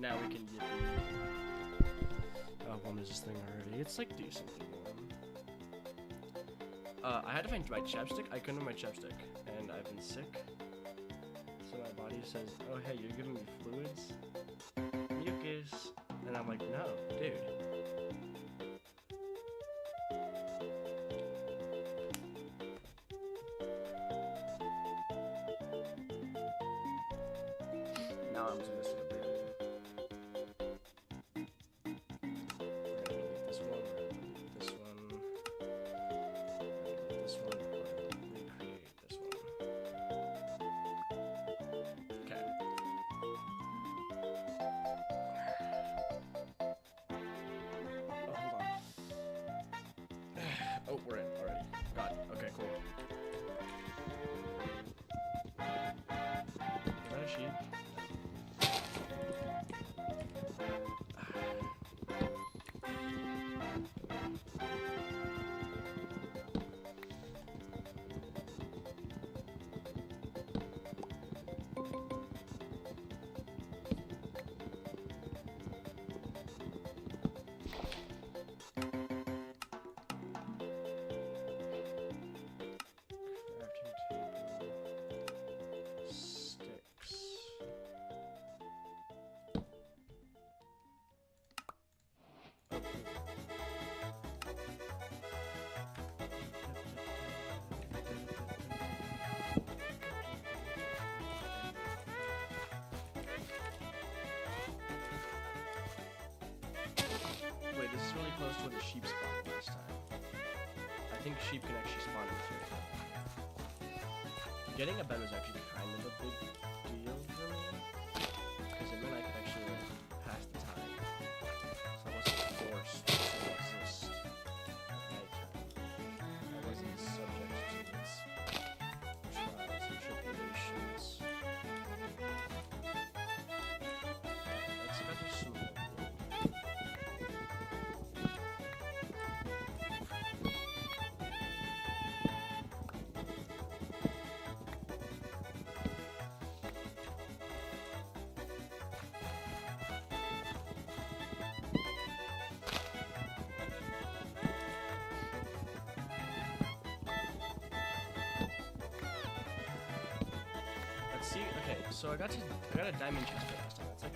now we can get how warm is this thing already? It's like decently warm. I had to find my chapstick. I couldn't find my chapstick, and I've been sick. So my body says, "Oh hey, you're giving me fluids, mucus," and I'm like, "No, dude." Now I'm just missing a bit. We're gonna delete this one. This one. This one. Recreate this one. Okay. Oh, hold on. Oh, we're in already. Got it. Okay, cool. Is that a sheep? Wait, this is really close to where the sheep spawned last time. I think sheep can actually spawn in here. Getting a bed was actually kind of a big deal for me, because it meant I could actually like, pass the time, so I wasn't forced to exist at nighttime. I wasn't subject to its trials and tribulations. That's rather small. Let's see. Okay, so I got a diamond chest plate last time. That's like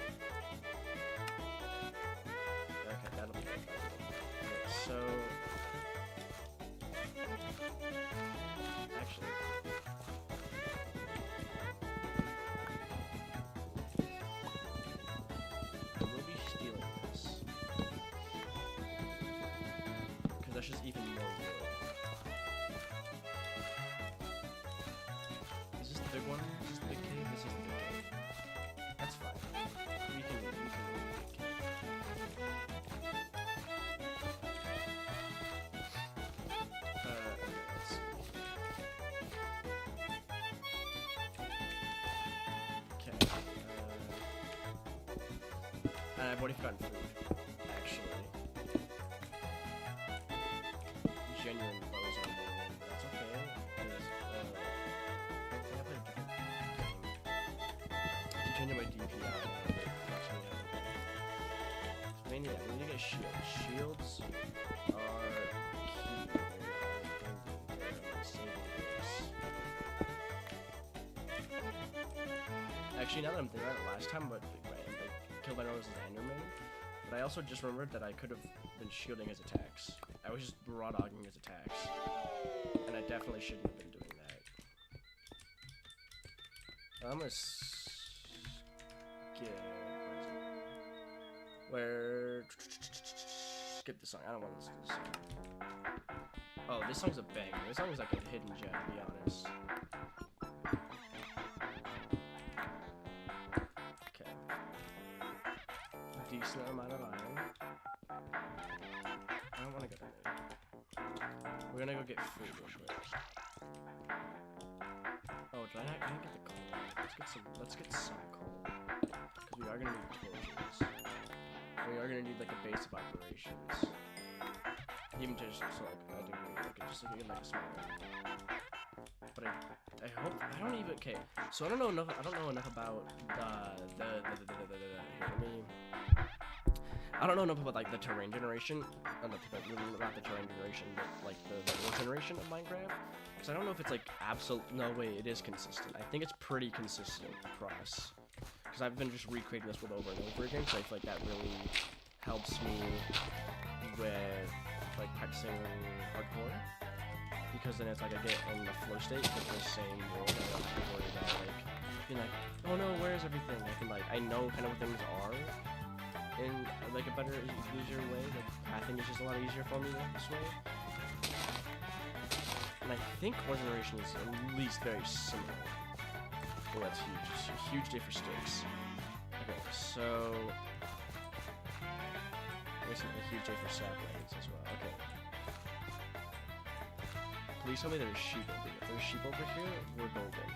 okay, that'll be good. Okay, so actually, I will be stealing this because that's just even more wood. Is this the big one? Is this the big cave? This is the big cave. That's fine. We can leave the big cave. Let's see. Okay. And I've already forgotten food, actually. Genuine bows on the wing. That's okay. Because, I think I played a different game. To change my DPI, we need to get shields. Shields are key when you are building their saving base. Actually, now that I'm thinking about it, last time, but killed my nose as Enderman. But I also just remembered that I could have been shielding his attacks. I was just raw dogging his attacks, and I definitely shouldn't have been doing that. I'm gonna skip. Where? Skip the song. I don't want to listen to this song. Oh, this song's a banger. This song is like a hidden gem, to be honest. Okay. Decent amount of iron. I don't want to go down there. We're gonna go get food real quick. Oh, did I not get the coal? Let's get some coal. Because we are gonna need torches. We are gonna need like a base of operations. Even just so like I do like just like a small one. But I I hope I don't even. Okay, so I don't know enough. I don't know enough about let me. I don't know enough about like the terrain generation. Not the terrain generation, but like the world generation of Minecraft. Because I don't know if it's like absolute. No way, it is consistent. I think it's pretty consistent across. Because I've been just recreating this with over and over again. So I feel like that really helps me with like practicing hardcore. Because then it's like I get in the flow state with the same world. I don't have to worry about like being like, oh no, where's everything? I can like I know kind of what things are in like a better, easier way. Like pathing is just a lot easier for me this way. And I think Ore Generation is at least very similar. Oh, that's huge. It's a huge day for sticks. Okay, so I guess a huge day for saplings as well. Okay. Please tell me there's sheep over here. If there's sheep over here, we're golden.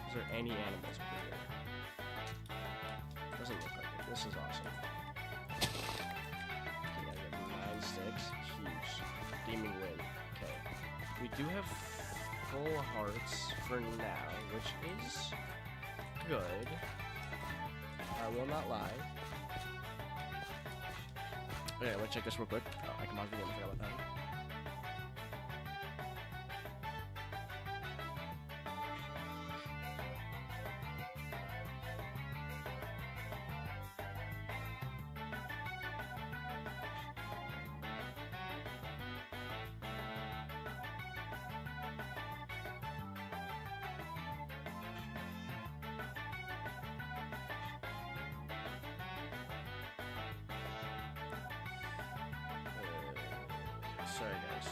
Is there any animals over here? Doesn't look like it. This is awesome. Okay, I got 9 sticks. Huge. Demon win. Okay. We do have full hearts for now, which is good. I will not lie. Okay, I'm gonna check this real quick. Oh, I can pause the game. I forgot about that. Sorry, guys.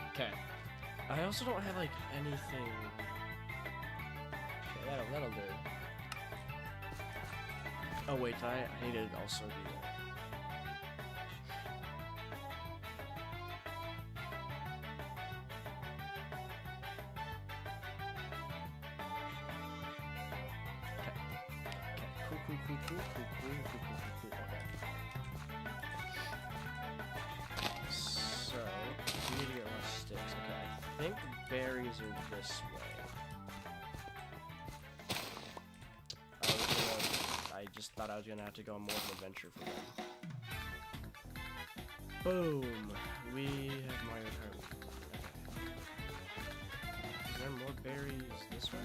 Okay. I also don't have like anything. That'll do. Oh wait, I needed also the. Okay. Cool. Okay. So we need to get a lot of sticks. Okay, I think berries are this way. I just thought I was gonna have to go on more of an adventure for them. Boom! We have Mario Kart. Okay. Is there more berries this way?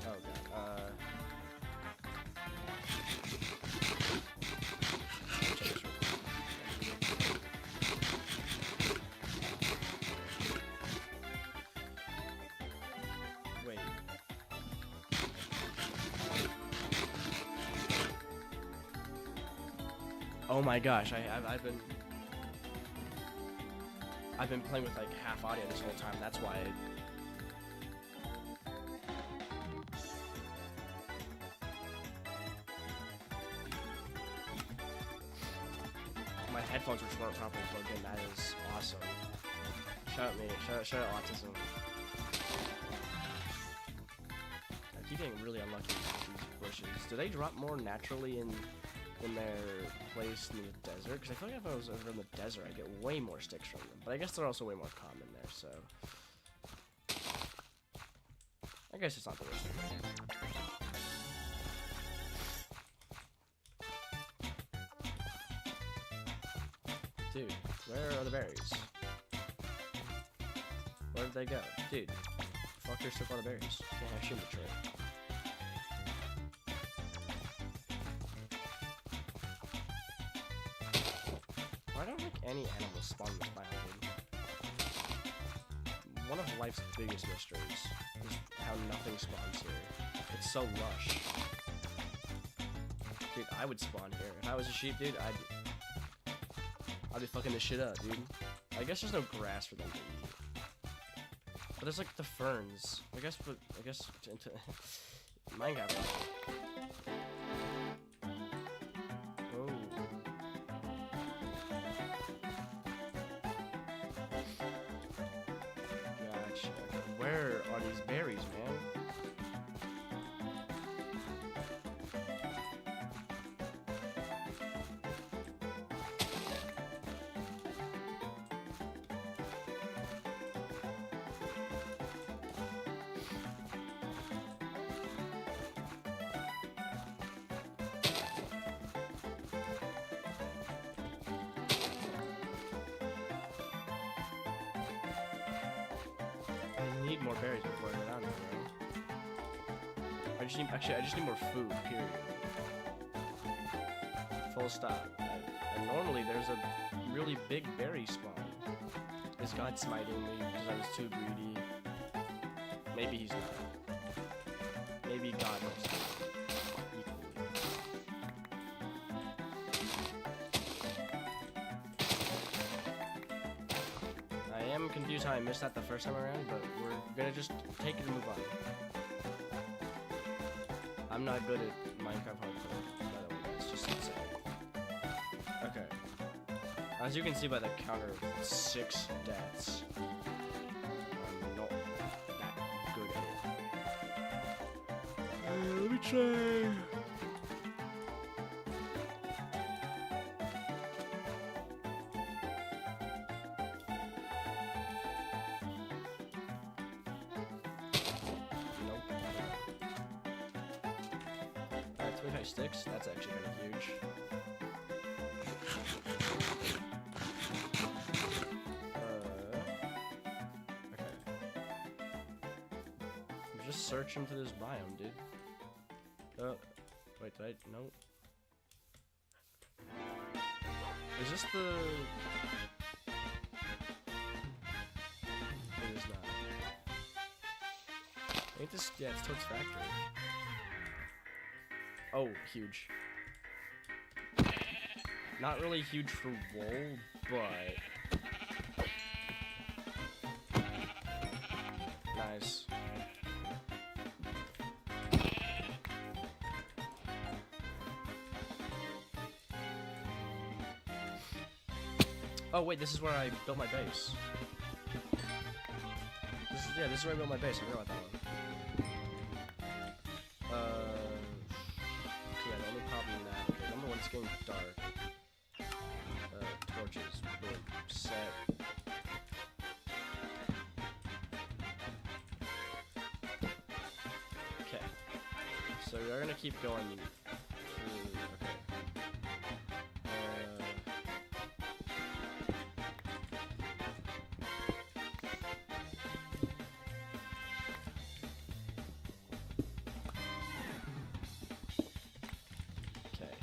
Oh god. Check this real quick. Wait. Oh my gosh, I've been playing with like half audio this whole time. That's why. My headphones which weren't properly plugged in. That is awesome. Shout out me. Shout out autism. I keep getting really unlucky with these bushes. Do they drop more naturally in their place in the desert? Because I feel like if I was over in the desert, I'd get way more sticks from them. But I guess they're also way more common there, so I guess it's not the worst thing. Dude, where are the berries? Where did they go? Dude, fuckers took all the berries. Can't have shit in the tray. I don't think any animals spawn in this biome. One of life's biggest mysteries is how nothing spawns here. It's so lush. Dude, I would spawn here. If I was a sheep, dude, I'd be fucking this shit up, dude. I guess there's no grass for them to eat. But there's like the ferns. I guess into Minecraft. Where are these berries, man? I need more berries before I get on there, bro. I just need more food, period. Full stop. And normally there's a really big berry spawn. Is God smiting me because I was too greedy? Maybe he's not. Maybe God knows equally. I am confused how I missed that the first time around, but we're gonna just take it and move on. I'm not good at Minecraft hardcore, by the way, it's just insane. Okay. As you can see by the counter of 6 deaths, I'm not that good at it. Let me try. Alright, 25 sticks, that's actually kind of huge. Okay. I'm just searching for this biome, dude. Wait, did I? No. Is this the... It is not. Ain't this... Yeah, it's Toad's factory. Oh, huge. Not really huge for wool, but... Nice. Oh wait, this is where I built my base. This is where I built my base. I forgot about that one. Yeah, the only problem in that. Okay, number one, it's getting dark. Torches. Boom. Set. Okay. So we are gonna keep going through. Okay.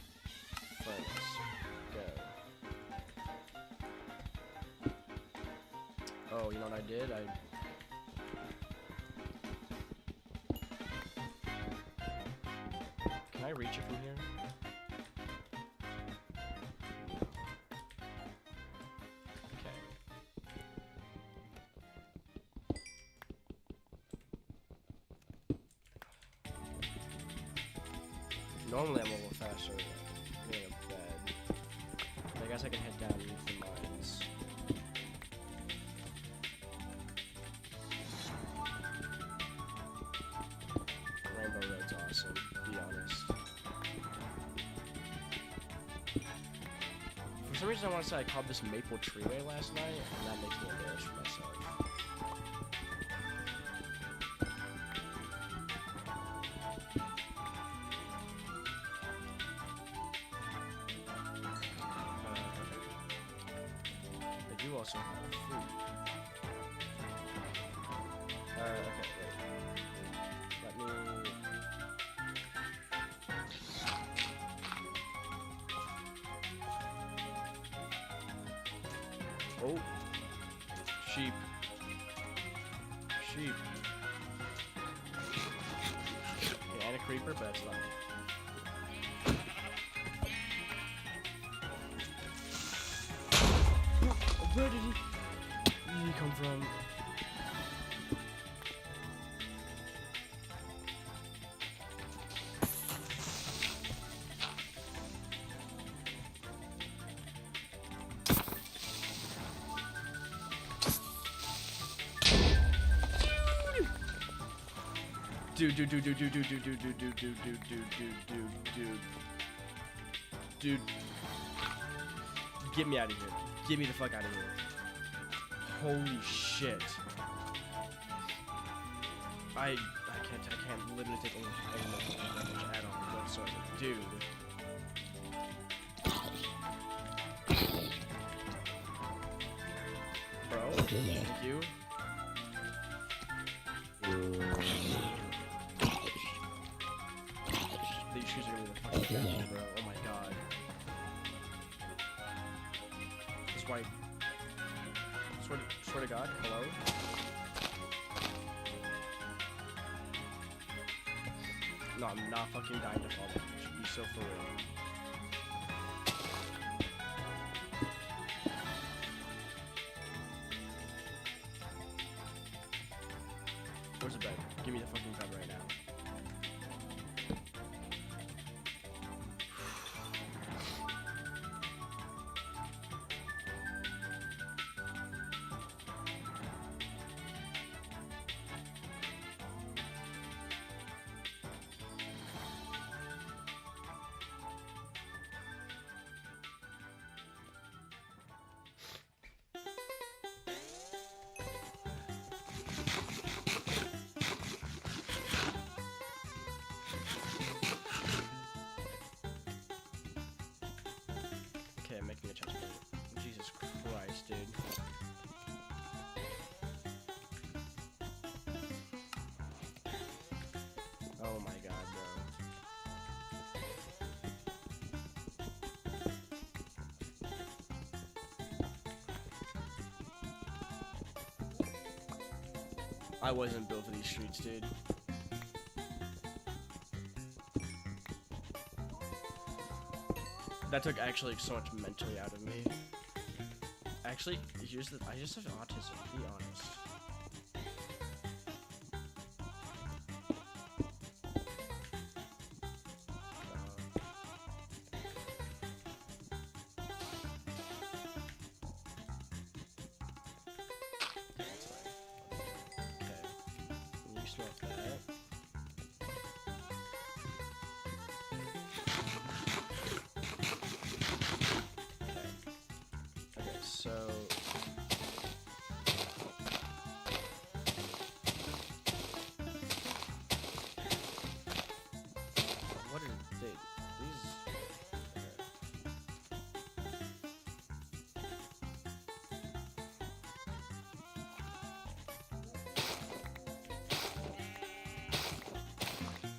Oh, you know what I did? Can I reach it from here? Okay. Normally I'm a little faster than getting a bed. But I guess I can head down into the mines. Rainbow Red's awesome, to be honest. For some reason I want to say I called this Maple Treeway last night, and that makes me embarrassed for myself. I do also have food. Okay, wait. Let me... Oh. Sheep. Sheep. Okay, and a creeper, but that's not me. Where did he come from? Dude. Get me out of here. Get me the fuck out of here. Holy shit. I can't literally take any damage at all whatsoever. Dude. Bro, thank you. These shoes are gonna be the fucking devil, bro. Oh my god. This white. Swear to God, hello? No, I'm not fucking dying to fall damage. Be so for real. Where's the bed? Give me the fucking bed right now. Okay, I'm making a chest plate. Jesus Christ, dude. Oh my god, bro. I wasn't built for these streets, dude. That took actually so much mentally out of me. Actually, here's the. I just have autism. Be honest. That's fine. Okay. You smell that. So what are they? These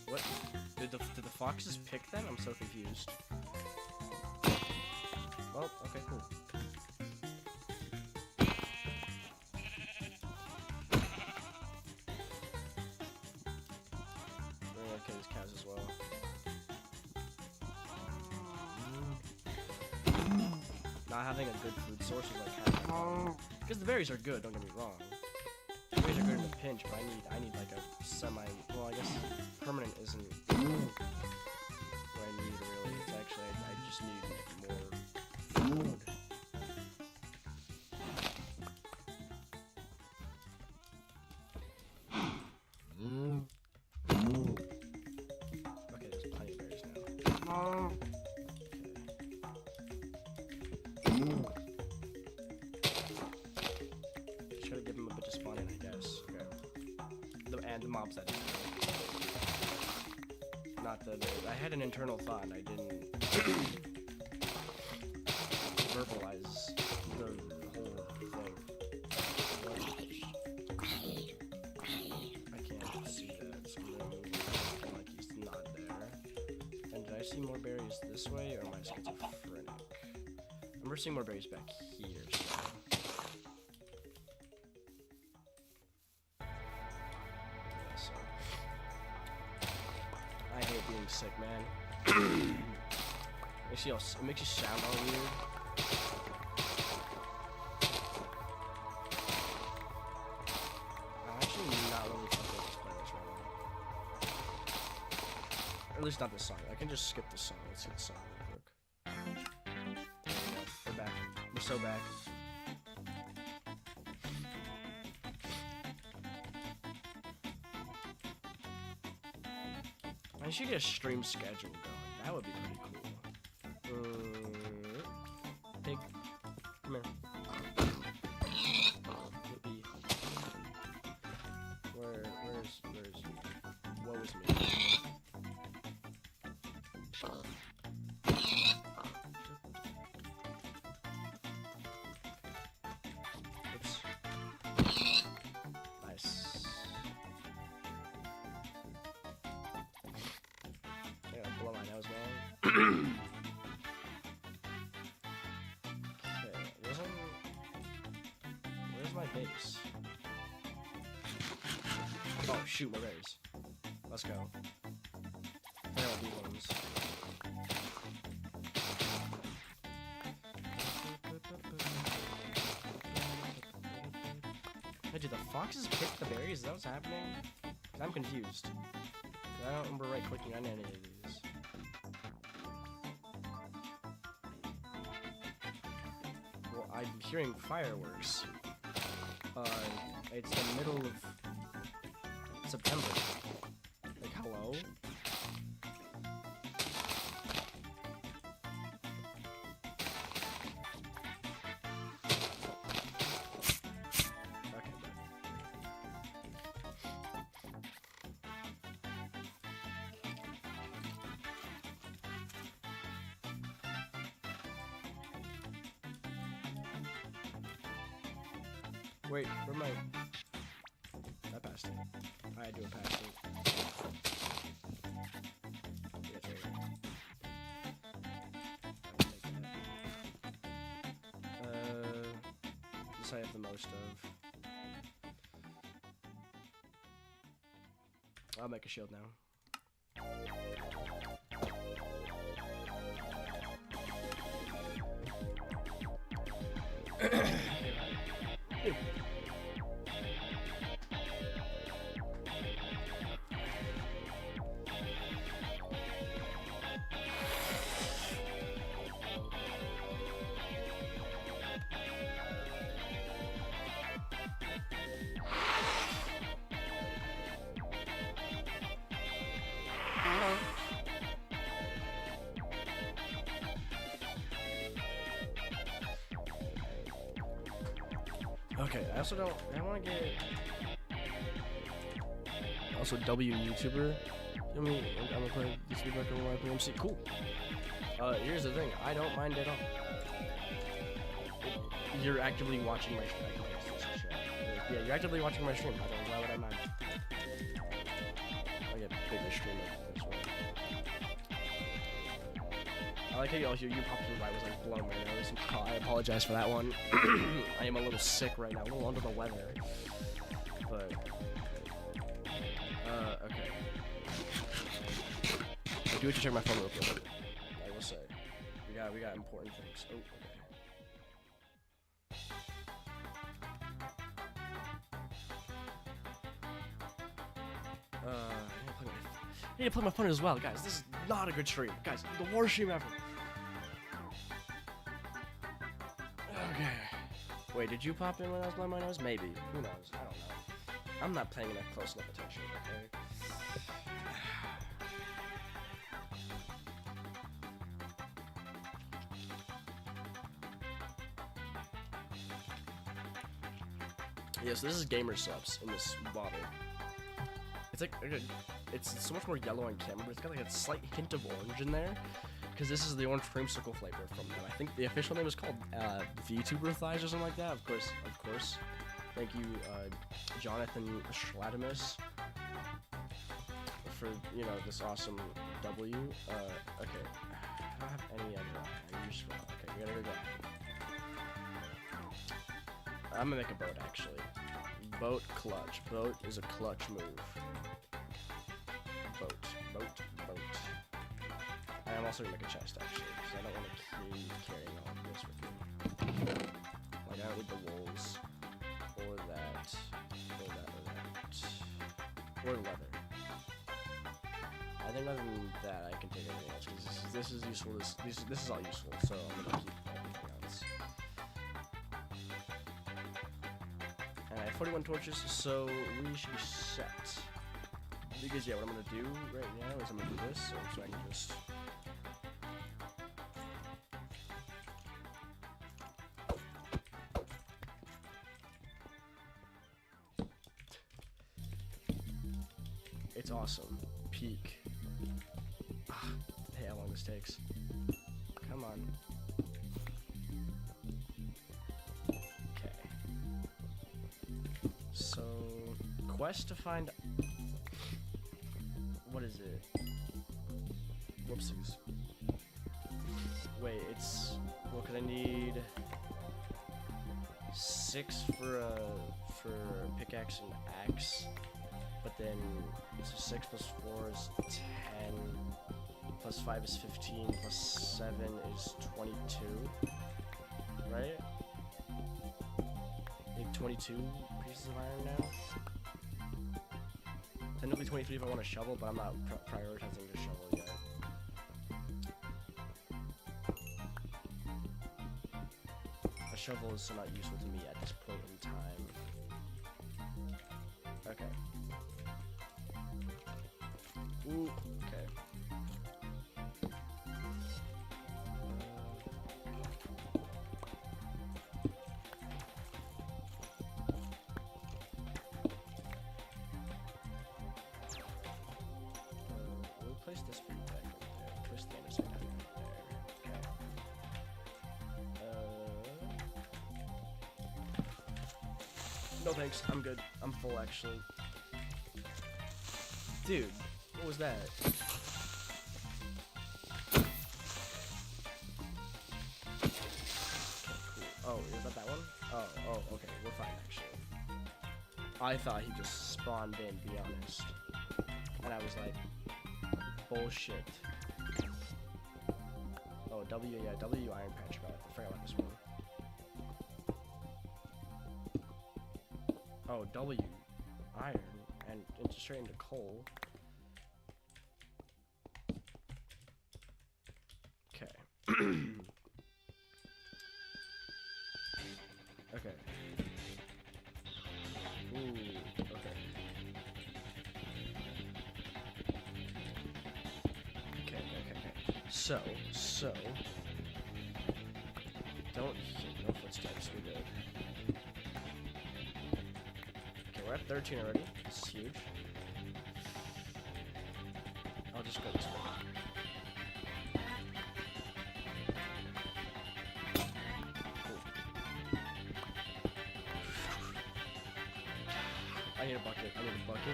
what? Did the foxes pick them? I'm so confused. Well, okay, cool. Okay, there's cows as well. Not having a good food source is like having because the berries are good, don't get me wrong. The berries are good in a pinch, but I need like a semi, well, I guess permanent isn't what I need really. It's actually I just need more food. Okay, there's plenty of berries now. Just gotta give him a bit to spawn in, I guess. Okay. And the mobs that is. Not the. I had an internal thought and I didn't verbalize the whole thing. I can't see that, so I'm gonna move like he's not there. And did I see more berries this way, or am I schizophrenic? I remember seeing more berries back here, so. Yeah, so. I hate being sick, man. It makes you sound all weird. I'm actually not really comfortable with this playlist right now. Or at least not this song. I can just skip this song. Let's skip the song real quick. We're back. We're so back. should get a stream schedule going. That would be pretty cool. Pig, come here. Where's woe is me? Oops. Nice. Yeah, blow my nose, man. Okay, where's my base? Oh shoot, my berries. Let's go. There are these ones. Hey, did the foxes pick the berries? Is that what's happening? 'Cause I'm confused. I don't remember right clicking on any of these. Well, I'm hearing fireworks. It's the middle of September. Like, hello? Okay, wait, where am I? I passed it. I do a pass it. Yeah, it's right here. This I have the most of. I'll make a shield now. Okay, I also don't. I want to get. Also, W YouTuber. I'm gonna play this new record while I play MC. Cool. Here's the thing. I don't mind at all. You're actively watching my stream. Yeah, you're actively watching my stream. Why would I mind? I get bigger stream this way. I like how you popped through. I was like blowing my nose. I apologize for that one. I am a little sick right now, a little under the weather. But okay. I do have to check my phone real quick. I will say, we got important things. Oh, okay. I need to play my phone as well, guys. This is not a good stream, guys. The worst stream ever. Okay. Wait, did you pop in when I was blowing my nose? Maybe. Who knows? I don't know. I'm not paying enough close enough attention. Okay. Yeah, so this is gamer subs in this bottle. It's like it's so much more yellow on camera, but it's got like a slight hint of orange in there, because this is the orange creamsicle flavor from them. I think the official name is called VTuber Thighs or something like that. Of course. Thank you, Jonathan Schlatimus, for this awesome W. Okay, I don't have any other. Okay, we gotta go. I'm gonna make a boat actually. Boat clutch. Boat is a clutch move. Boat. And I'm also gonna make a chest actually, because I don't want to keep carrying all of this with me. Like I don't need the wolves, or that, or leather. I think other than that, I can take everything else, because this is useful. This is all useful, so I'm gonna keep everything else. And I have 41 torches, so we should be set. Because yeah, what I'm gonna do right now is I'm gonna do this, so I can just. It's awesome. Peak. Hey, how long this takes? Come on. Okay. So, quest to find. What is it? Whoopsies. Wait, it's well, 'cause I need 6 for pickaxe and axe, but then it's 6 plus 4 is 10, plus 5 is 15, plus 7 is 22, right? I think 22 pieces of iron now. Technically 23 if I want a shovel, but I'm not prioritizing the shovel yet. A shovel is not useful to me at this point in time. Okay. Ooh, okay. We'll place this for you back right there. Twist the underside down right there. Okay. No thanks, I'm good. I'm full actually. Dude, what was that? Oh, is that one? Oh, okay, we're fine actually. I thought he just spawned in, to be honest. And I was like, bullshit. Oh, W Iron Patch, bro. I forgot about this one. Oh, W Iron, and it's straight into coal. Okay. Okay. Ooh, okay. Okay. So. Don't hear no footsteps, we're good. Okay, we're at 13 already. This is huge. I'll just go this way. I need a bucket.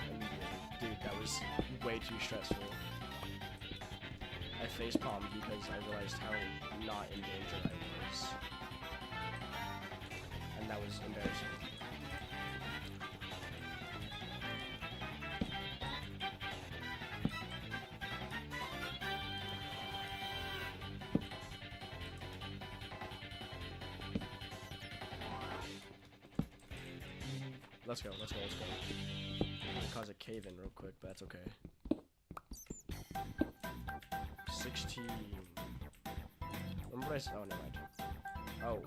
And dude, that was way too stressful. I facepalmed because I realized how not in danger I was. And that was embarrassing. Let's go. I'm gonna cause a cave-in real quick, but that's okay. 16. Remember what I said? Oh, never mind. Oh,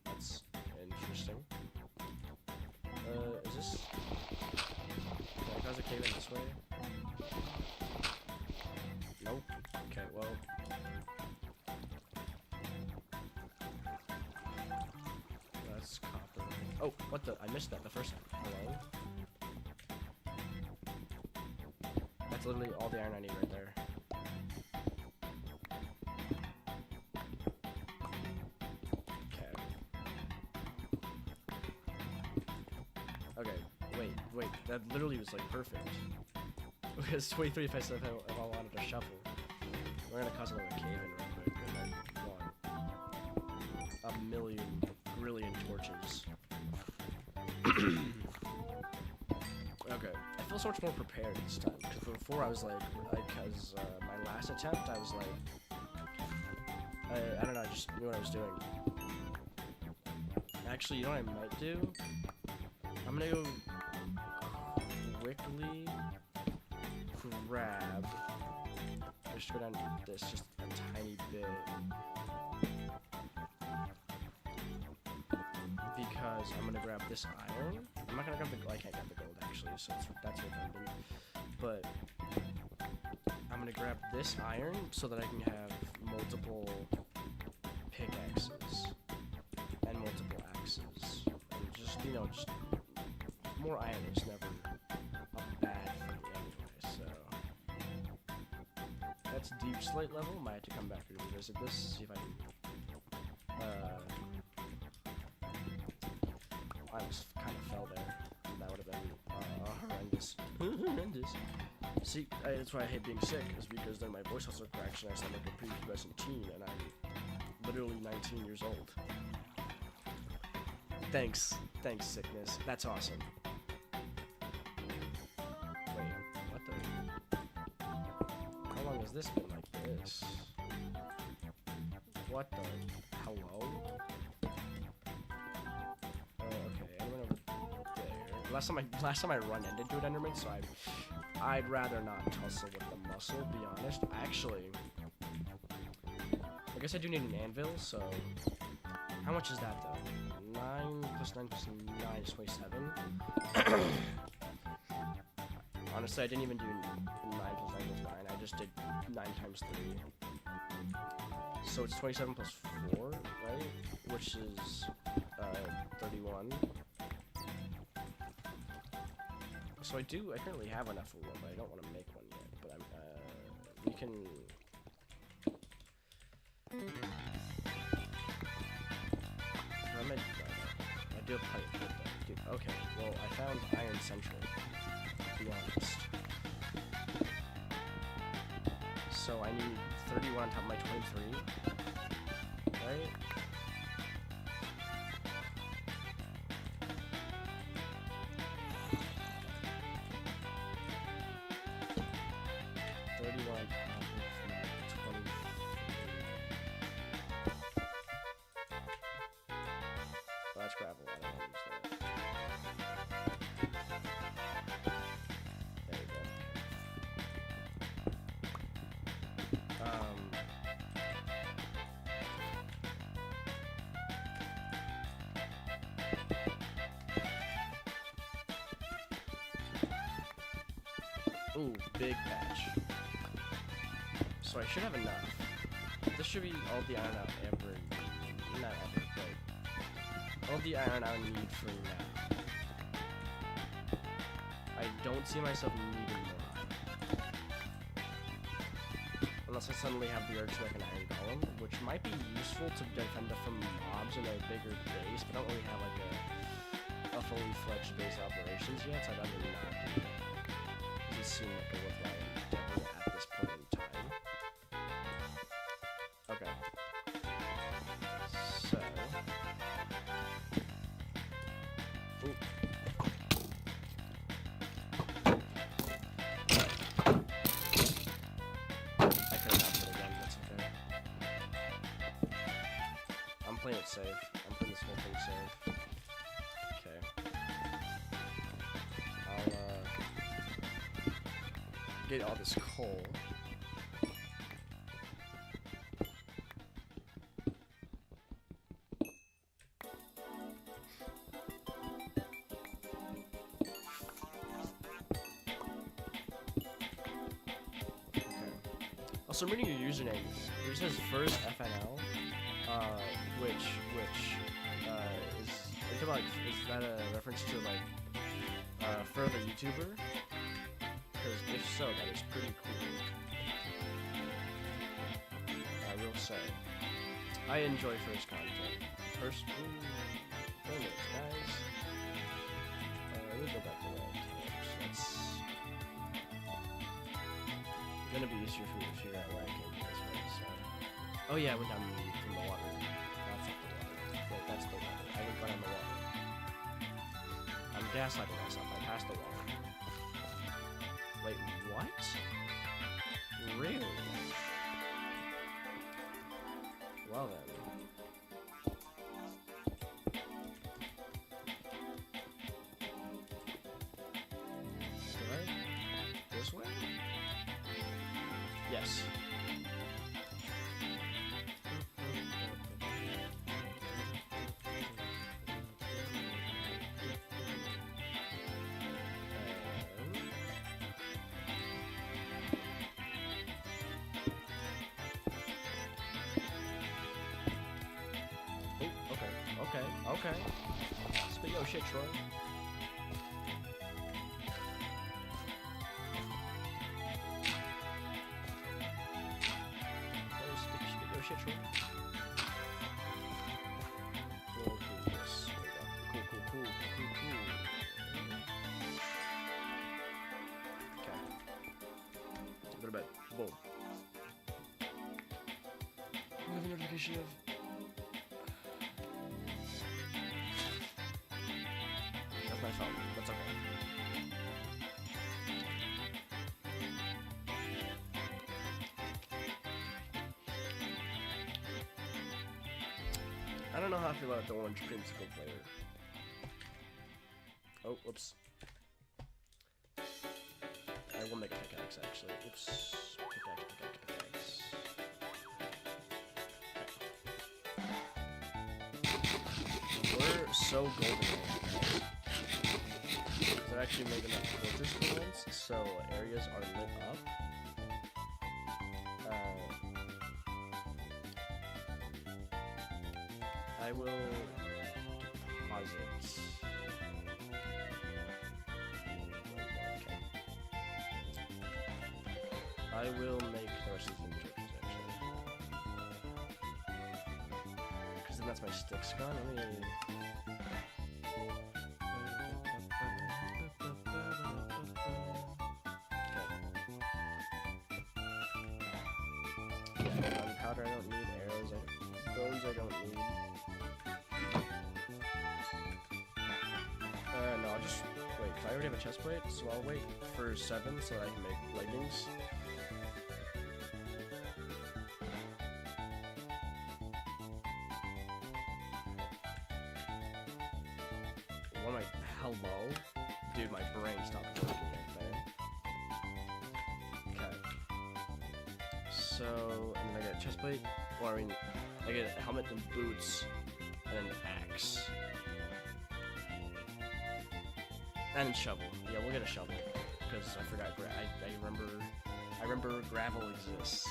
that's interesting. Is this... Can I cause a cave-in this way? Nope. Okay, well... That's copper. Oh, what the? I missed that the first time. Hello? That's literally all the iron I need right there. Okay, wait, that literally was like perfect. Okay, it's 23 if I said if I wanted to shuffle. We're gonna cause another cave-in real quick, and then want a grillion torches. Okay, I feel so much more prepared this time, because before I was like, because my last attempt, I was like, I don't know, I just knew what I was doing. Actually, you know what I might do? I'm gonna go quickly grab, just go down to this just a tiny bit, because I'm gonna grab this iron. I'm not gonna grab the, I can't grab the gold actually, so that's redundant. but I'm gonna grab this iron so that I can have multiple pickaxes and multiple axes. And just, you know, just more iron is never a bad thing anyway, so. That's deep slate level. Might have to come back and revisit this, see if I can. I just kind of fell there. That would have been horrendous. Horrendous. See, that's why I hate being sick, is because then my voice also cracks and I sound like a prepubescent teen, and I'm literally 19 years old. Thanks, sickness. That's awesome. Wait, what the? How long has this been like this? What the? Hello? Okay, I went over there. Last time I run into an Enderman, so I'd rather not tussle with the muscle, be honest. Actually, I guess I do need an anvil, so how much is that though? 9 plus 9 plus 9 is 27. Honestly, I didn't even do 9 plus 9 plus 9. I just did 9 times 3. So it's 27 plus 4, right? Which is 31. So I currently have enough for one, but I don't want to make one yet. But we can. I do have plenty of wood though. Dude, okay, well, I found Iron Central, to be honest. So I need 31 on top of my 23, right? That's gravel. I don't want to use that. There you go. Ooh, big patch. So I should have enough. This should be all the iron out ever. Not ever, but all the iron I need for now. I don't see myself needing more iron. Unless I suddenly have the urge to make an iron golem, which might be useful to defend from mobs in a bigger base, but I don't really have like a fully fledged base operations yet, so I'd rather not do that. It doesn't seem like a worthwhile endeavor at this point in time. Okay. So. Ooh. I could have not put it again, that's okay. I'm playing it safe. I'm playing this whole thing safe. Okay. I'll get all this coal. So I'm reading your username. It says first FNL, which is that a reference to like further YouTuber? Because if so, that is pretty cool. I will say, I enjoy first content. First, wait, guys. Let me go back to that. That's gonna be easier for me to figure out where I came from this way, so. Oh yeah, I went down from the water. That's not the water. Wait, that's the water. I went down the water. I'm gaslighting myself. I passed the water. Wait, what? Really? Well then. This way? Yes. Okay, okay. Spit your shit, Troy. Spit your shit, Troy. Cool, cool, yes. There we go. Cool. Okay. Go to bed. Boom. We have a notification of... That's my phone. That's okay. I don't know how I feel about the orange creamsicle flavor. Oh, whoops. I will make a pickaxe, actually. Oops. Pickaxe. We're so golden right now. They're actually making up torches for once, so areas are lit up. I will deposit. Okay. I will make the rest of these into torches, actually. Because then that's my sticks gone. Let me... Gunpowder I don't need, arrows bones I don't need. No, I'll just wait, because I already have a chest plate, so I'll wait for 7 so that I can make leggings. What am I? Hello? Dude, my brain stopped working right there. Okay. So, and then I get a chest plate, or I mean, I get a helmet and boots, and then an axe. And shovel. Yeah, we'll get a shovel, because I forgot, I remember gravel exists.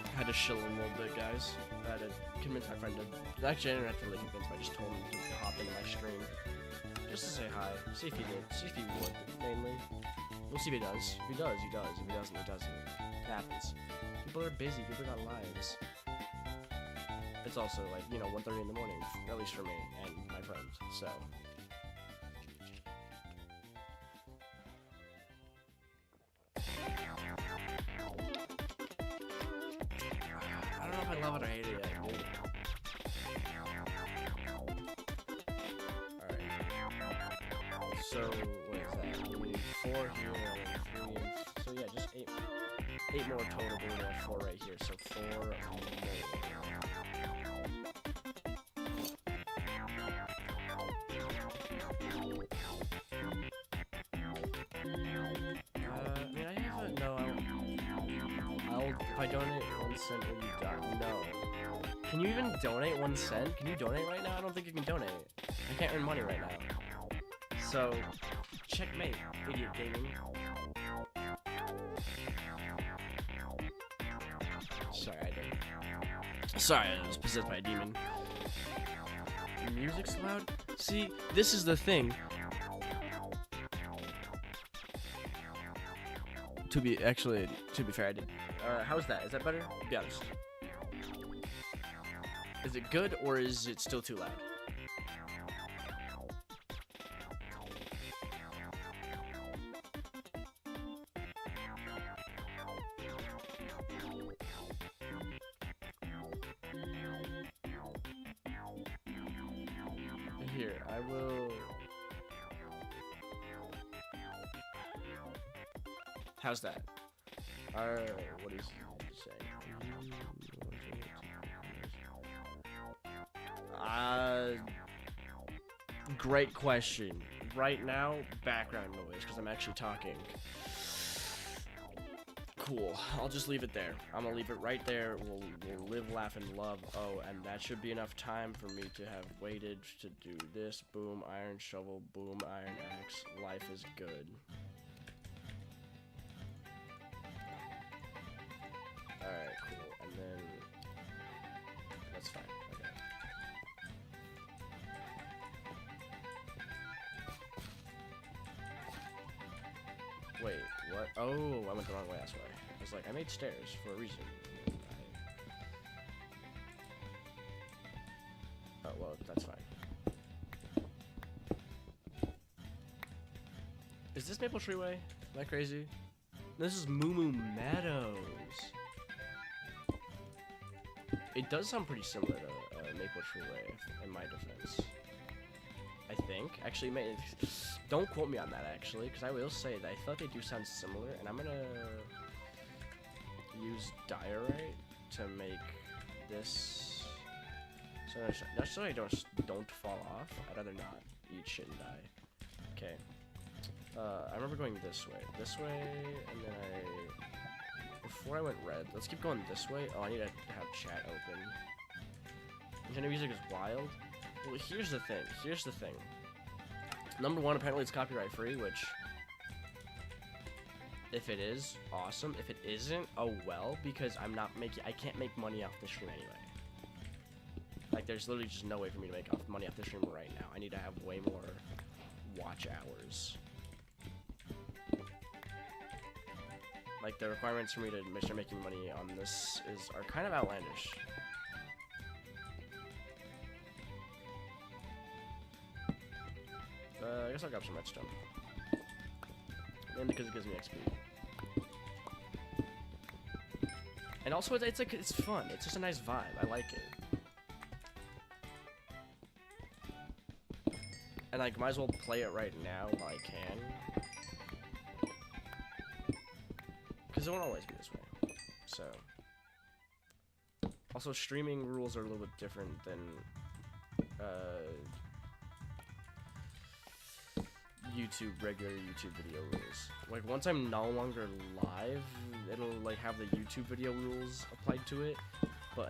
I had to chill a little bit, guys. I had to convince my friend to... Actually, I didn't have to really convince him. I just told him to hop into my stream. Just to say hi. See if he did. See if he would, mainly. We'll see if he does. If he does, he does. If he doesn't, he doesn't. It happens. People are busy. People got lives. It's also, like, you know, 1:30 in the morning. At least for me and my friends. So... I love it or hate it yet, dude. Alright. So, what is that? We need 4 here, and 3 and... So yeah, just 8 more total, but we have 4 right here, so 4 more. I mean, I have a... No, if I donate 1 cent, will you die? No. Can you even donate 1 cent? Can you donate right now? I don't think you can donate. I can't earn money right now. So, checkmate, idiot gaming. Sorry, I was possessed by a demon. Music's loud? See, this is the thing. To be fair, I did. How's that? Is that better? Be honest. Is it good, or is it still too loud? Here, I will... How's that? What is he saying? Great question. Right now, background noise, because I'm actually talking. cool. I'll just leave it there. I'm gonna leave it right there. We'll live, laugh, and love. Oh, and that should be enough time for me to have waited to do this. Boom, iron shovel. Boom, iron axe. Life is good. Alright, cool. And then... That's fine. Okay. Wait, what? Oh, I went the wrong way, that's why. I was like, I made stairs for a reason. Oh, well, that's fine. Is this Maple Tree Way? Am I crazy? This is Moo Moo Meadows. It does sound pretty similar to Maple Tree Way, in my defense. I think. Actually, don't quote me on that, actually, because I will say that I thought they do sound similar, and I'm gonna use diorite to make this. So I don't fall off. I'd rather not eat shit and die. Okay. I remember going this way, and then before I went red, let's keep going this way. Oh, I need to have chat open. Nintendo music is wild. Well, here's the thing. Number one, apparently it's copyright free, which, if it is, awesome. If it isn't, oh well, because I can't make money off the stream anyway. Like, there's literally just no way for me to make money off the stream right now. I need to have way more watch hours. Like, the requirements for me to start making money on this are kind of outlandish. I guess I'll grab some redstone. And because it gives me XP. And also, it's fun. It's just a nice vibe. I like it. And like, might as well play it right now while I can. Because it won't always be this way. So. Also, streaming rules are a little bit different than regular YouTube video rules. Like, once I'm no longer live, it'll like have the YouTube video rules applied to it. But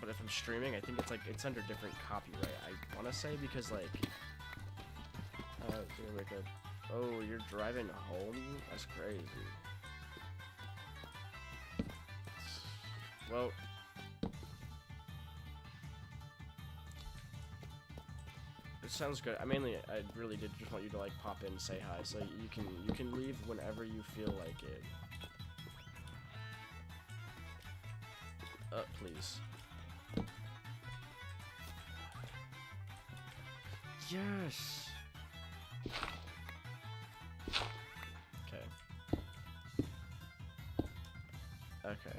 if I'm streaming, I think it's under different copyright. I want to say, because like, oh, you're driving home? That's crazy. Well, it sounds good. I really did just want you to like pop in and say hi, so you can leave whenever you feel like it. Please. Yes. Okay. Okay.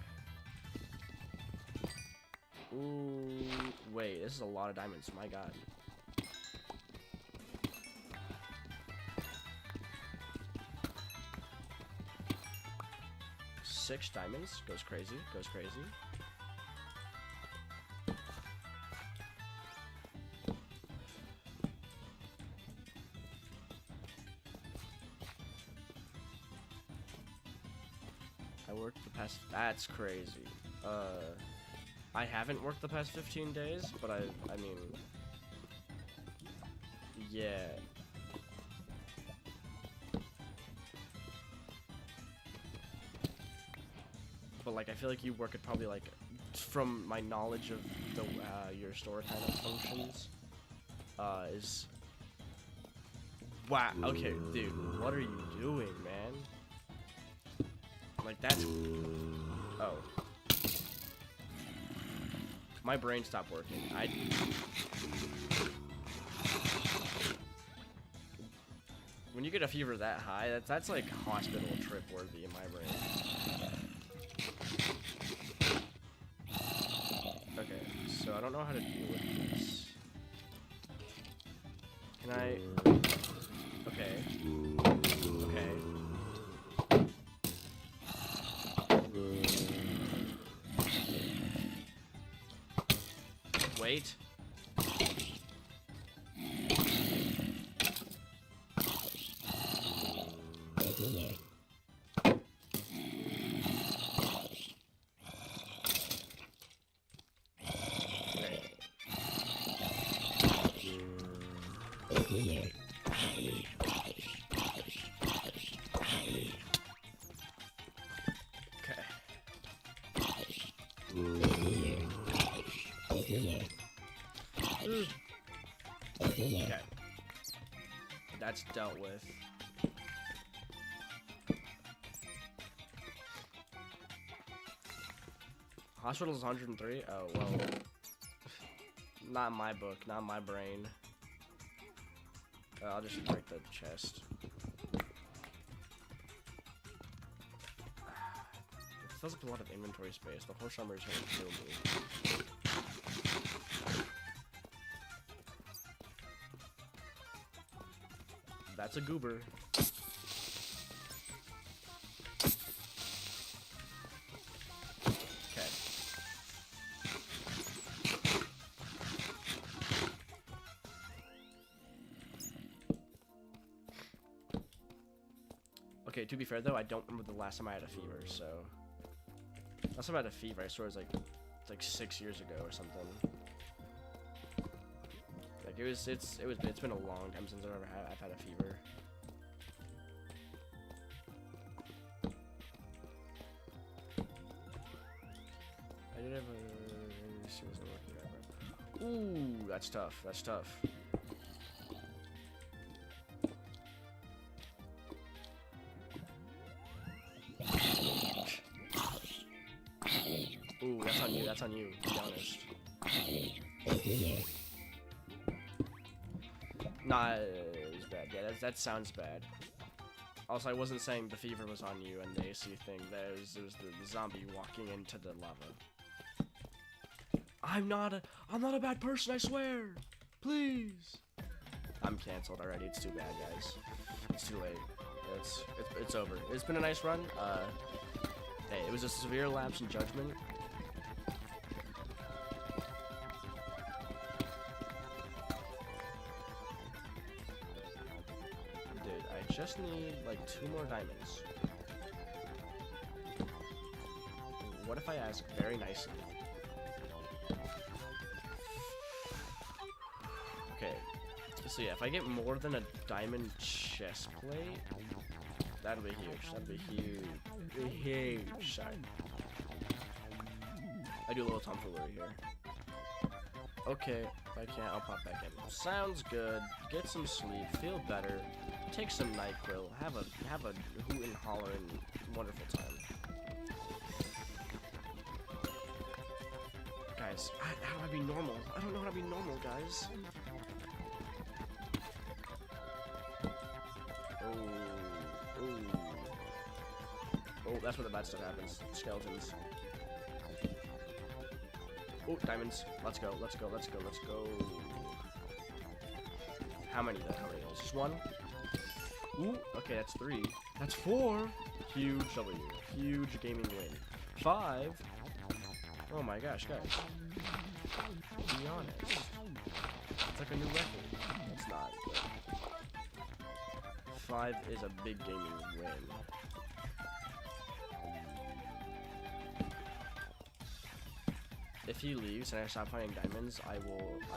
Ooh, wait, this is a lot of diamonds, my god. Six diamonds, goes crazy. I worked the past, that's crazy. I haven't worked the past 15 days, but I mean, yeah. But like, I feel like you work at probably like, from my knowledge of the your store kind of functions, is wow. Okay, dude, what are you doing, man? Like, that's oh. My brain stopped working. When you get a fever that high, that's like hospital trip worthy in my brain. Okay, so I don't know how to deal with this. Can I? Okay. Okay. Wait. Okay. That's dealt with. Hospital's 103? Oh, well. Not in my book, not in my brain. I'll just break the chest. It fills up a lot of inventory space. The horse armor is going to kill me. That's a goober. Okay. Okay, to be fair though, I don't remember the last time I had a fever, so last time I had a fever I swear it was like 6 years ago or something. Like it's been a long time since I've had a fever. I did have a ooh, that's tough. That's tough. Ooh, that's on you. That's on you. To be honest. Nah, it's bad. Yeah, that sounds bad. Also, I wasn't saying the fever was on you and the AC thing. It was the zombie walking into the lava. I'm not a bad person, I swear. Please. I'm canceled already. It's too bad, guys. It's too late. It's over. It's been a nice run. Hey, it was a severe lapse in judgment. I just need like 2 more diamonds. What if I ask very nicely? Okay, so yeah, if I get more than a diamond chest plate, that'll be huge. That'll be huge. Huge. Sorry. I do a little tomfoolery here. Okay, if I can't, I'll pop back in. Sounds good. Get some sleep. Feel better. Take some NyQuil. Have a hoot and holler and wonderful time. Guys, how do I be normal? I don't know how to be normal, guys. Oh, that's where the bad stuff happens. Skeletons. Oh, diamonds. Let's go. Let's go. Let's go. Let's go. How many though? How many? Just 1? Ooh, okay, that's 3. That's 4. Huge W. Huge gaming win. 5. Oh my gosh, guys. Be honest. It's like a new record. It's not. But 5 is a big gaming win. If he leaves and I stop finding diamonds, I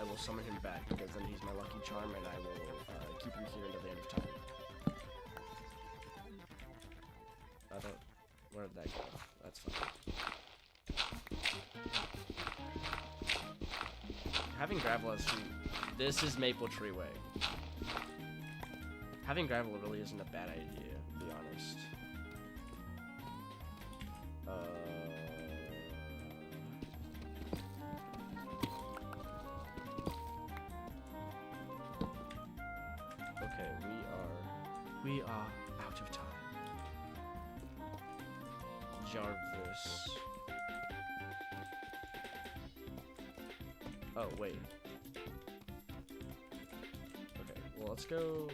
will summon him back because then he's my lucky charm and I will keep him here until the end of time. Where did that go? That's fine. Having gravel as food. This is Maple Tree Way. Having gravel really isn't a bad idea, to be honest. Okay, we are out of time. Jarvis. Oh, wait. Okay, well, let's go.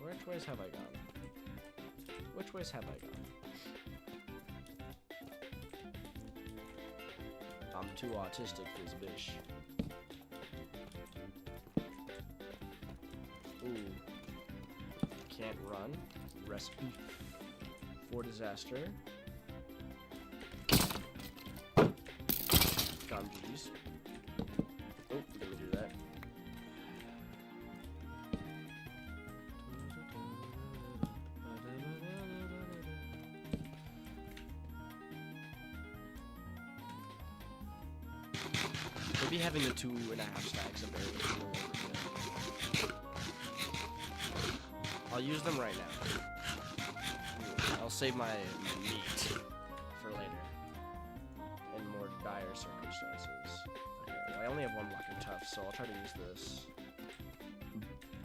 Which ways have I gone? Which ways have I gone? I'm too autistic for this bitch. Ooh. Can't run. Recipe for disaster. Gum GG's. Oh, didn't do that. Maybe having the 2.5 stacks of berries is a little overkill. I'll use them right now. I'll save my meat for later. In more dire circumstances. Okay, well, I only have 1 block of tough, so I'll try to use this.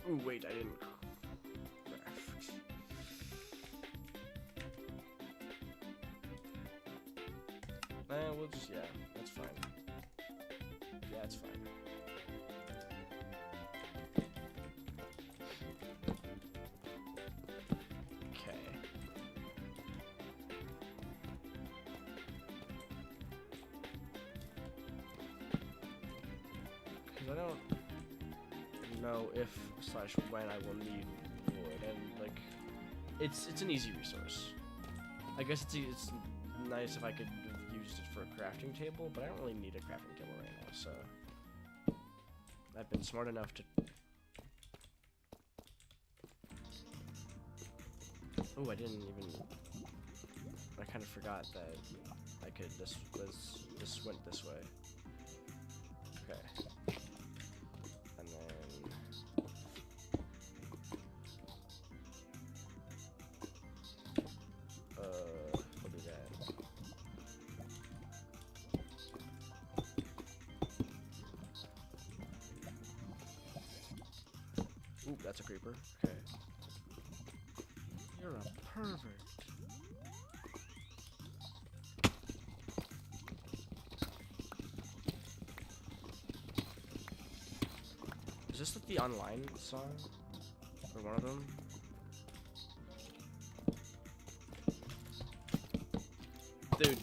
Ooh, wait, I didn't. We'll just, yeah, that's fine. Yeah, it's fine. Okay. Because I don't know if / when I will need wood, and like, it's an easy resource. I guess it's nice if I could use it for a crafting table, but I don't really need a crafting table right now, so I've been smart enough to. Oh, I didn't even. I kind of forgot that I could. This went this way. Okay. And then. We'll do that. Ooh, that's a creeper. Okay. You're a pervert. Is this like the online song? Or one of them? Dude.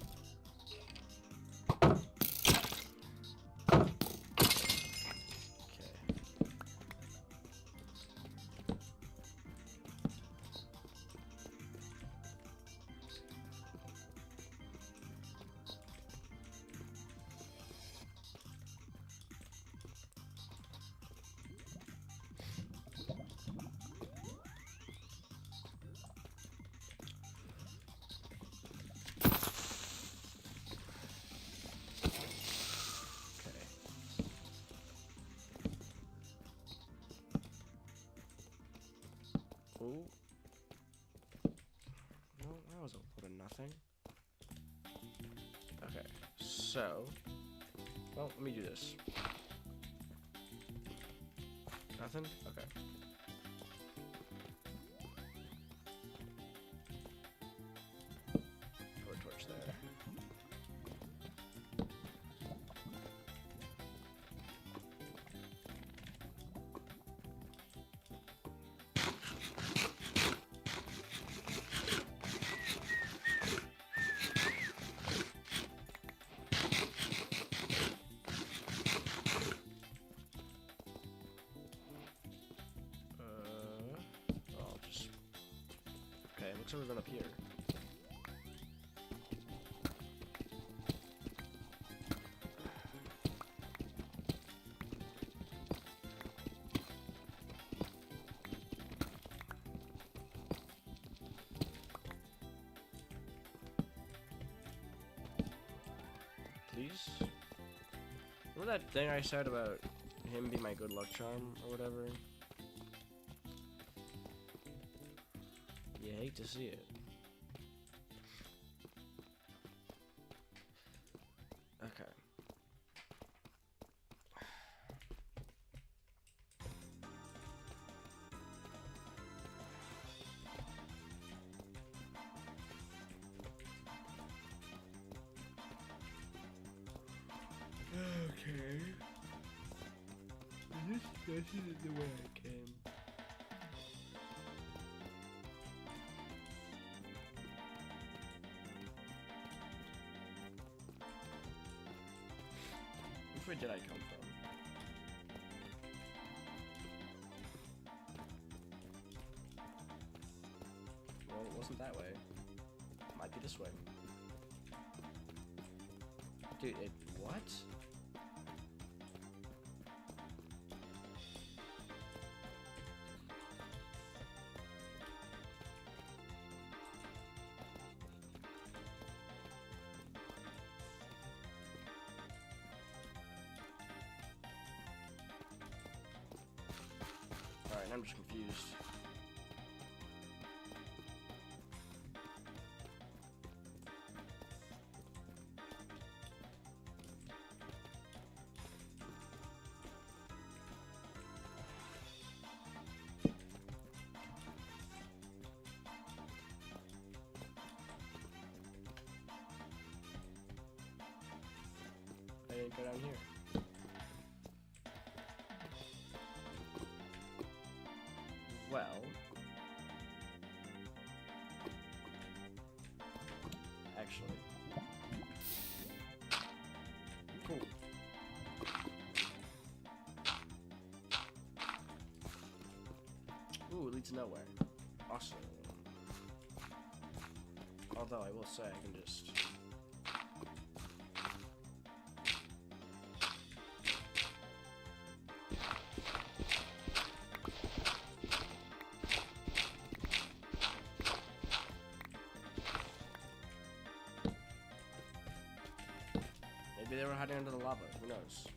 Ooh. No, that was a little nothing. Okay, so. Well, let me do this. Nothing? Okay. Put a torch there. Okay, looks like we're going up here. Please? Remember that thing I said about him being my good luck charm or whatever? You hate to see it. Okay. Okay. This isn't the way I came. Which way did I come from? Well, it wasn't that way. It might be this way. Dude, it... what? I'm just confused. I didn't go down here. Well, actually, cool. Ooh, it leads nowhere. Awesome. Although I will say I can just. Maybe they were hiding under the lava. Who knows?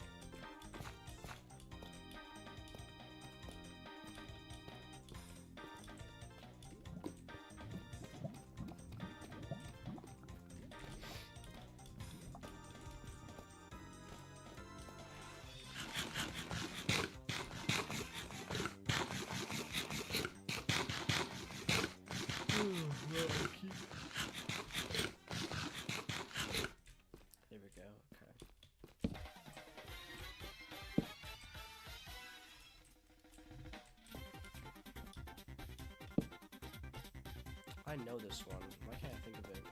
There we go. Okay. I know this one. Why can't I think of it?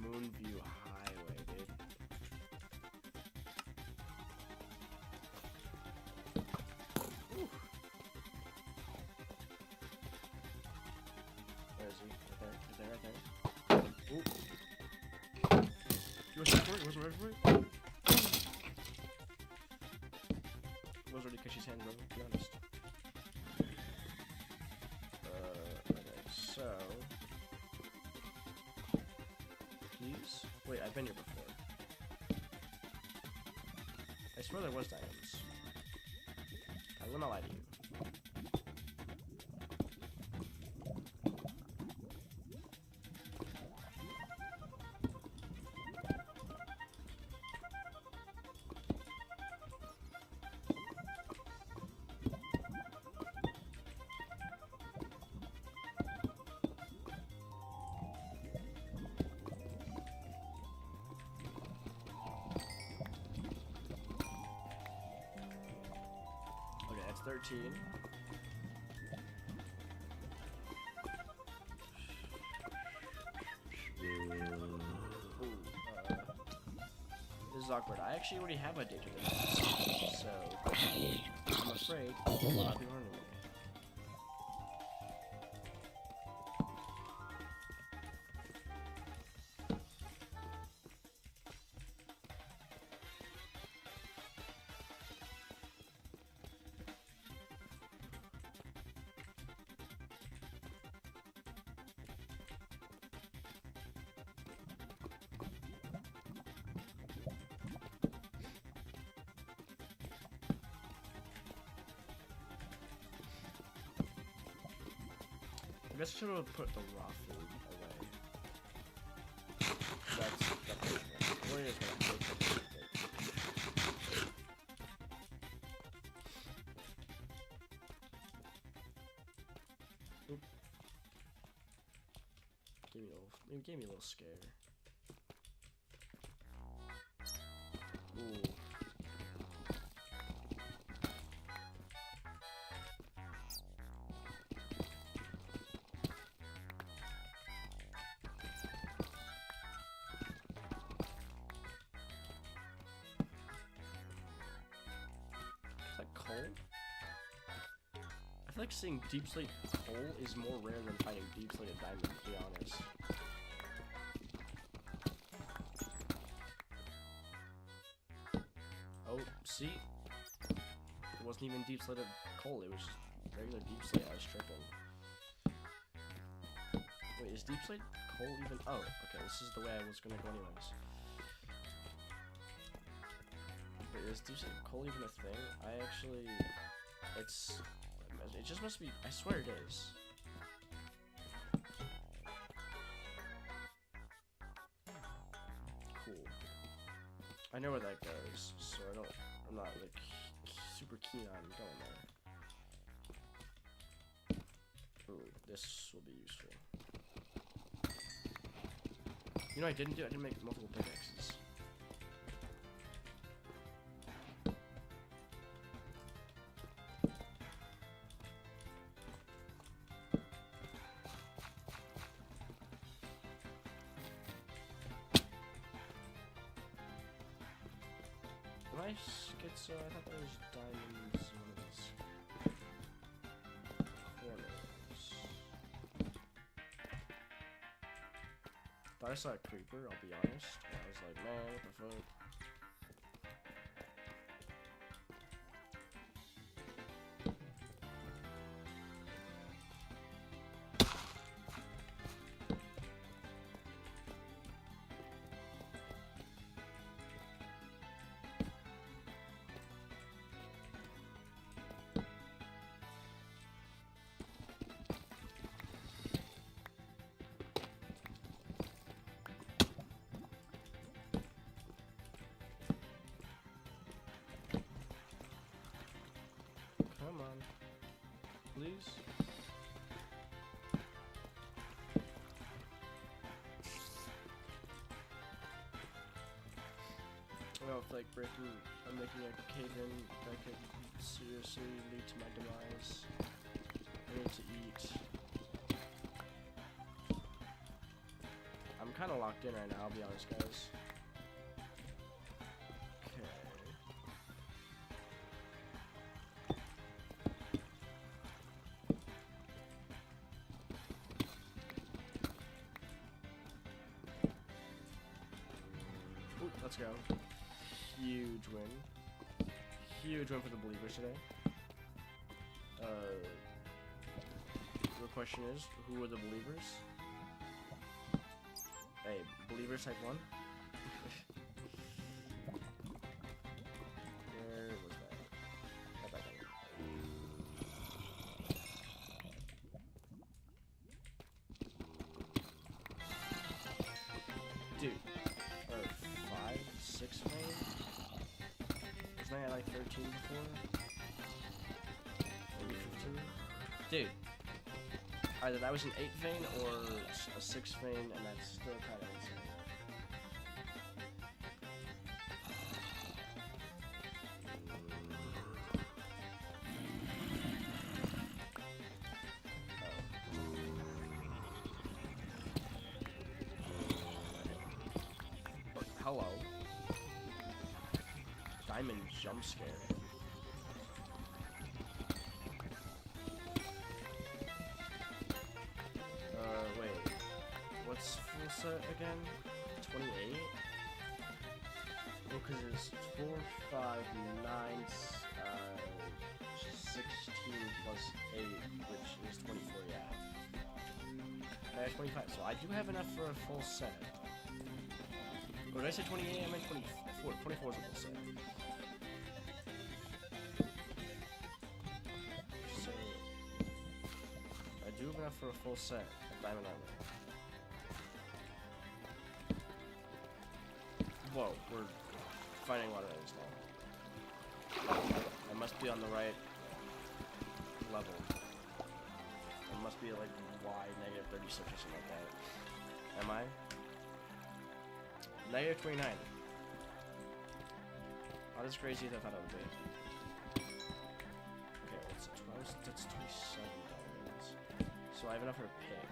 Moonview Highway, dude. Ooh. Where is he? Right there. Ooh. He wasn't ready for it. He wasn't ready for it. He was ready to catch his hand, bro, to be honest. Okay, so. Keys? Wait, I've been here before. I swear there was diamonds. I will not lie to you. Okay, that's 13. This is awkward. I actually already have a date to this, so I'm afraid you will not be learning me. I guess I should have put the raw food away. That's what it is gonna take it. Oop. Gave me a little scare. Ooh. Coal? I feel like seeing deep slate coal is more rare than finding deep slated diamond, to be honest. Oh, see? It wasn't even deep slated coal, it was just regular deep slate. I was tripping. Wait, is deep slate coal even? Oh, okay, this is the way I was gonna go anyways. But is coal even a thing? I actually, it just must be, I swear it is. Cool. I know where that goes, so I'm not like super keen on going there. Ooh, this will be useful. You know, I didn't make multiple pickaxes. Nice. I thought there was diamonds in one of these corners. Thought I saw a creeper, I'll be honest. And I was like, man, what the fuck? Come on. Please? Well, if like I'm making a cave-in that could seriously lead to my demise. I need to eat. I'm kind of locked in right now, I'll be honest, guys. Let's go. Huge win. Huge win for the believers today. The question is, who are the believers? Hey, believers type 1? Where was that? Right back there. Dude. 6 vein? Wasn't I at like 13 before? Maybe 15? Dude. Either that was an 8 vein or a 6 vein, and that's still kind of insane. Hello. Diamond jump scare. Wait. What's full set again? 28? Well, because it's 4, 5, 9, 16 plus 8, which is 24, yeah. I have 25, so I do have enough for a full set. Or did I say 28? I meant 24. 24 is a full set. So, I do have enough for a full set of diamond armor. Whoa, we're fighting a lot of enemies now. I must be on the right level. I must be at like Y negative 36 or something like that. Am I? Negative 29. Not as crazy as I thought it would be. Okay, what's 12? That's 27 diamonds. So I have enough for a pick.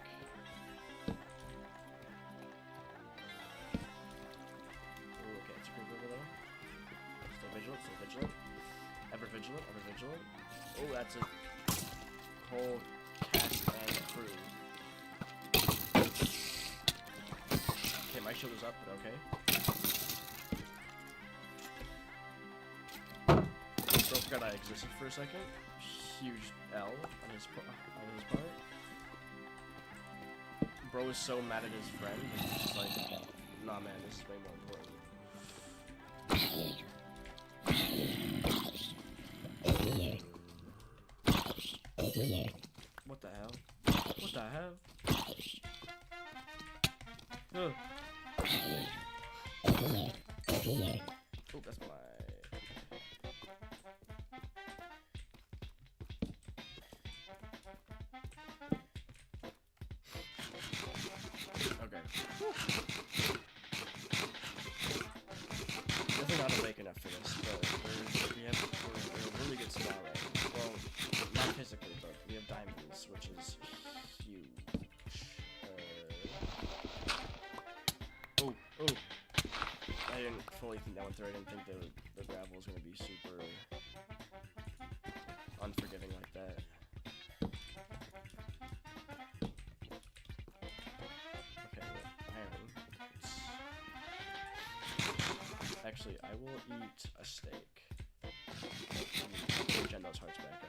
Ooh, okay, it's a creeper over there. Still vigilant, still vigilant. Ever vigilant, ever vigilant. Oh, that's a whole cast and crew. Okay, my shield is up, but okay. Bro forgot I existed for a second. Huge L on his part. Bro is so mad at his friend. He's just like, nah man, this is way more important. What the hell? What the hell? Oh, that's my... Okay. Definitely not awake enough for this, but we're in a really good spot right now. Well, not physically, but we have diamonds, which is huge. Oh. I didn't fully think that one through. I didn't think the gravel was going to be super unforgiving like that. Okay, well, iron. Actually, I will eat a steak. Gen those hearts back up.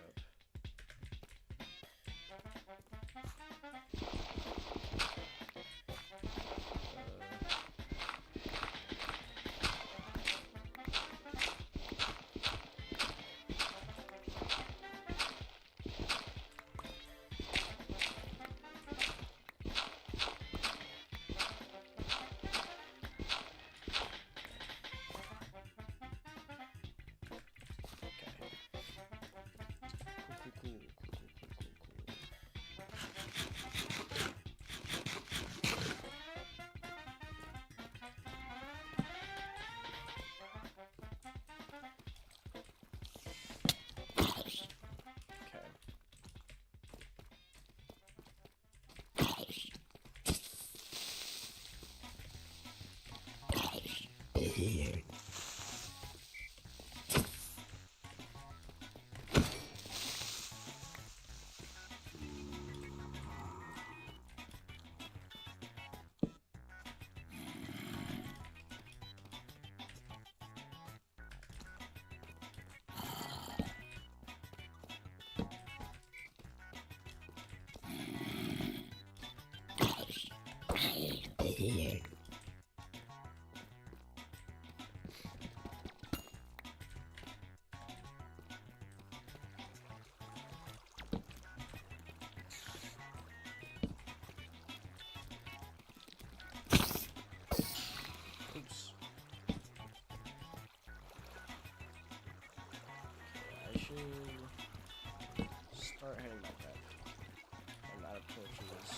Oops. I should start heading back up. I'm out of torches.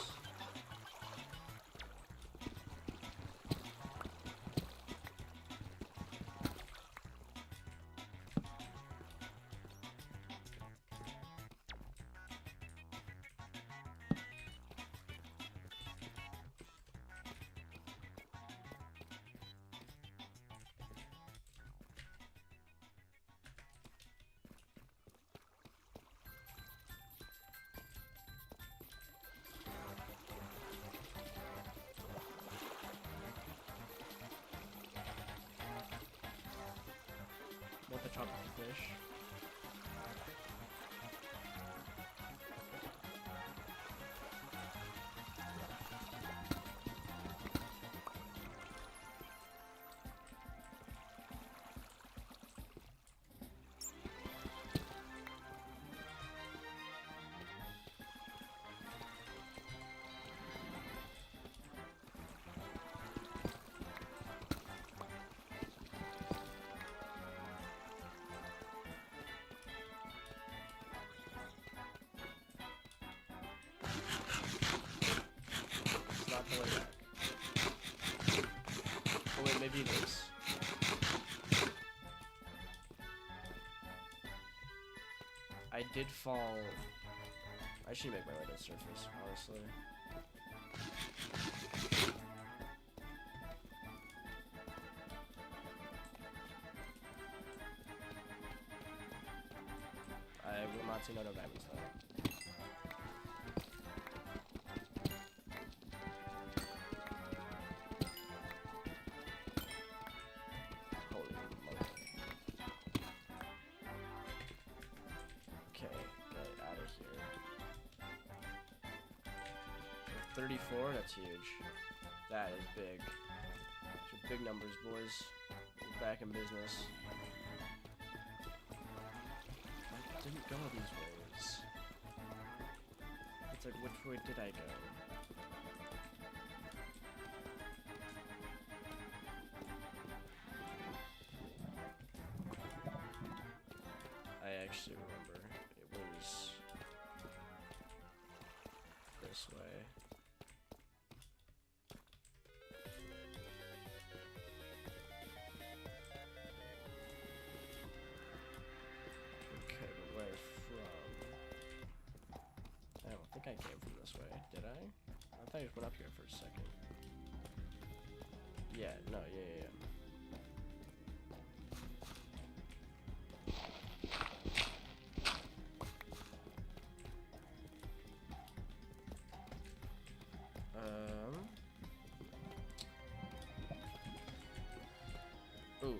Want the tropical fish? Not the way back. Oh wait, maybe it is. I did fall. I should make my way to the surface, honestly. I will not see no diamonds though. Okay, get out of here. 34, that's huge. That is big. Those are big numbers, boys. We're back in business. didn't go these ways. It's like, which way did I go? I actually remember it was this way. Okay, but where from? I don't think I came from this way, did I? I thought I just went up here for a second. Yeah, no, yeah. Ooh.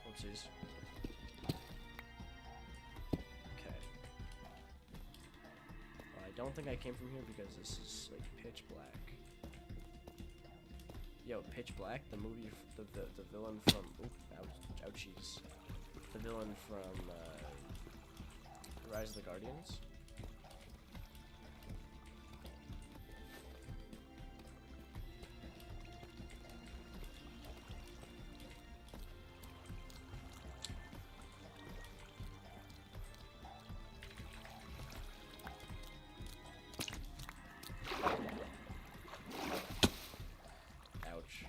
Oopsies. Okay. Well, I don't think I came from here because this is like pitch black. Yo, Pitch Black, the movie, the villain from, ouchies. The villain from, Rise of the Guardians. Ouch.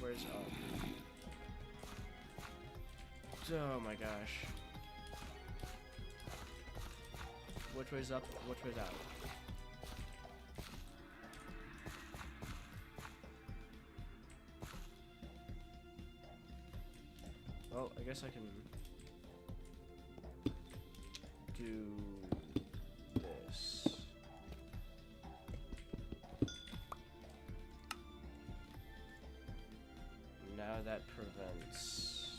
Where's up? Oh my gosh. Which way's up? Which way's out? Well, I guess I can do this. Now that prevents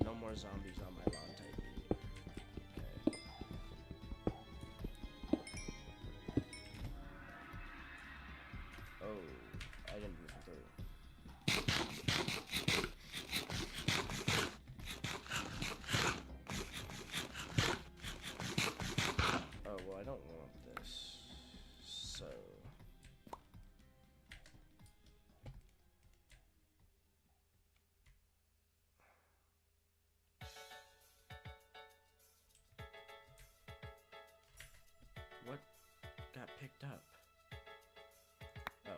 no more zombies on my lawn type beat. Okay. Oh, I didn't move through. Oh, well, I don't want this. So... What got picked up? Oh.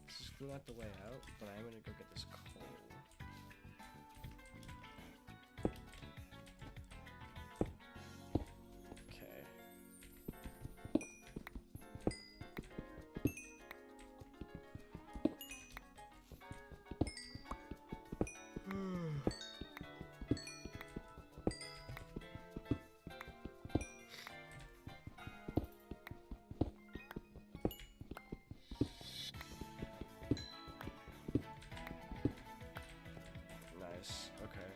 This is still not the way out, but I'm gonna go get this coal. Okay. Nice. Okay.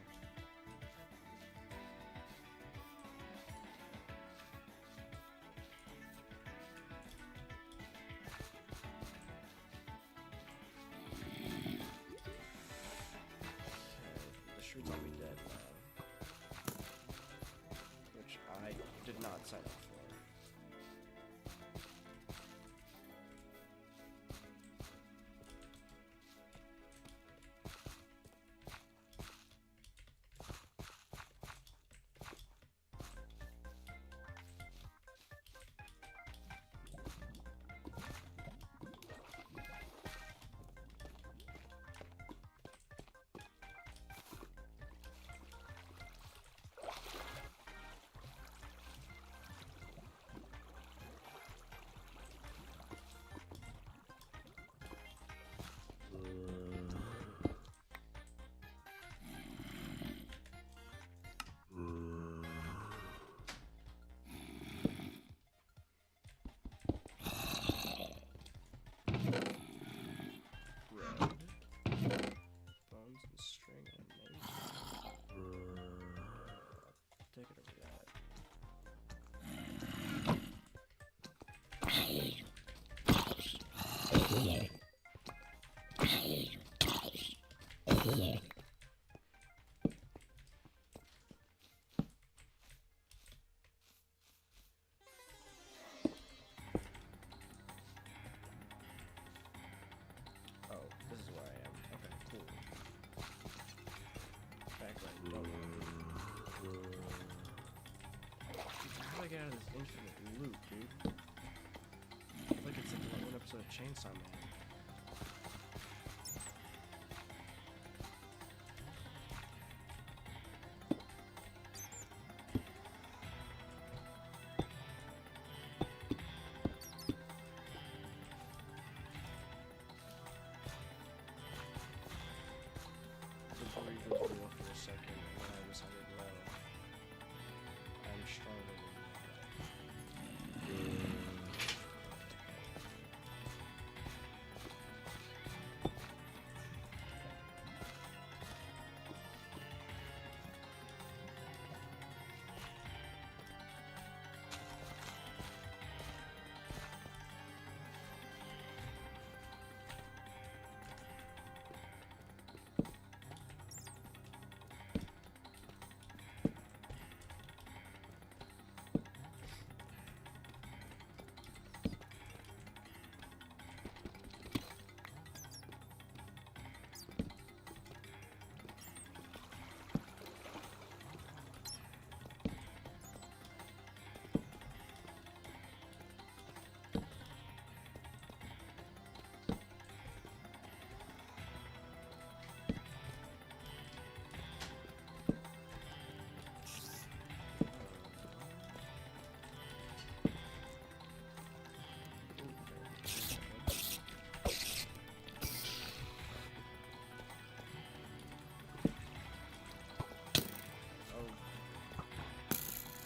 The streets will be dead now. Which I did not sign up for. get out of this infinite loop, dude? I feel like it's like one episode of Chainsaw Man. The breeze was real for a second, and then I decided, no, I'm stronger than that.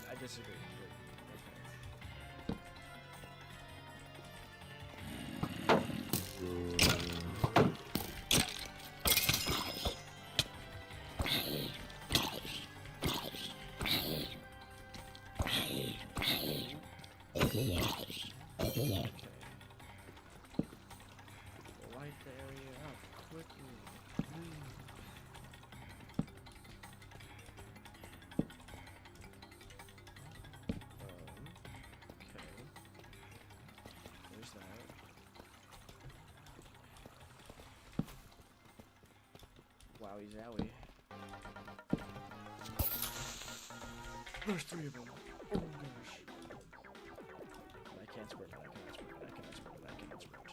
I disagree. Okay. Light the area up quickly. Okay. There's that. Wowie zowie. There's 3 of them. Oh gosh. I can't sprint. I cannot sprint. I cannot sprint. I cannot sprint.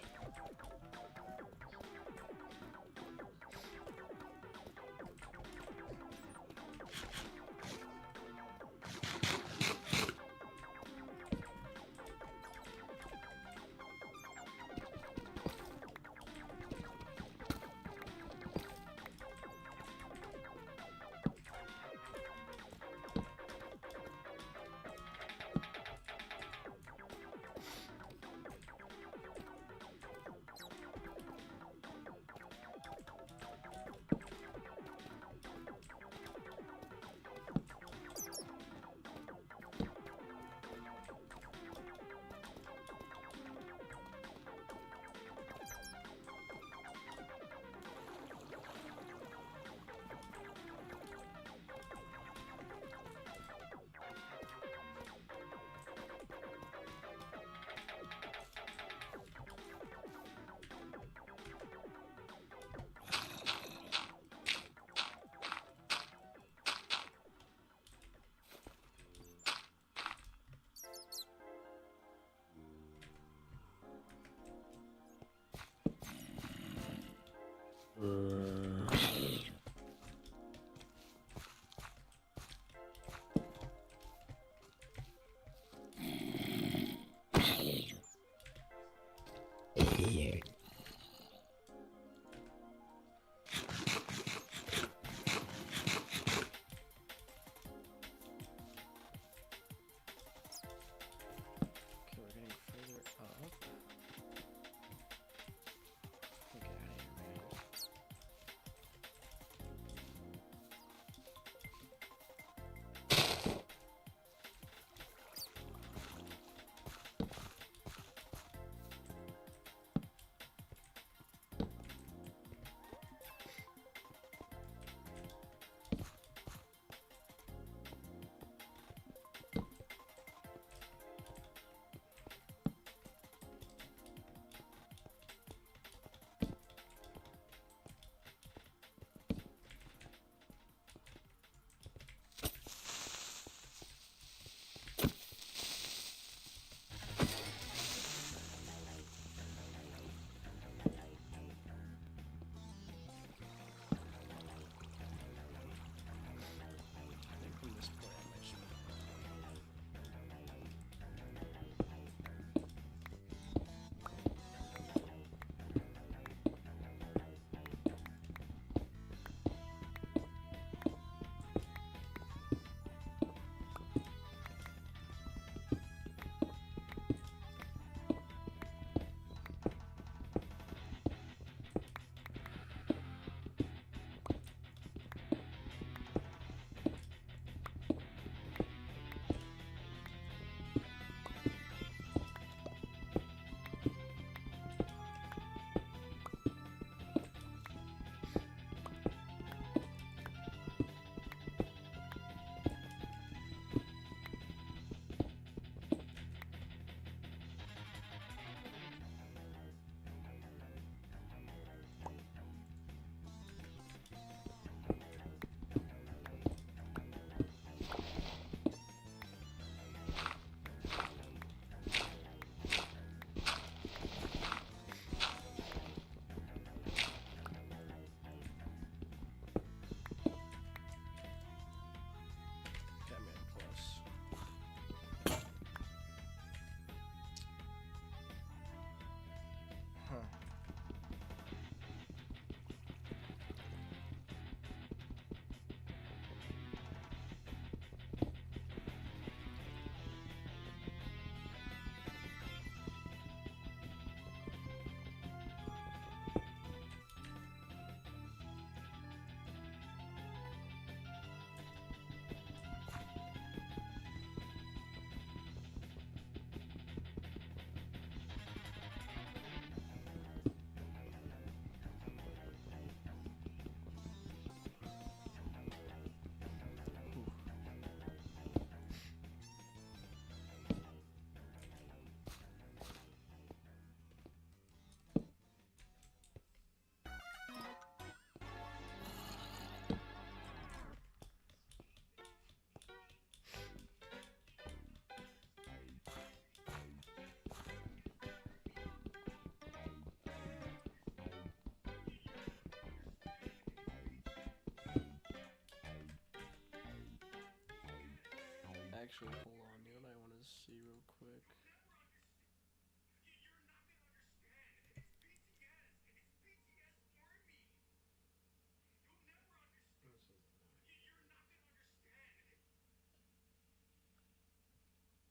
Actually, hold on. You know what I want to see real quick?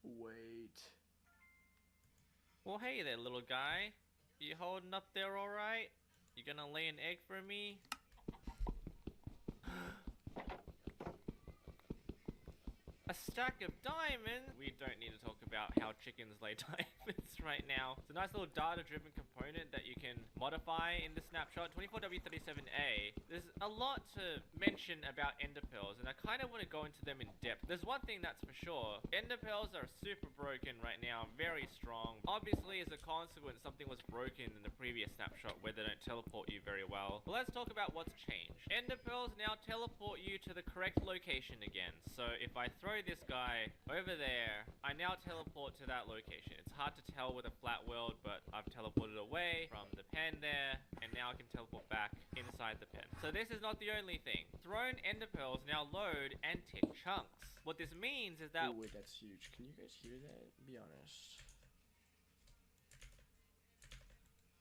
Wait. Well, hey there, little guy. You holding up there alright? You gonna lay an egg for me? A stack of diamonds? We don't need to talk about how chickens lay diamonds right now. It's a nice little data-driven component that you can modify in the snapshot. 24W37A. There's a lot to mention about ender pearls, and I kind of want to go into them in depth. There's one thing that's for sure. Ender pearls are super broken right now, very strong. Obviously, as a consequence, something was broken in the previous snapshot where they don't teleport you very well. But let's talk about what's changed. Ender pearls now teleport you to the correct location again. So if I throw this guy over there, I now teleport to that location. It's hard to tell with a flat world, but I've teleported away from the pen there, and now I can teleport back inside the pen. So this is not the only thing. Thrown ender pearls now load and tick chunks. What this means is that... Oh, wait, that's huge. Can you guys hear that? Be honest.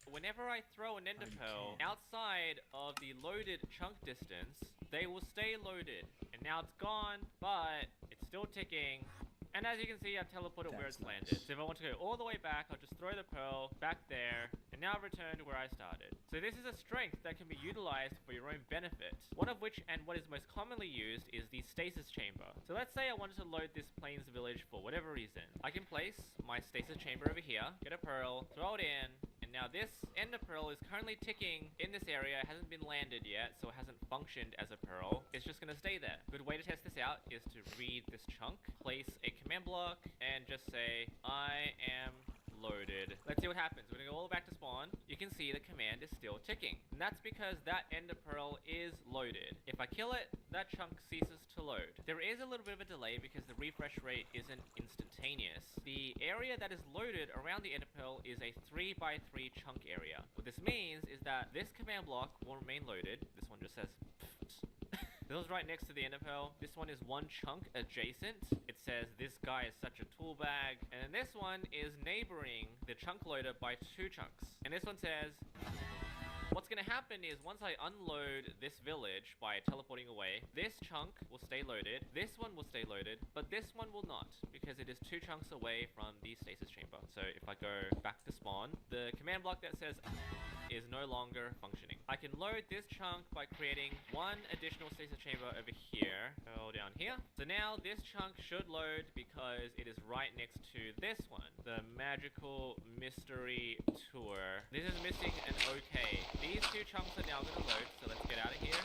Whenever I throw an ender pearl outside of the loaded chunk distance, they will stay loaded. And now it's gone, but it's still ticking. And as you can see, I've teleported where it's landed. So if I want to go all the way back, I'll just throw the pearl back there, and now return to where I started. So this is a strength that can be utilized for your own benefit. One of which, and what is most commonly used, is the stasis chamber. So let's say I wanted to load this plains village for whatever reason. I can place my stasis chamber over here, get a pearl, throw it in, and now this ender pearl is currently ticking in this area. It hasn't been landed yet, so it hasn't functioned as a pearl. It's just gonna stay there. Good way to test this out is to read this chunk, place a command block, and just say, I am loaded. Let's see what happens. We're gonna go all the way back to spawn. You can see the command is still ticking. And that's because that ender pearl is loaded. If I kill it, that chunk ceases to load. There is a little bit of a delay because the refresh rate isn't instantaneous. The area that is loaded around the ender pearl is a 3x3 chunk area. What this means is that this command block will remain loaded. This one just says this one's right next to the ender pearl. This one is one chunk adjacent. It says this guy is such a tool bag. And then this one is neighboring the chunk loader by 2 chunks. And this one says, what's gonna happen is once I unload this village by teleporting away, this chunk will stay loaded, this one will stay loaded, but this one will not, because it is 2 chunks away from the stasis chamber. So if I go back to spawn, the command block that says is no longer functioning. I can load this chunk by creating one additional stasis chamber over here, go down here. So now this chunk should load because it is right next to this one, the magical mystery tour. This is missing an OK. These 2 chunks are now gonna load, so let's get out of here.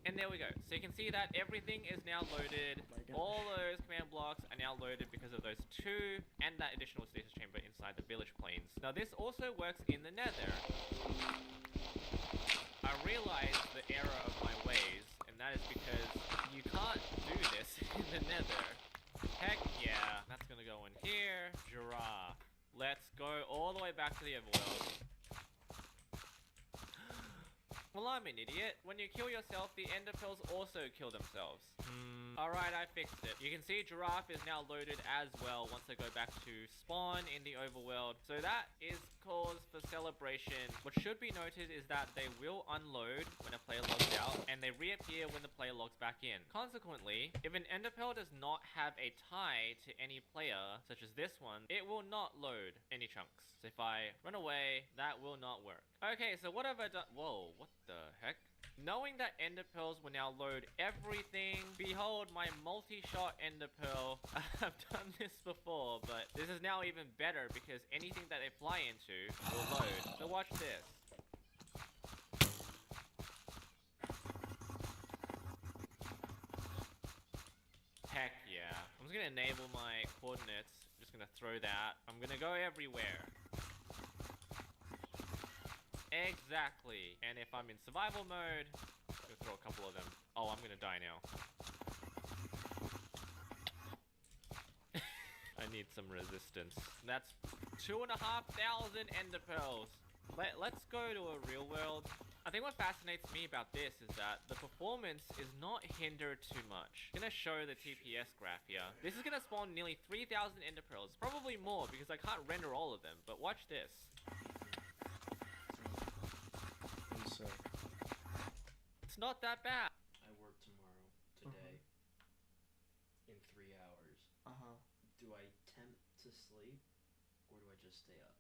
And there we go. So you can see that everything is now loaded. All those command blocks are now loaded because of those 2 and that additional stasis chamber inside the village plains. Now this also works in the nether. I realized the error of my ways, and that is because you can't do this in the nether. Heck yeah. That's gonna go in here. Giraffe. Let's go all the way back to the overworld. Well, I'm an idiot. When you kill yourself, the ender pearls also kill themselves. Alright, I fixed it. You can see giraffe is now loaded as well once I go back to spawn in the overworld. So that is cause for celebration. What should be noted is that they will unload when a player logs out, and they reappear when the player logs back in. Consequently, if an ender pearl does not have a tie to any player, such as this one, it will not load any chunks. So if I run away, that will not work. Okay, so what have I done? Whoa, what the heck? Knowing that ender pearls will now load everything, behold my multi-shot ender pearl. I've done this before, but this is now even better because anything that they fly into will load. So watch this. Heck yeah. I'm just gonna enable my coordinates. I'm just gonna throw that. I'm gonna go everywhere. Exactly. And if I'm in survival mode, I'm gonna throw a couple of them. Oh, I'm gonna die now. I need some resistance. That's 2,500 ender pearls. Let's go to a real world. I think what fascinates me about this is that the performance is not hindered too much. I'm gonna show the TPS graph here. This is gonna spawn nearly 3,000 ender pearls, probably more because I can't render all of them, but watch this. So, It's not that bad. I work tomorrow, today, in 3 hours. Do I tempt to sleep, or do I just stay up?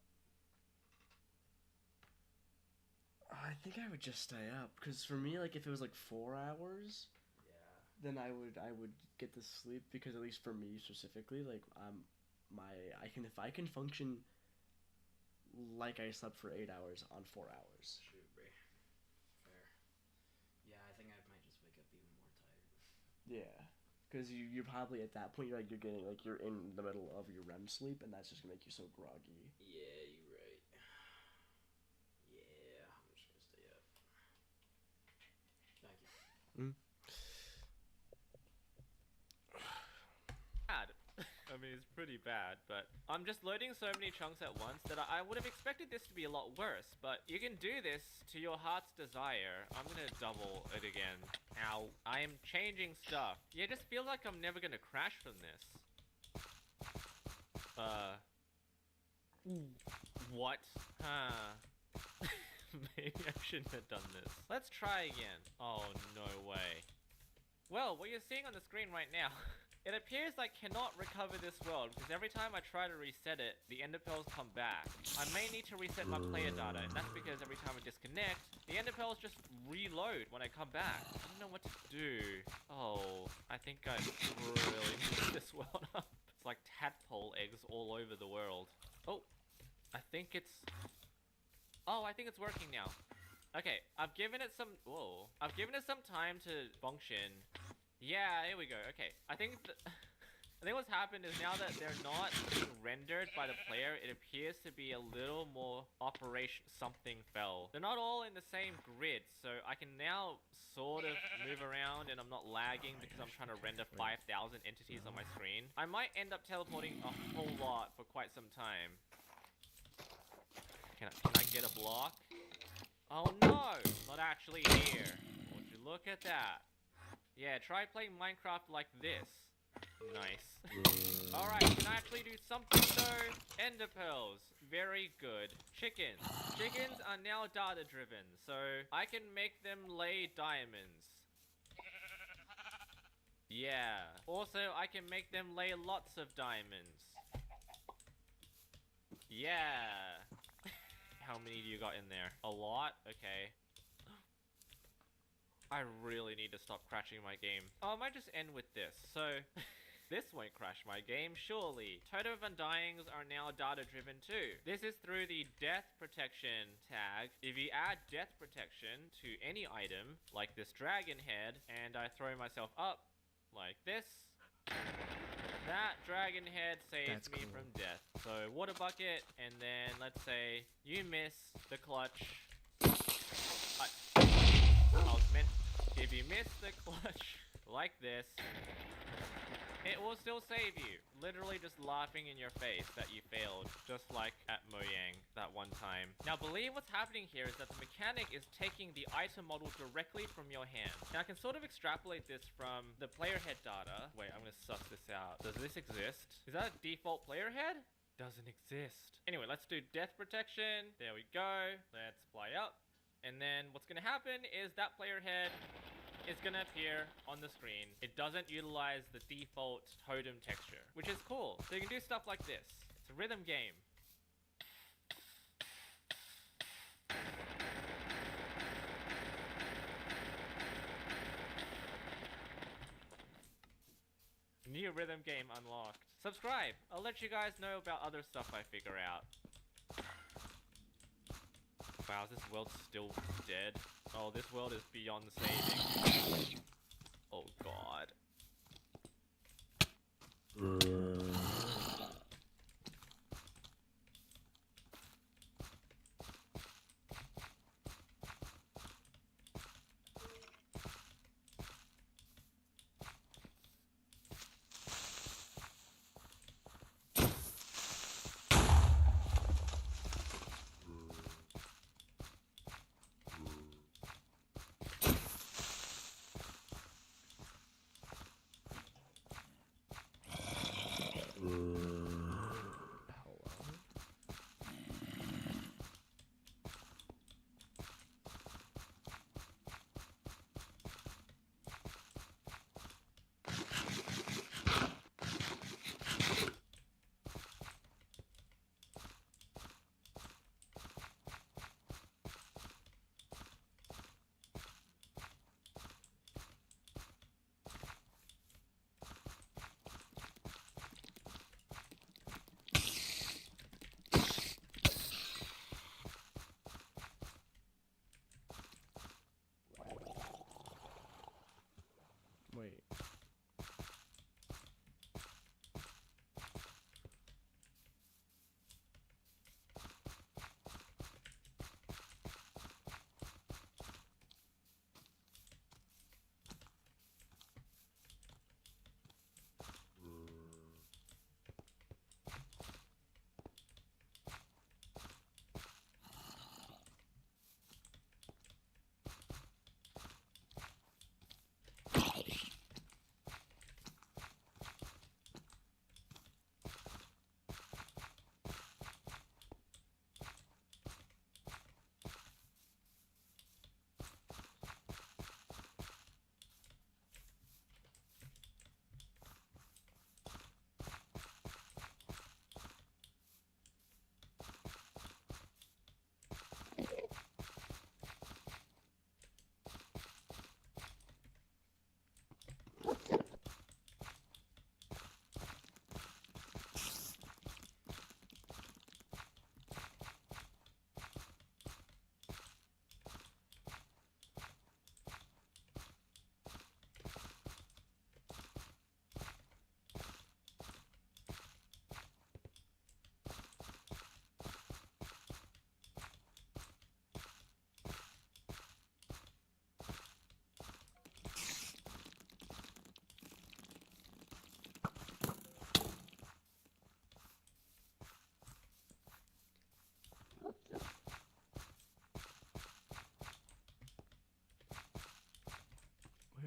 I think I would just stay up, because for me, like, if it was like 4 hours, Yeah. then I would get to sleep, because at least for me specifically, like, if I can function like I slept for 8 hours on 4 hours. Shoot, bro. Fair. Yeah, I think I might just wake up even more tired. Yeah, because you're probably at that point, you're in the middle of your REM sleep, and that's just gonna make you so groggy. Yeah, you're right. Yeah, I'm just gonna stay up. Thank you. Bad. I mean, it's pretty bad, but I'm just loading so many chunks at once that I would have expected this to be a lot worse, but you can do this to your heart's desire. I'm gonna double it again. Ow. I am changing stuff. Yeah, it just feels like I'm never gonna crash from this. What? Huh. Maybe I shouldn't have done this. Let's try again. Oh, no way. Well, what you're seeing on the screen right now, it appears I cannot recover this world, because every time I try to reset it, the ender pearls come back. I may need to reset my player data, and that's because every time I disconnect, the ender pearls just reload when I come back. I don't know what to do. Oh, I think I really messed this world up. It's like tadpole eggs all over the world. Oh, I think it's... Oh, I think it's working now. Okay, I've given it some... Whoa. I've given it some time to function. Yeah, here we go. Okay, I think what's happened is now that they're not being rendered by the player, it appears to be a little more operation... Something fell. They're not all in the same grid, so I can now sort of move around and I'm not lagging because I'm trying to render 5,000 entities on my screen. I might end up teleporting a whole lot for quite some time. Can I get a block? Oh no! Not actually here. Would you look at that? Yeah, try playing Minecraft like this. Nice. Alright, can I actually do something though? Ender pearls. Very good. Chickens. Chickens are now data driven, so I can make them lay diamonds. Yeah. Also, I can make them lay lots of diamonds. Yeah. How many do you got in there? A lot? Okay. I really need to stop crashing my game. Oh, I might just end with this. So, this won't crash my game, surely. Totem of Undyings are now data-driven too. This is through the Death Protection tag. If you add Death Protection to any item, like this dragon head, and I throw myself up like this, that dragon head saves me from death. So, water bucket, and then let's say you miss the clutch. If you miss the clutch like this, it will still save you. Literally just laughing in your face that you failed, just like at Mojang that one time. Now, believe what's happening here is that the mechanic is taking the item model directly from your hand. Now, I can sort of extrapolate this from the player head data. Wait, I'm gonna suss this out. Does this exist? Is that a default player head? Doesn't exist. Anyway, let's do death protection. There we go. Let's fly up. And then what's gonna happen is that player head is gonna appear on the screen. It doesn't utilize the default totem texture, which is cool. So you can do stuff like this. It's a rhythm game. New rhythm game unlocked. Subscribe. I'll let you guys know about other stuff I figure out. Wow, is this world still dead? Oh, this world is beyond saving. Oh god.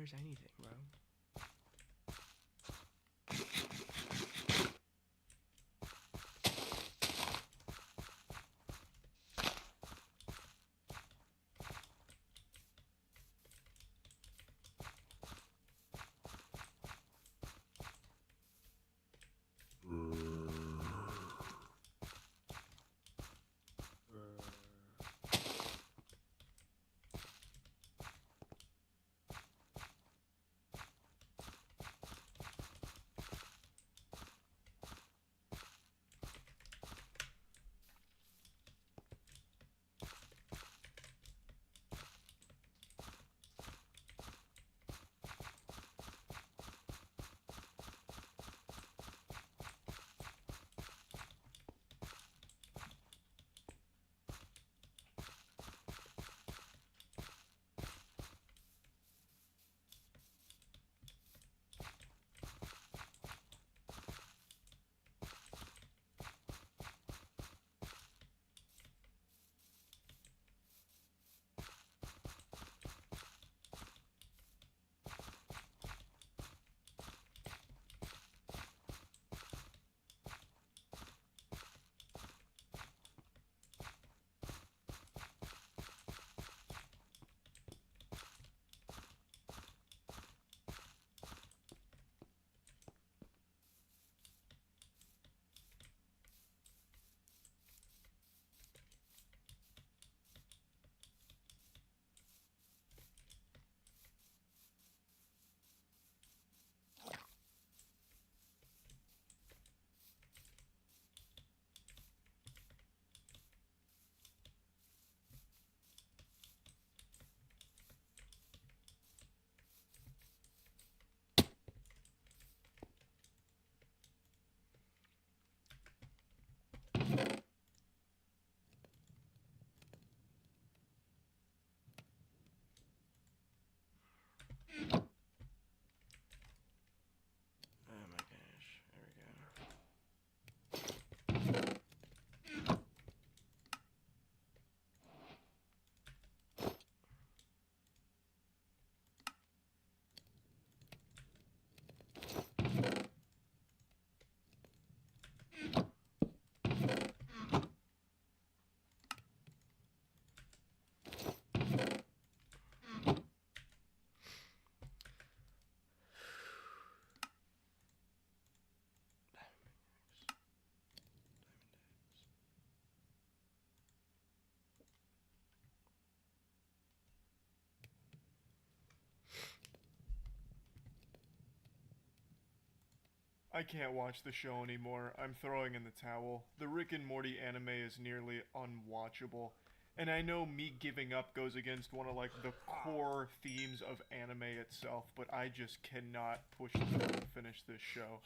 matters anything, bro. Oh my gosh, there we go. I can't watch the show anymore. I'm throwing in the towel. The Rick and Morty anime is nearly unwatchable. And I know me giving up goes against one of like the core themes of anime itself, but I just cannot push through and finish this show.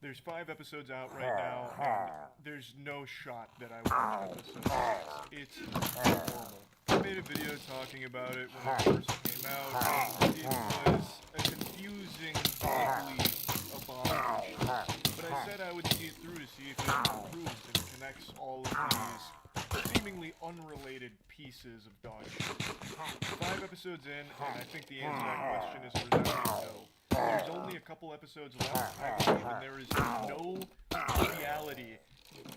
There's 5 episodes out right now, and there's no shot that I watch episode 6. It's horrible. I made a video talking about it when it first came out, and it was a confusing, ugly abomination. But I said I would see it through to see if it improves and connects all of these seemingly unrelated pieces of dog shit. 5 episodes in, and I think the answer to that question is a resounding no. There's only a couple episodes left, I believe, and there is no reality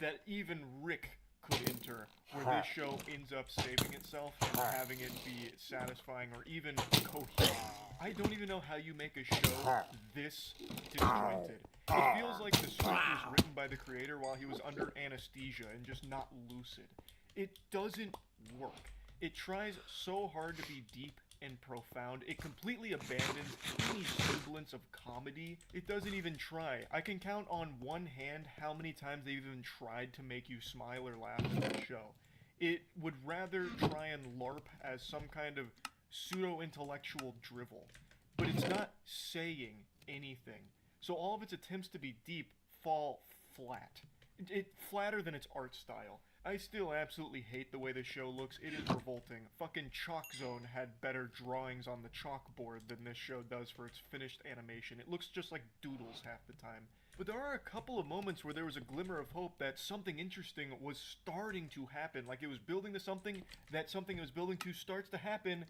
that even Rick could enter where this show ends up saving itself and having it be satisfying or even coherent. I don't even know how you make a show this disjointed. It feels like the script was written by the creator while he was under anesthesia and just not lucid. It doesn't work. It tries so hard to be deep and profound, it completely abandons any semblance of comedy. It doesn't even try. I can count on one hand how many times they've even tried to make you smile or laugh in this show. It would rather try and LARP as some kind of pseudo-intellectual drivel, but it's not saying anything. So all of its attempts to be deep fall flat. It's flatter than its art style. I still absolutely hate the way this show looks. It is revolting. Fucking Chalk Zone had better drawings on the chalkboard than this show does for its finished animation. It looks just like doodles half the time. But there are a couple of moments where there was a glimmer of hope that something interesting was starting to happen. Like it was building to something, that something it was building to starts to happen,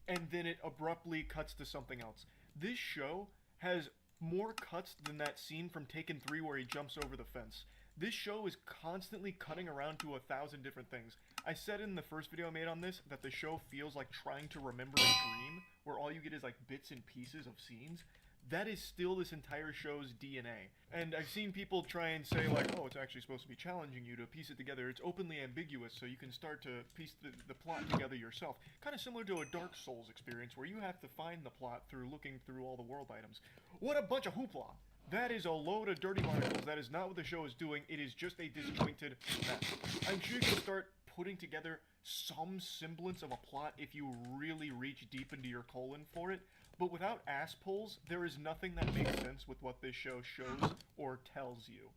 and then it abruptly cuts to something else. This show has more cuts than that scene from Taken 3 where he jumps over the fence. This show is constantly cutting around to 1,000 different things. I said in the first video I made on this that the show feels like trying to remember a dream, where all you get is like bits and pieces of scenes. That is still this entire show's DNA. And I've seen people try and say like, oh, it's actually supposed to be challenging you to piece it together. It's openly ambiguous, so you can start to piece the plot together yourself. Kind of similar to a Dark Souls experience, where you have to find the plot through looking through all the world items. What a bunch of hoopla! That is a load of dirty barnacles. That is not what the show is doing. It is just a disjointed mess. I'm sure you can start putting together some semblance of a plot if you really reach deep into your colon for it, but without ass pulls, there is nothing that makes sense with what this show shows or tells you.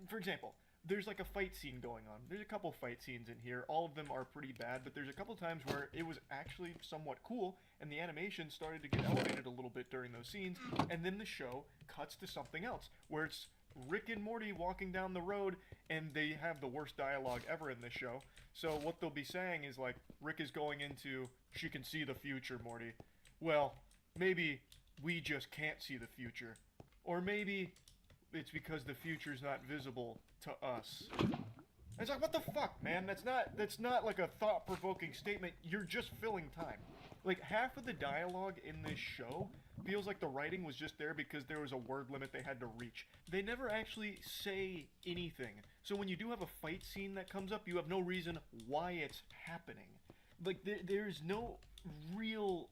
For example, there's like a fight scene going on. There's a couple fight scenes in here. All of them are pretty bad, but there's a couple times where it was actually somewhat cool, and the animation started to get elevated a little bit during those scenes, and then the show cuts to something else, where it's Rick and Morty walking down the road, and they have the worst dialogue ever in this show. So what they'll be saying is like, Rick is going into, "She can see the future, Morty." Well, maybe we just can't see the future. Or maybe it's because the future's not visible to us. It's like, what the fuck, man? That's not like a thought-provoking statement. You're just filling time. Like, half of the dialogue in this show feels like the writing was just there because there was a word limit they had to reach. They never actually say anything. So when you do have a fight scene that comes up, you have no reason why it's happening. Like, there's no real,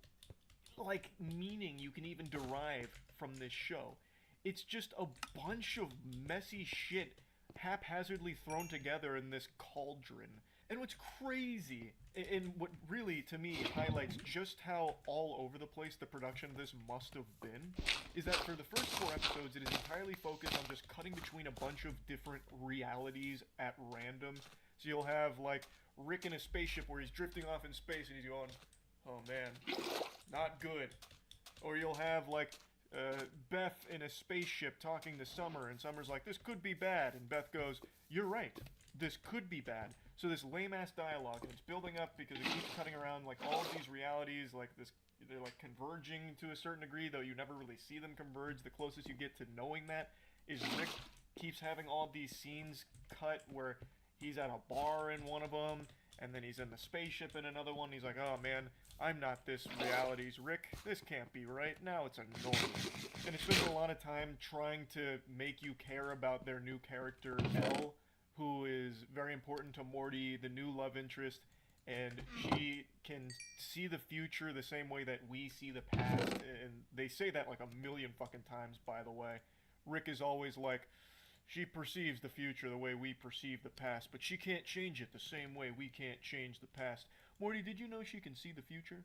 like, meaning you can even derive from this show. It's just a bunch of messy shit haphazardly thrown together in this cauldron. And what's crazy, and what really, to me, highlights just how all over the place the production of this must have been, is that for the first 4 episodes, it is entirely focused on just cutting between a bunch of different realities at random. So you'll have, like, Rick in a spaceship where he's drifting off in space and he's going, "Oh man, not good." Or you'll have, like, Beth in a spaceship talking to Summer, and Summer's like, "This could be bad," and Beth goes, "You're right, this could be bad." So this lame-ass dialogue, and it's building up because it keeps cutting around, like, all of these realities, like, they're, like, converging to a certain degree, though you never really see them converge. The closest you get to knowing that is Rick keeps having all of these scenes cut where he's at a bar in one of them, and then he's in the spaceship in another one. He's like, "Oh man, I'm not this reality's Rick. This can't be right." Now it's annoying. And it spends a lot of time trying to make you care about their new character, Elle, who is very important to Morty, the new love interest, and she can see the future the same way that we see the past, and they say that like a million fucking times, by the way. Rick is always like, "She perceives the future the way we perceive the past, but she can't change it the same way we can't change the past. Morty, did you know she can see the future?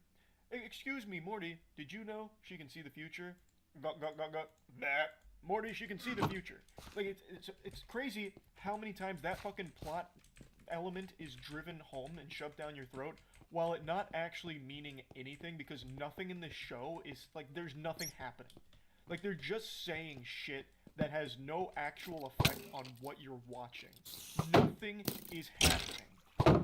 Excuse me, Morty, did you know she can see the future? That. Morty, she can see the future." Like, it's crazy how many times that fucking plot element is driven home and shoved down your throat, while it not actually meaning anything, because nothing in the show is, like, there's nothing happening. Like, they're just saying shit that has no actual effect on what you're watching. Nothing is happening.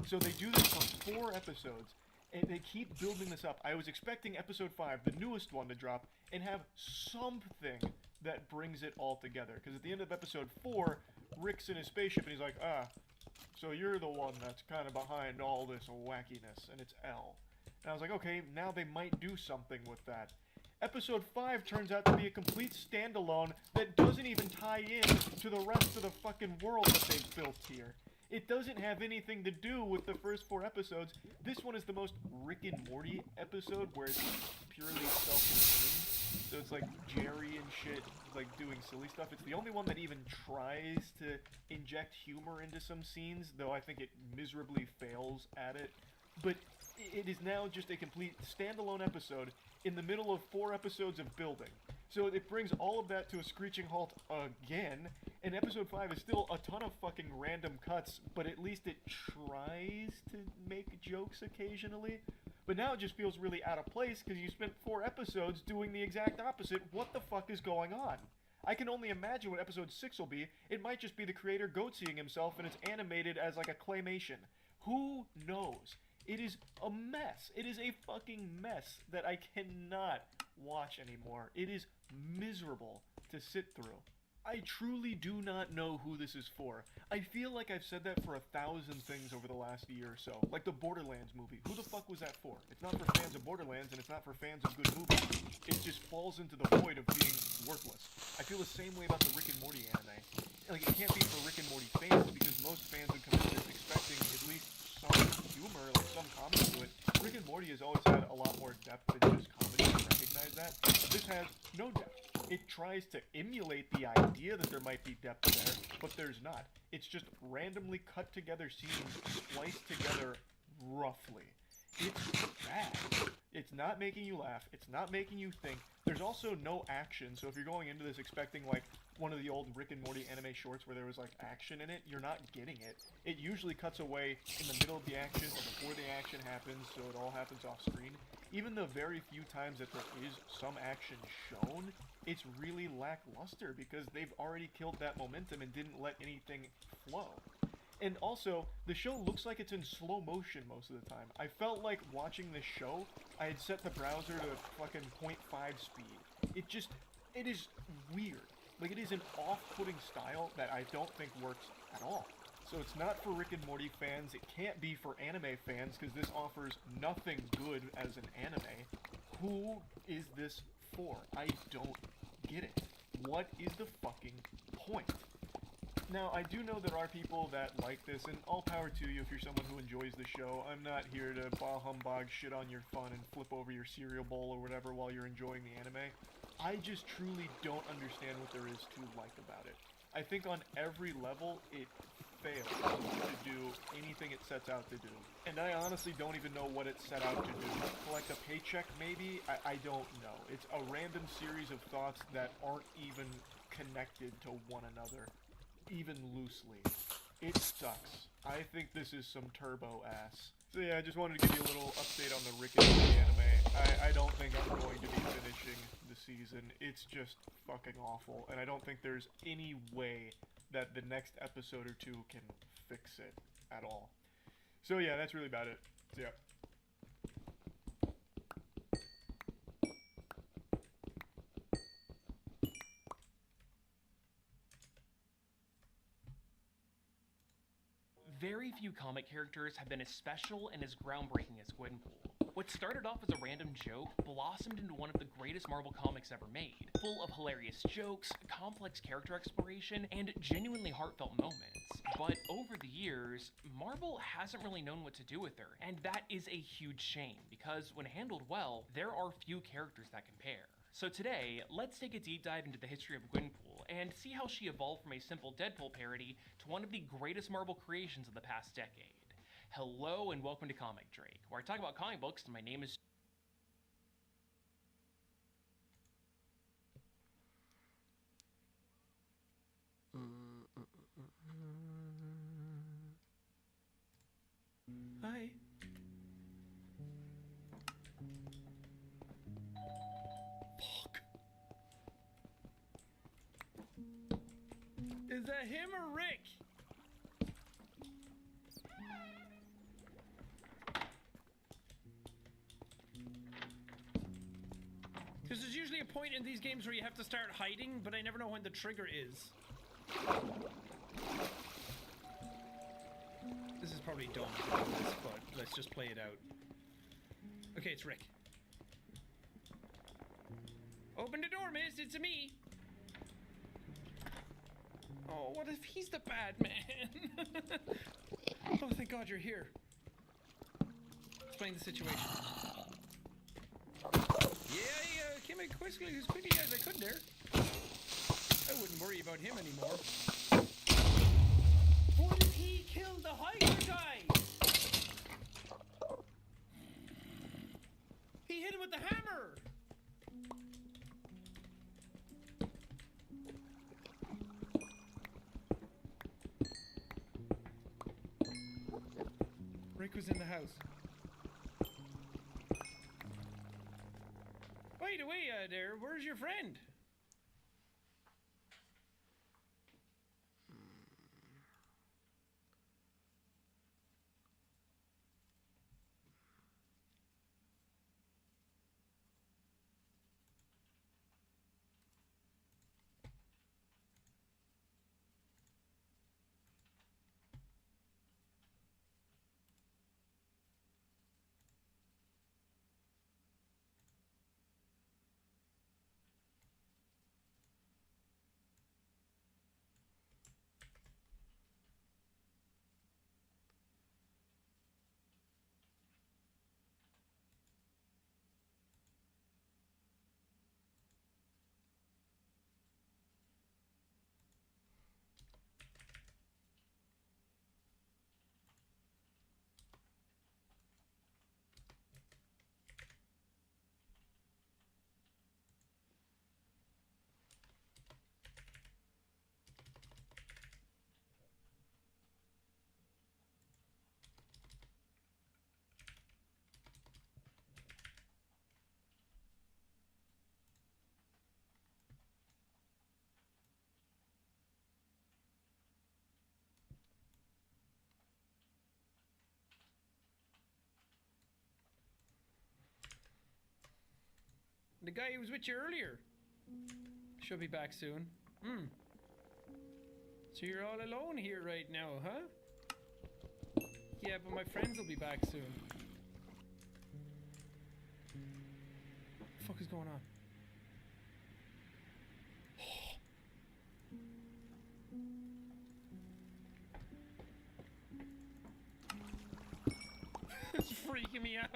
So they do this for 4 episodes, and they keep building this up. I was expecting episode 5, the newest one, to drop, and have something that brings it all together. Because at the end of episode 4, Rick's in his spaceship, and he's like, "So you're the one that's kind of behind all this wackiness," and it's Elle. And I was like, okay, now they might do something with that. Episode 5 turns out to be a complete standalone that doesn't even tie in to the rest of the fucking world that they've built here. It doesn't have anything to do with the first 4 episodes. This one is the most Rick and Morty episode, where it's purely self-contained. So it's like Jerry and shit, like, doing silly stuff. It's the only one that even tries to inject humor into some scenes, though I think it miserably fails at it. But it is now just a complete standalone episode in the middle of 4 episodes of building. So it brings all of that to a screeching halt again, and episode 5 is still a ton of fucking random cuts, but at least it tries to make jokes occasionally. But now it just feels really out of place because you spent 4 episodes doing the exact opposite. What the fuck is going on? I can only imagine what episode 6 will be. It might just be the creator goat-seeing himself and it's animated as like a claymation. Who knows? It is a mess. It is a fucking mess that I cannot watch anymore. It is miserable to sit through. I truly do not know who this is for. I feel like I've said that for 1,000 things over the last year or so. Like the Borderlands movie. Who the fuck was that for? It's not for fans of Borderlands, and it's not for fans of good movies. It just falls into the void of being worthless. I feel the same way about the Rick and Morty anime. Like, it can't be for Rick and Morty fans, because most fans would come into this expecting at least some humor, like some comedy to it. Rick and Morty has always had a lot more depth than just comedy. I recognize that. This has no depth. It tries to emulate the idea that there might be depth there, but there's not. It's just randomly cut together scenes, spliced together roughly. It's bad. It's not making you laugh. It's not making you think. There's also no action, so if you're going into this expecting like one of the old Rick and Morty anime shorts where there was like action in it, you're not getting it. It usually cuts away in the middle of the action or before the action happens, so it all happens off screen. Even the very few times that there is some action shown, it's really lackluster because they've already killed that momentum and didn't let anything flow. And also, the show looks like it's in slow motion most of the time. I felt like watching this show, I had set the browser to fucking 0.5 speed. It is weird. Like, it is an off-putting style that I don't think works at all. So it's not for Rick and Morty fans, it can't be for anime fans, because this offers nothing good as an anime. Who is this for? I don't get it. What is the fucking point? Now, I do know there are people that like this, and all power to you if you're someone who enjoys the show. I'm not here to bah humbug, shit on your fun, and flip over your cereal bowl or whatever while you're enjoying the anime. I just truly don't understand what there is to like about it. I think on every level, it fails to do anything it sets out to do. And I honestly don't even know what it set out to do. Collect a paycheck, maybe? I don't know. It's a random series of thoughts that aren't even connected to one another, even loosely. It sucks. I think this is some turbo ass. So yeah, I just wanted to give you a little update on the Rick and Morty anime. I don't think I'm going to be finishing the season. It's just fucking awful, and I don't think there's any way that the next episode or two can fix it at all. So yeah, that's really about it. So yeah. Very few comic characters have been as special and as groundbreaking as Gwenpool. What started off as a random joke blossomed into one of the greatest Marvel comics ever made, full of hilarious jokes, complex character exploration, and genuinely heartfelt moments. But over the years, Marvel hasn't really known what to do with her, and that is a huge shame, because when handled well, there are few characters that compare. So today, let's take a deep dive into the history of Gwenpool, and see how she evolved from a simple Deadpool parody to one of the greatest Marvel creations of the past decade. Hello and welcome to Comic Drake, where I talk about comic books, and my name is... Hi. Fuck. Is that him or Rick? Because there's usually a point in these games where you have to start hiding, but I never know when the trigger is. This is probably dumb, but let's just play it out. Okay, it's Rick. Open the door, miss, it's me. Oh, what if he's the bad man? Oh, thank God you're here. Explain the situation. Yeah, I came in as quickly as I could there. I wouldn't worry about him anymore. What if he killed the hiker guy? He hit him with the hammer! Rick was in the house. Wait away there, where's your friend? The guy who was with you earlier. Should be back soon. So you're all alone here right now, huh? Yeah, but my friends will be back soon. What the fuck is going on? It's freaking me out.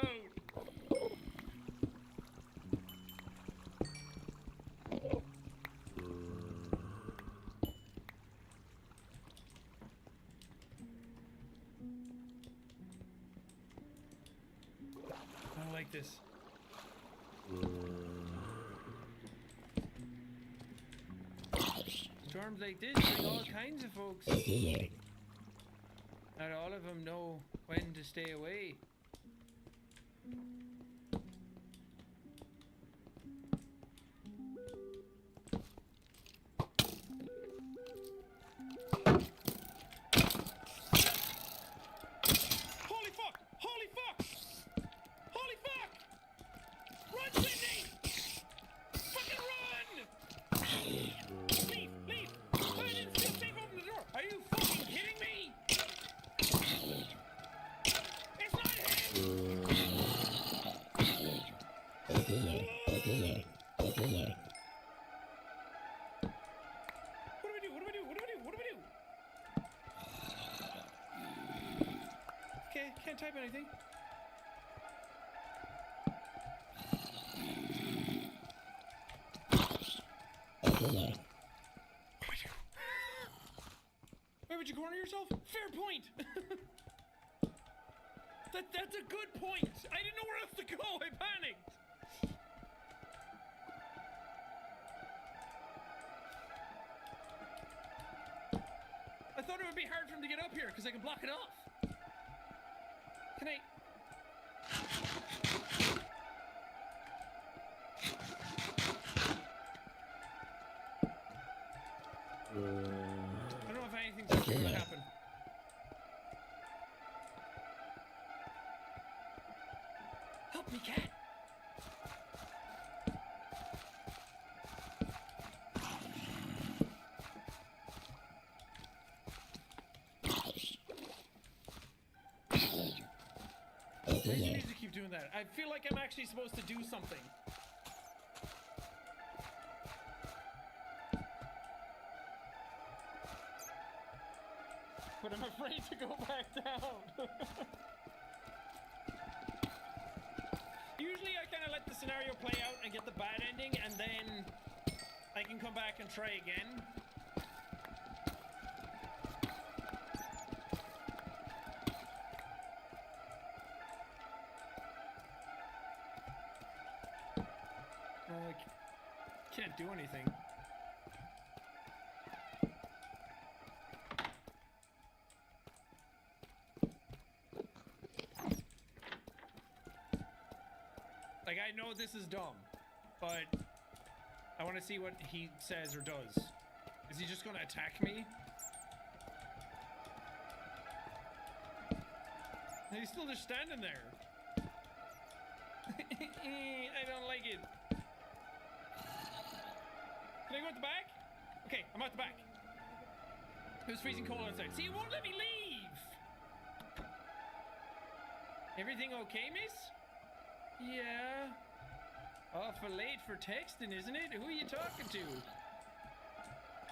I don't like this. Storms like this bring all kinds of folks. Not all of them know when to stay away. Holy fuck! Holy fuck! Holy fuck! Run, Sydney! Fucking run! Leave! Leave! I didn't feel safe open the door! Are you fucking kidding me? It's not him! What do we do? What do we do? What do we do? What do we do? Okay, can't type anything. Why would you corner yourself? Fair point. That's a good point. I didn't know where else to go. I panicked. I thought it would be hard for him to get up here because I can block it off. Can I? I don't know if anything's actually going to happen. Help me, cat! I just need to keep doing that. I feel like I'm actually supposed to do something. But I'm afraid to go back down. Usually I kind of let the scenario play out and get the bad ending, and then I can come back and try again. Can't do anything. Like, I know this is dumb, but I want to see what he says or does. Is he just gonna attack me? He's still just standing there. I don't like it. Can I go at the back? Okay, I'm at the back. It was freezing cold outside. See, it won't let me leave! Everything okay, miss? Yeah. Awful late for texting, isn't it? Who are you talking to?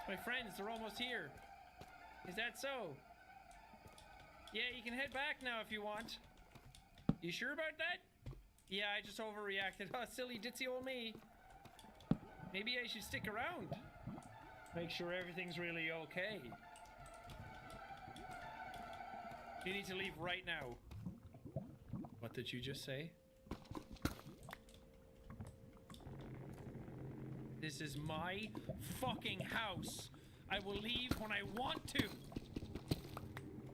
My friends, they're almost here. Is that so? Yeah, you can head back now if you want. You sure about that? Yeah, I just overreacted. Oh, silly ditzy old me. Maybe I should stick around. Make sure everything's really okay. You need to leave right now. What did you just say? This is my fucking house. I will leave when I want to.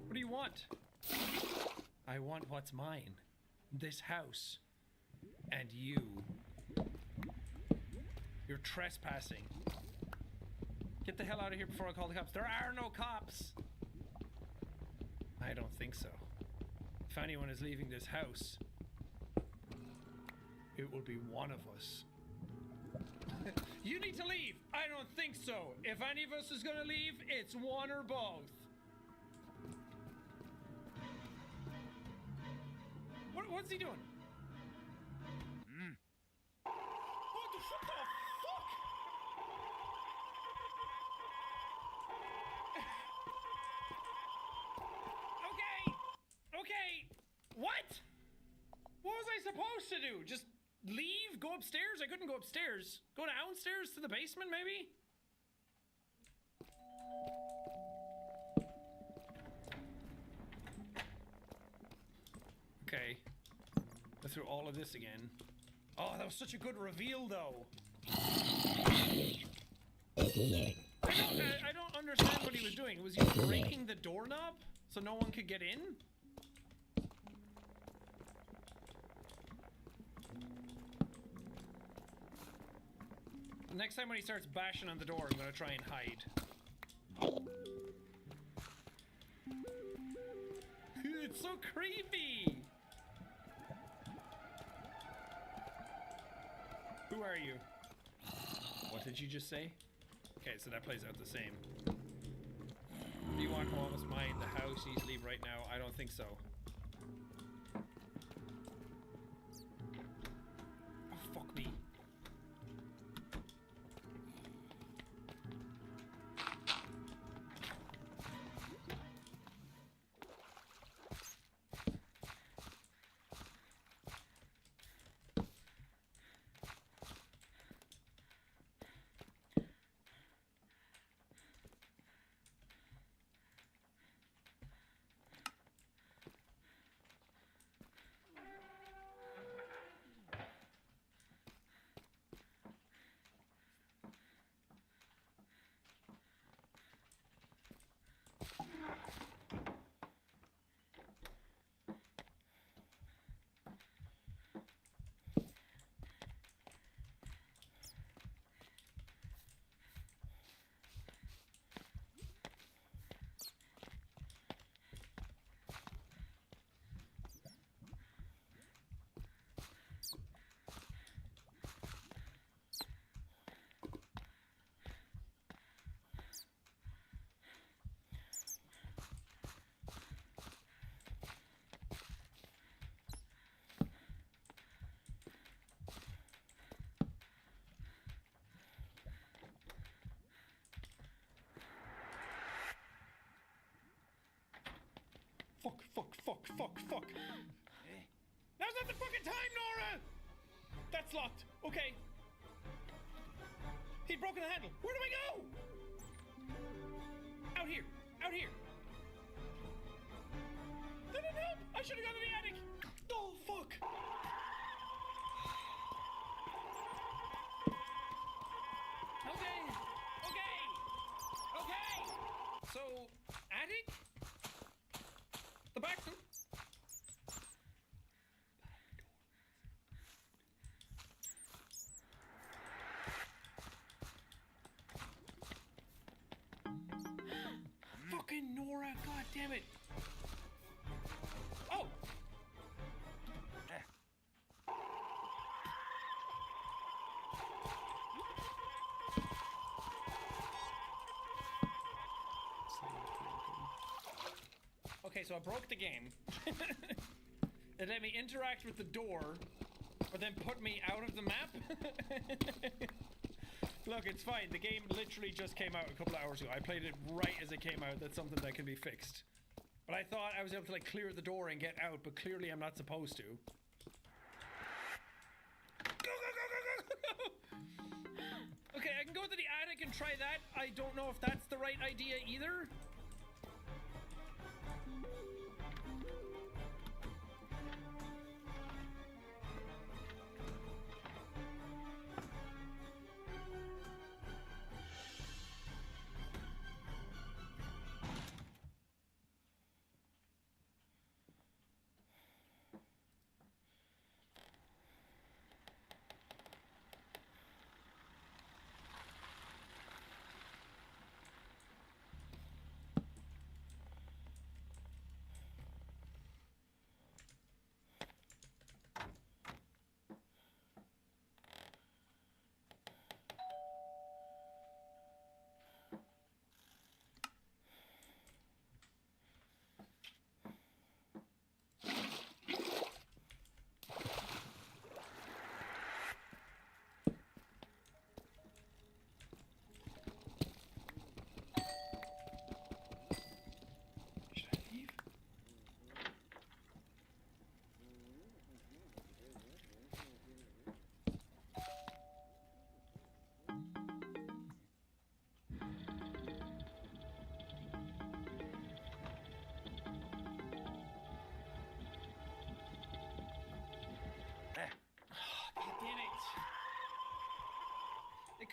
What do you want? I want what's mine. This house. And you. You're trespassing. Get the hell out of here before I call the cops. There are no cops. I don't think so. If anyone is leaving this house, it will be one of us. You need to leave. I don't think so. If any of us is gonna leave, it's one or both. What's he doing? What the fuck? Okay. What? What was I supposed to do? Just leave? Go upstairs? I couldn't go upstairs. Go downstairs to the basement, maybe? Okay. Go through all of this again. Oh, that was such a good reveal, though. I don't understand what he was doing. Was he breaking the doorknob so no one could get in? Next time when he starts bashing on the door, I'm gonna try and hide. It's so creepy! Who are you? What did you just say? Okay, so that plays out the same. Do you want to almost mine the house easily right now? I don't think so. Oh, fuck me. Fuck. Now's not the fucking time, Nora! That's locked. Okay. He'd broken the handle. Where do I go? Out here. No. I should have gone to the attic. Oh, fuck. Okay. So, attic? The back door? Fucking Nora, god damn it. Oh! Okay, so I broke the game. It let me interact with the door, but then put me out of the map. Look, it's fine. The game literally just came out a couple of hours ago. I played it right as it came out. That's something that can be fixed. But I thought I was able to like clear the door and get out, but clearly I'm not supposed to. Go! Okay, I can go to the attic and try that. I don't know if that's the right idea either.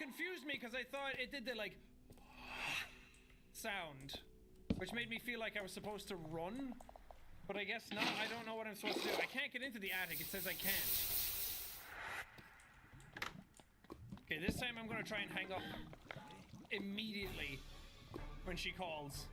confused me because I thought it did the like sound, which made me feel like I was supposed to run, but I guess not. I don't know what I'm supposed to do. I can't get into the attic. It says I can't. Okay, this time I'm gonna try and hang up immediately when she calls.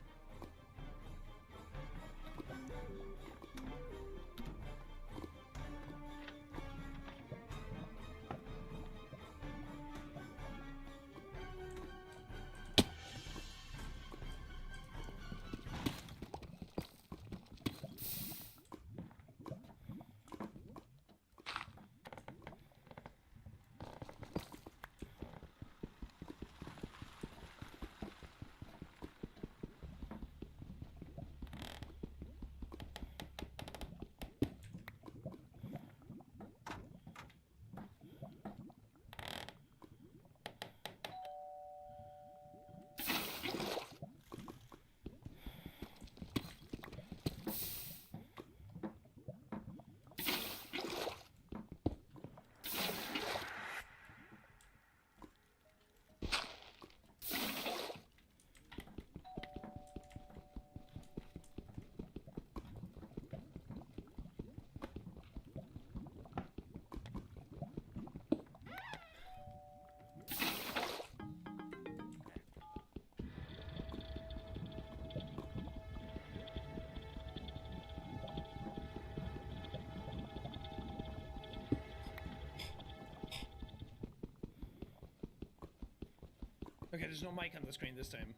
Okay, there's no mic on the screen this time.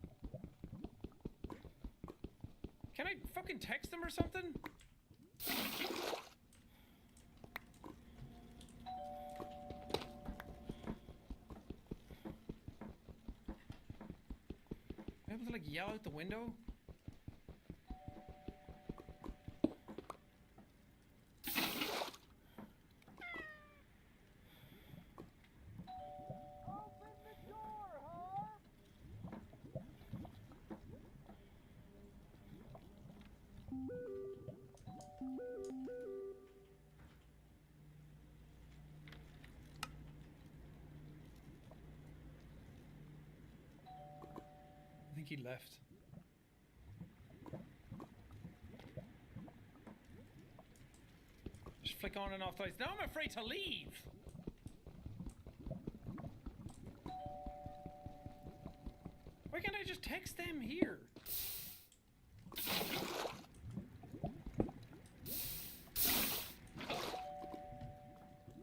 Can I fucking text them or something? Am I able to like yell out the window? I think he left. Just flick on and off the lights. Now I'm afraid to leave. Why can't I just text them here?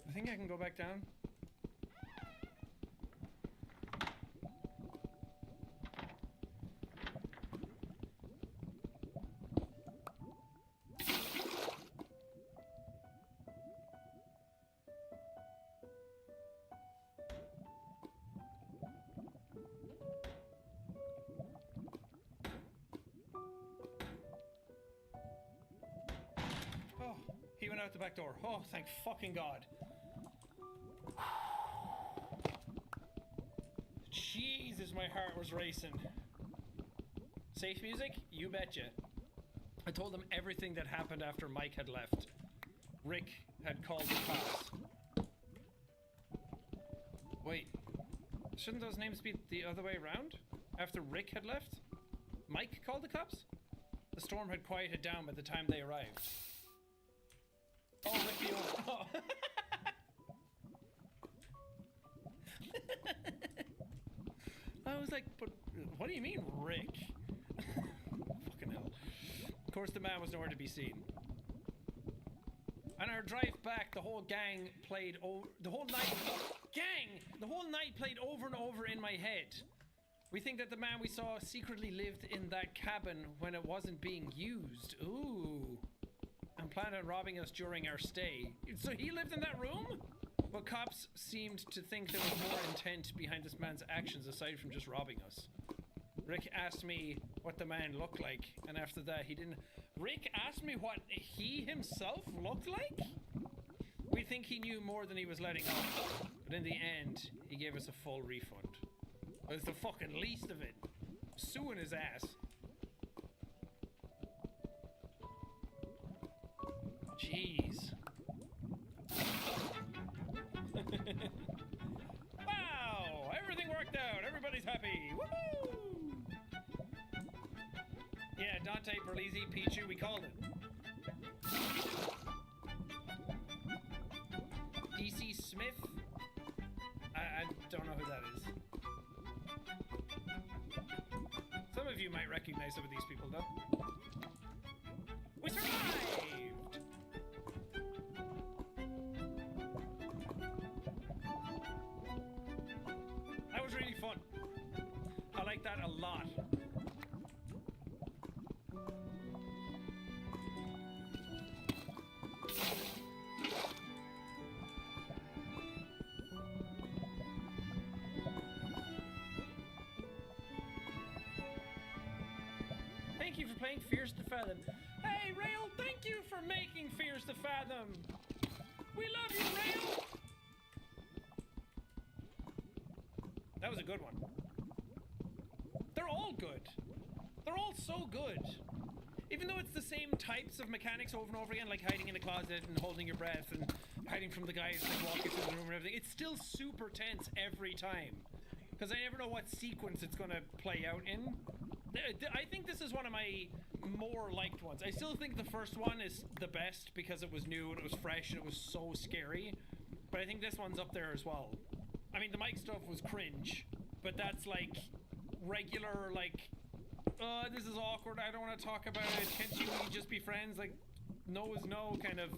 I think I can go back down. Oh, he went out the back door. Oh, thank fucking God. Jesus, my heart was racing. Safe music? You betcha. I told them everything that happened after Mike had left. Rick had called the cops. Wait, shouldn't those names be the other way around? After Rick had left, Mike called the cops? The storm had quieted down by the time they arrived. Oh, Rick the old... Oh. I was like, but what do you mean, Rick? Fucking hell. Of course, the man was nowhere to be seen. On our drive back, the whole gang played the whole night played over and over in my head. We think that the man we saw secretly lived in that cabin when it wasn't being used. Ooh. And planned on robbing us during our stay. So he lived in that room? But cops seemed to think there was more intent behind this man's actions aside from just robbing us. Rick asked me what the man looked like, and after that he didn't... Rick asked me what he himself looked like? We think he knew more than he was letting on, but in the end, he gave us a full refund. It's the fucking least of it. Suing his ass. Jeez. Wow! Everything Smith. I don't know who that is. Some of you might recognize some of these people, though. We survived! That was really fun. I like that a lot. Thank you for playing Fears to Fathom. Hey, Rail, thank you for making Fears to Fathom. We love you, Rail. That was a good one. They're all good. They're all so good. Even though it's the same types of mechanics over and over again, like hiding in a closet and holding your breath and hiding from the guys like walking through the room and everything, it's still super tense every time. Because I never know what sequence it's going to play out in. I think this is one of my more liked ones. I still think the first one is the best because it was new and it was fresh and it was so scary. But I think this one's up there as well. I mean, the mic stuff was cringe, but that's like regular, like, this is awkward, I don't want to talk about it, can't you just be friends, like, no is no kind of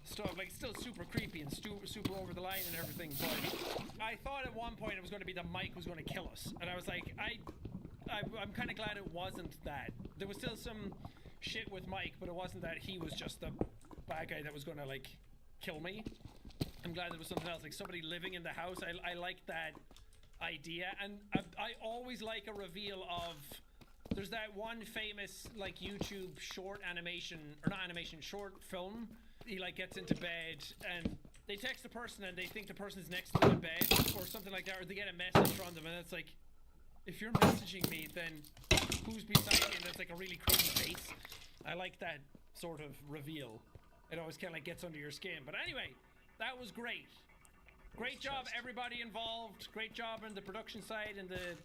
stuff. Like, still super creepy and super over the line and everything, but I thought at one point it was going to be the mic was going to kill us, and I was like, I'm kind of glad it wasn't that. There was still some shit with Mike, but it wasn't that he was just the bad guy that was going to, like, kill me. I'm glad there was something else, like somebody living in the house. I like that idea, and I always like a reveal of, there's that one famous, like, YouTube short animation, or not animation, short film. He, like, gets into bed, and they text the person, and they think the person's next to them in bed, or something like that, or they get a message from them, and it's like, if you're messaging me, then who's beside me? And that's like a really creepy face. I like that sort of reveal. It always kind of like gets under your skin. But anyway, that was great. Great job, everybody involved. Great job on the production side and the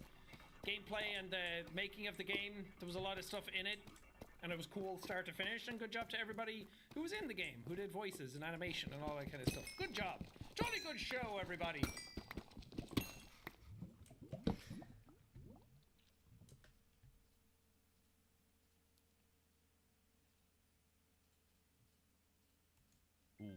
gameplay and the making of the game. There was a lot of stuff in it, and it was cool start to finish. And good job to everybody who was in the game, who did voices and animation and all that kind of stuff. Good job. Jolly good show, everybody.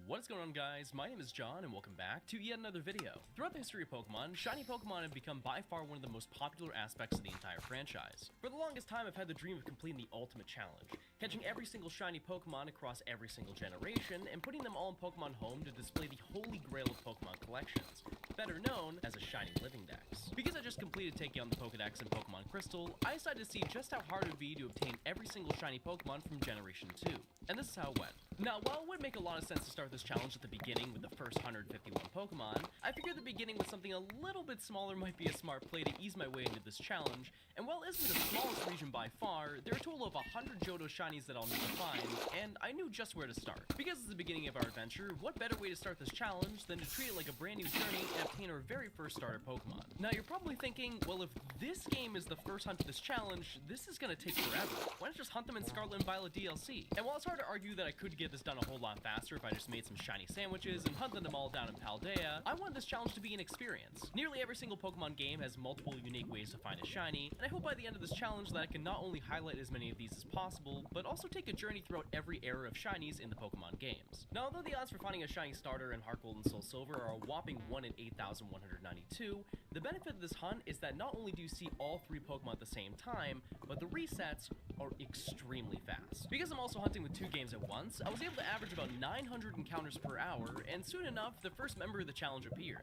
What is going on, guys? My name is John, and welcome back to yet another video. Throughout the history of Pokemon, shiny Pokemon have become by far one of the most popular aspects of the entire franchise. For the longest time, I've had the dream of completing the ultimate challenge, catching every single shiny Pokemon across every single generation, and putting them all in Pokemon Home to display the holy grail of Pokemon collections, better known as a shiny living dex. Because I just completed taking on the Pokedex in Pokemon Crystal, I decided to see just how hard it would be to obtain every single shiny Pokemon from Generation 2. And this is how it went. Now, while it would make a lot of sense to start this challenge at the beginning with the first 151 Pokemon, I figured the beginning with something a little bit smaller might be a smart play to ease my way into this challenge, and while it isn't the smallest region by far, there are a total of 100 Johto shinies that I'll need to find, and I knew just where to start. Because it's the beginning of our adventure, what better way to start this challenge than to treat it like a brand new journey and obtain our very first starter Pokemon. Now, you're probably thinking, well, if this game is the first hunt to this challenge, this is gonna take forever. Why not just hunt them in Scarlet and Violet DLC? And while it's hard to argue that I could get this done a whole lot faster if I just made some shiny sandwiches and hunted them all down in Paldea, I wanted this challenge to be an experience. Nearly every single Pokemon game has multiple unique ways to find a shiny, and I hope by the end of this challenge that I can not only highlight as many of these as possible, but also take a journey throughout every era of shinies in the Pokemon games. Now, although the odds for finding a shiny starter in Heart Gold and Soul Silver are a whopping 1 in 8,192, the benefit of this hunt is that not only do you see all 3 Pokemon at the same time, but the resets are extremely fast. Because I'm also hunting with 2 games at once, I was able to average about 900 encounters per hour, and soon enough, the first member of the challenge appeared.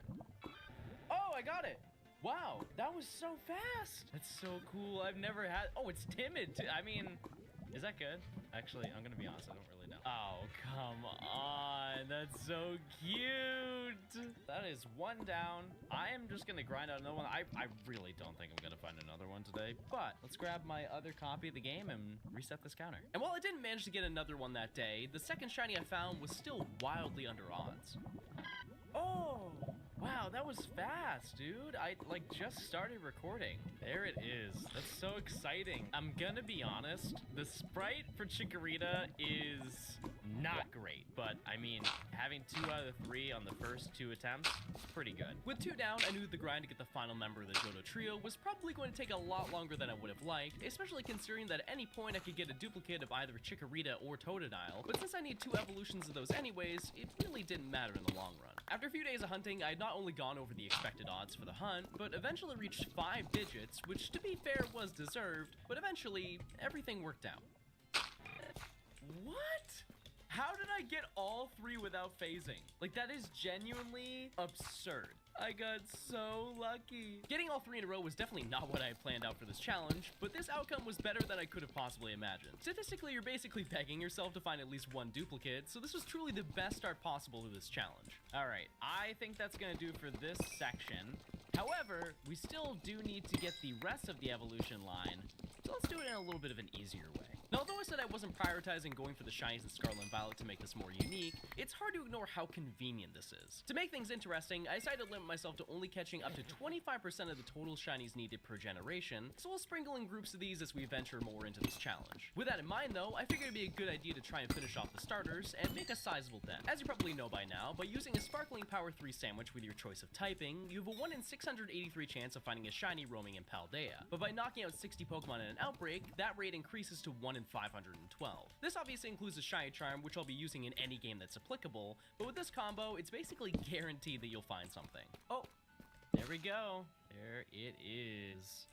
Oh, I got it! Wow, that was so fast! That's so cool. I've never had... Oh, it's timid. I mean, is that good? Actually, I'm gonna be honest, I don't really know. Oh, come on. That's so cute. That is 1 down. I am just gonna grind out another one. I really don't think I'm gonna find another one today, but let's grab my other copy of the game and reset this counter. And while I didn't manage to get another one that day, the second shiny I found was still wildly under odds. Oh! Wow, that was fast, dude. I, like, just started recording. There it is. That's so exciting. I'm gonna be honest, the sprite for Chikorita is not great, but, I mean, having 2 out of 3 on the first 2 attempts, pretty good. With 2 down, I knew the grind to get the final member of the Johto trio was probably going to take a lot longer than I would have liked, especially considering that at any point I could get a duplicate of either Chikorita or Totodile, but since I need 2 evolutions of those anyways, it really didn't matter in the long run. After a few days of hunting, I had not only gone over the expected odds for the hunt, but eventually reached 5 digits, which to be fair was deserved, but eventually, everything worked out. What? How did I get all 3 without phasing? Like, that is genuinely absurd. I got so lucky. Getting all 3 in a row was definitely not what I had planned out for this challenge, but this outcome was better than I could have possibly imagined. Statistically, you're basically begging yourself to find at least 1 duplicate, so this was truly the best start possible to this challenge. Alright, I think that's gonna do for this section. However, we still do need to get the rest of the evolution line, so let's do it in a little bit of an easier way. Now, although I said I wasn't prioritizing going for the shinies in Scarlet and Violet to make this more unique, it's hard to ignore how convenient this is. To make things interesting, I decided to limit myself to only catching up to 25% of the total shinies needed per generation, so we'll sprinkle in groups of these as we venture more into this challenge. With that in mind though, I figured it'd be a good idea to try and finish off the starters and make a sizable dent. As you probably know by now, by using a Sparkling Power 3 sandwich with your choice of typing, you have a 1 in 683 chance of finding a shiny roaming in Paldea. But by knocking out 60 Pokemon in an outbreak, that rate increases to 1 in 512. This obviously includes a Shiny Charm, which I'll be using in any game that's applicable, but with this combo, it's basically guaranteed that you'll find something. Oh, there we go. There it is.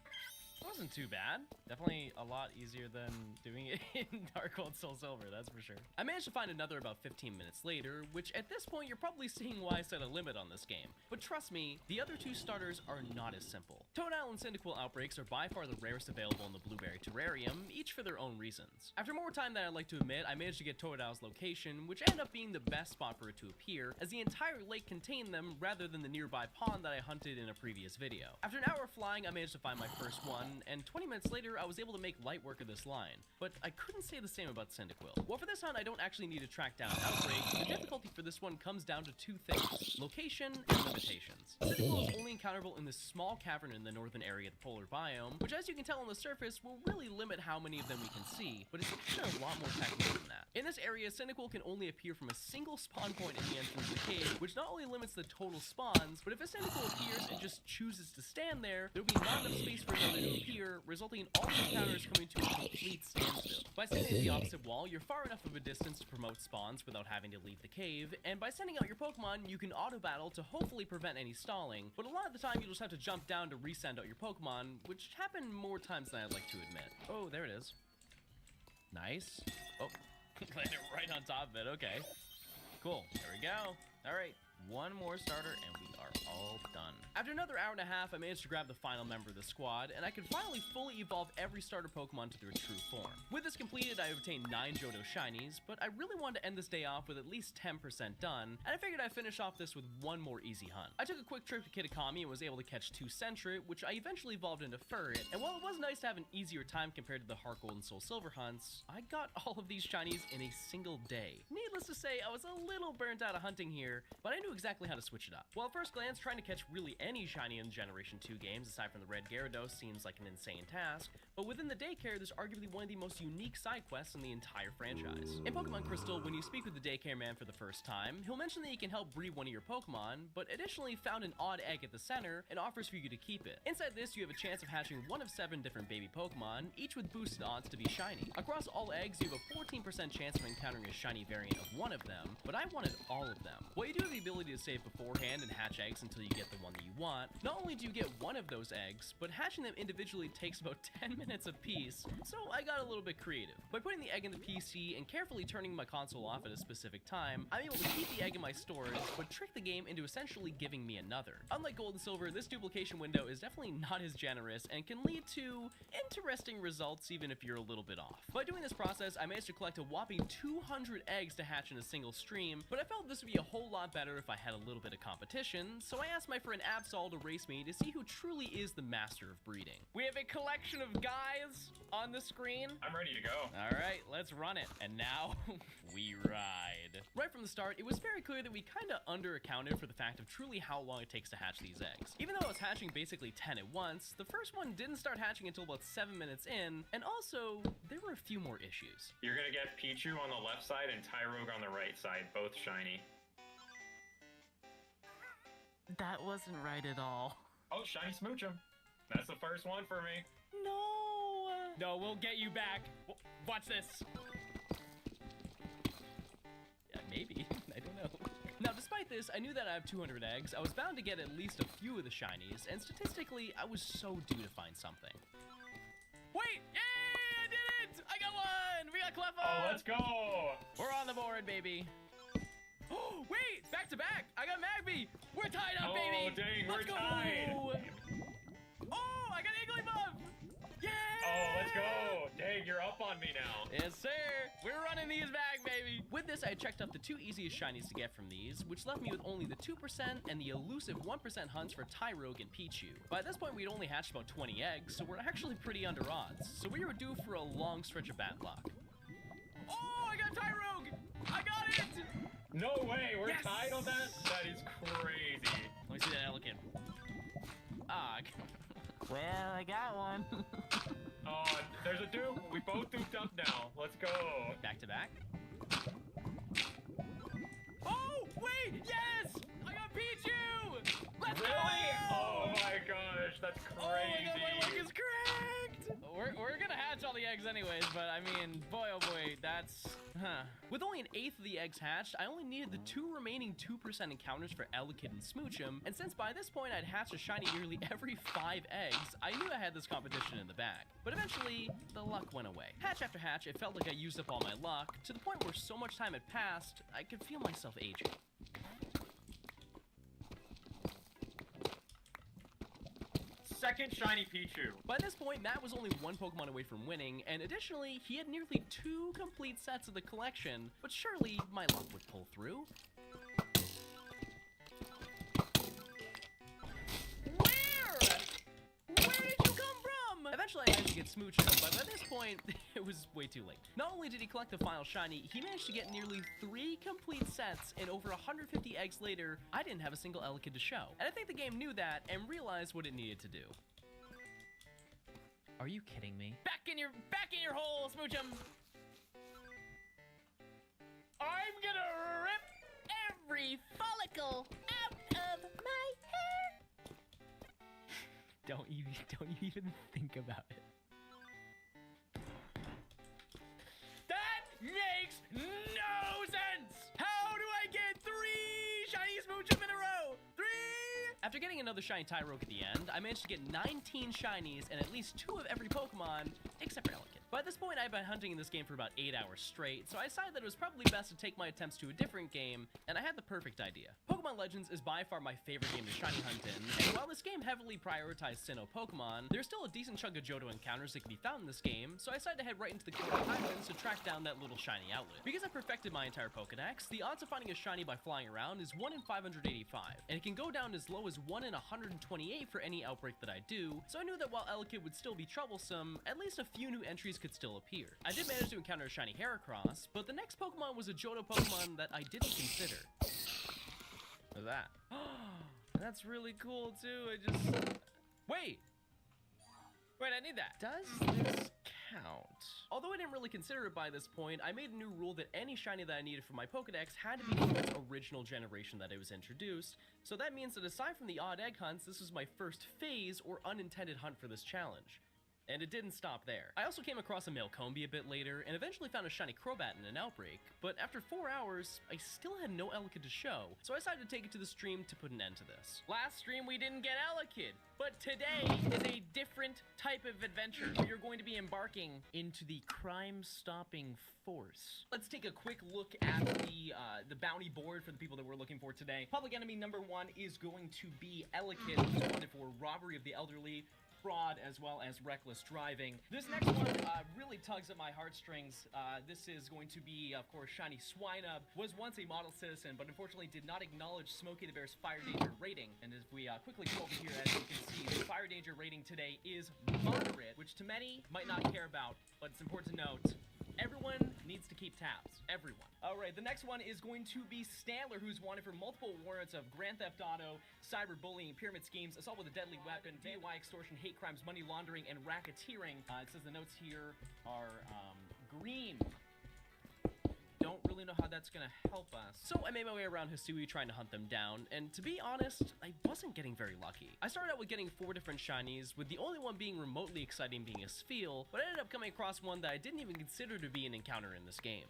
It wasn't too bad. Definitely a lot easier than doing it in Dark Gold Soul Silver, that's for sure. I managed to find another about 15 minutes later, which at this point you're probably seeing why I set a limit on this game. But trust me, the other 2 starters are not as simple. Totodile and Cyndaquil outbreaks are by far the rarest available in the Blueberry Terrarium, each for their own reasons. After more time than I'd like to admit, I managed to get Totodile's location, which ended up being the best spot for it to appear, as the entire lake contained them rather than the nearby pond that I hunted in a previous video. After an hour of flying, I managed to find my first one, and 20 minutes later, I was able to make light work of this line. But I couldn't say the same about Cyndaquil. Well, for this hunt, I don't actually need to track down an outbreak. The difficulty for this one comes down to 2 things: location and limitations. Cyndaquil is only encounterable in this small cavern in the northern area of the polar biome, which, as you can tell on the surface, will really limit how many of them we can see, but it's actually a lot more technical than that. In this area, Cyndaquil can only appear from a single spawn point in the entrance of the cave, which not only limits the total spawns, but if a Cyndaquil appears and just chooses to stand there, there'll be not enough space for another to appear, resulting in all the encounters coming to a complete standstill. By standing at the opposite wall, you're far enough of a distance to promote spawns without having to leave the cave, and by sending out your Pokemon, you can auto-battle to hopefully prevent any stalling, but a lot of the time you'll just have to jump down to resend out your Pokemon, which happen more times than I'd like to admit. Oh, there it is. Nice. Oh, landed right on top of it, okay. Cool, there we go. Alright, 1 more starter and we are all done. After another hour and a half, I managed to grab the final member of the squad, and I could finally fully evolve every starter Pokemon to their true form. With this completed, I obtained 9 Johto Shinies, but I really wanted to end this day off with at least 10% done, and I figured I'd finish off this with 1 more easy hunt. I took a quick trip to Kitakami and was able to catch 2 Sentret, which I eventually evolved into Furret, and while it was nice to have an easier time compared to the HardCore and Soul Silver hunts, I got all of these Shinies in a single day. Needless to say, I was a little burnt out of hunting here, but I knew exactly how to switch it up. Well, at first glance, trying to catch really any shiny in Generation 2 games, aside from the Red Gyarados, seems like an insane task, but within the daycare, there's arguably one of the most unique side quests in the entire franchise. In Pokemon Crystal, when you speak with the daycare man for the first time, he'll mention that he can help breed one of your Pokemon, but additionally found an odd egg at the center and offers for you to keep it. Inside this, you have a chance of hatching 1 of 7 different baby Pokemon, each with boosted odds to be shiny. Across all eggs, you have a 14% chance of encountering a shiny variant of one of them, but I wanted all of them. While you do have the ability to save beforehand and hatch eggs until you get the one that you want, not only do you get one of those eggs, but hatching them individually takes about 10 minutes apiece, so I got a little bit creative. By putting the egg in the PC and carefully turning my console off at a specific time, I'm able to keep the egg in my storage, but trick the game into essentially giving me another. Unlike Gold and Silver, this duplication window is definitely not as generous and can lead to interesting results even if you're a little bit off. By doing this process, I managed to collect a whopping 200 eggs to hatch in a single stream, but I felt this would be a whole lot better if I had a little bit of competition, so I asked my friend Absol to race me to see who truly is the master of breeding. We have a collection of guys on the screen. I'm ready to go. All right, let's run it. And now, we ride. Right from the start, it was very clear that we kind of underaccounted for the fact of truly how long it takes to hatch these eggs. Even though I was hatching basically 10 at once, the first one didn't start hatching until about 7 minutes in, and also, there were a few more issues. You're gonna get Pichu on the left side and Tyrogue on the right side, both shiny. That wasn't right at all. Oh, shiny Smoochum. That's the first one for me. No! No, we'll get you back. Watch this. Yeah, maybe. I don't know. Now, despite this, I knew that I have 200 eggs. I was bound to get at least a few of the shinies, and statistically, I was so due to find something. Wait! Yay! I did it! I got one! We got Cleffa! Oh, let's go! We're on the board, baby. Oh, wait! Back to back! I got Magby! We're tied up, Oh, baby! dang, Let's we're go! tied. Oh, I got Igglybuff! Yay! Oh, let's go! Dang, you're up on me now. Yes, sir! We're running these back, baby! With this, I had checked up the 2 easiest shinies to get from these, which left me with only the 2% and the elusive 1% hunts for Tyrogue and Pichu. By this point, we'd only hatched about 20 eggs, so we're actually pretty under odds, so we were due for a long stretch of bad luck. Oh, I got Tyrogue! I got it! No way, we're Yes! tied on that? That is crazy. Let me see that Elekid. Ah, Well, I got one. Oh, there's a dupe. We both duped up now. Let's go. back to back. Oh, wait! Yes! I got Pichu! Let's Really? go! Oh my gosh, that's Oh my crazy. god, my luck is correct! We're gonna hatch all the eggs anyways, but I mean, boy oh boy, that's... Huh. With only an eighth of the eggs hatched, I only needed the 2 remaining 2% encounters for Elekid and Smoochum, and since by this point I'd hatched a shiny nearly every 5 eggs, I knew I had this competition in the bag. But eventually, the luck went away. Hatch after hatch, it felt like I used up all my luck, to the point where so much time had passed, I could feel myself aging. Second shiny Pichu. By this point, Matt was only 1 Pokemon away from winning, and additionally, he had nearly 2 complete sets of the collection, but surely my luck would pull through. Where did you come from? Eventually, I managed to get Smoochum, but by this point, it was way too late. Not only did he collect the final shiny, he managed to get nearly 3 complete sets, and over 150 eggs later, I didn't have a single Elekid to show. And I think the game knew that and realized what it needed to do. Are you kidding me? Back in your hole, Smoochum! I'm gonna rip every follicle out of my hair! Don't you even think about it. That makes no sense! How do I get 3 shiny Smoochum in a row? 3! After getting another shiny Tyrogue at the end, I managed to get 19 shinies and at least 2 of every Pokemon, except for Elekid. By this point, I've been hunting in this game for about 8 hours straight, so I decided that it was probably best to take my attempts to a different game, and I had the perfect idea. Pokemon Legends is by far my favorite game to shiny hunt in, and while this game heavily prioritized Sinnoh Pokemon, there's still a decent chunk of Johto encounters that can be found in this game, so I decided to head right into the Kanto Highlands to track down that little shiny outlet. Because I perfected my entire Pokedex, the odds of finding a shiny by flying around is 1 in 585, and it can go down as low as 1 in 128 for any outbreak that I do, so I knew that while Elekid would still be troublesome, at least a few new entries could still appear. I did manage to encounter a shiny Heracross, but the next Pokemon was a Johto Pokemon that I didn't consider. Look at that. That's really cool too, I just... Wait! Wait, I need that. Does this count? Although I didn't really consider it by this point, I made a new rule that any shiny that I needed for my Pokedex had to be from its original generation that it was introduced, so that means that aside from the odd egg hunts, this was my first phase or unintended hunt for this challenge. And it didn't stop there. I also came across a Malcombi a bit later, and eventually found a shiny Crobat in an outbreak, but after 4 hours, I still had no Elekid to show, so I decided to take it to the stream to put an end to this. Last stream we didn't get Elekid, but today is a different type of adventure. You're going to be embarking into the crime-stopping force. Let's take a quick look at the bounty board for the people that we're looking for today. Public enemy number 1 is going to be Elekid, who's wanted for robbery of the elderly. fraud as well as reckless driving. This next one really tugs at my heartstrings. This is going to be, of course, Shiny Swinub. Was once a model citizen, but unfortunately did not acknowledge Smokey the Bear's fire danger rating. And if we quickly come over here, as you can see, the fire danger rating today is moderate, which to many might not care about, but it's important to note. Everyone needs to keep tabs. Everyone. Alright, the next one is going to be Stantler, who's wanted for multiple warrants of Grand Theft Auto, cyberbullying, pyramid schemes, assault with a deadly weapon, DUI, extortion, hate crimes, money laundering, and racketeering. It says the notes here are green. Don't really know how that's gonna help us. So I made my way around Hisui trying to hunt them down, and to be honest, I wasn't getting very lucky. I started out with getting 4 different shinies, with the only one being remotely exciting being a Spheal, but I ended up coming across one that I didn't even consider to be an encounter in this game.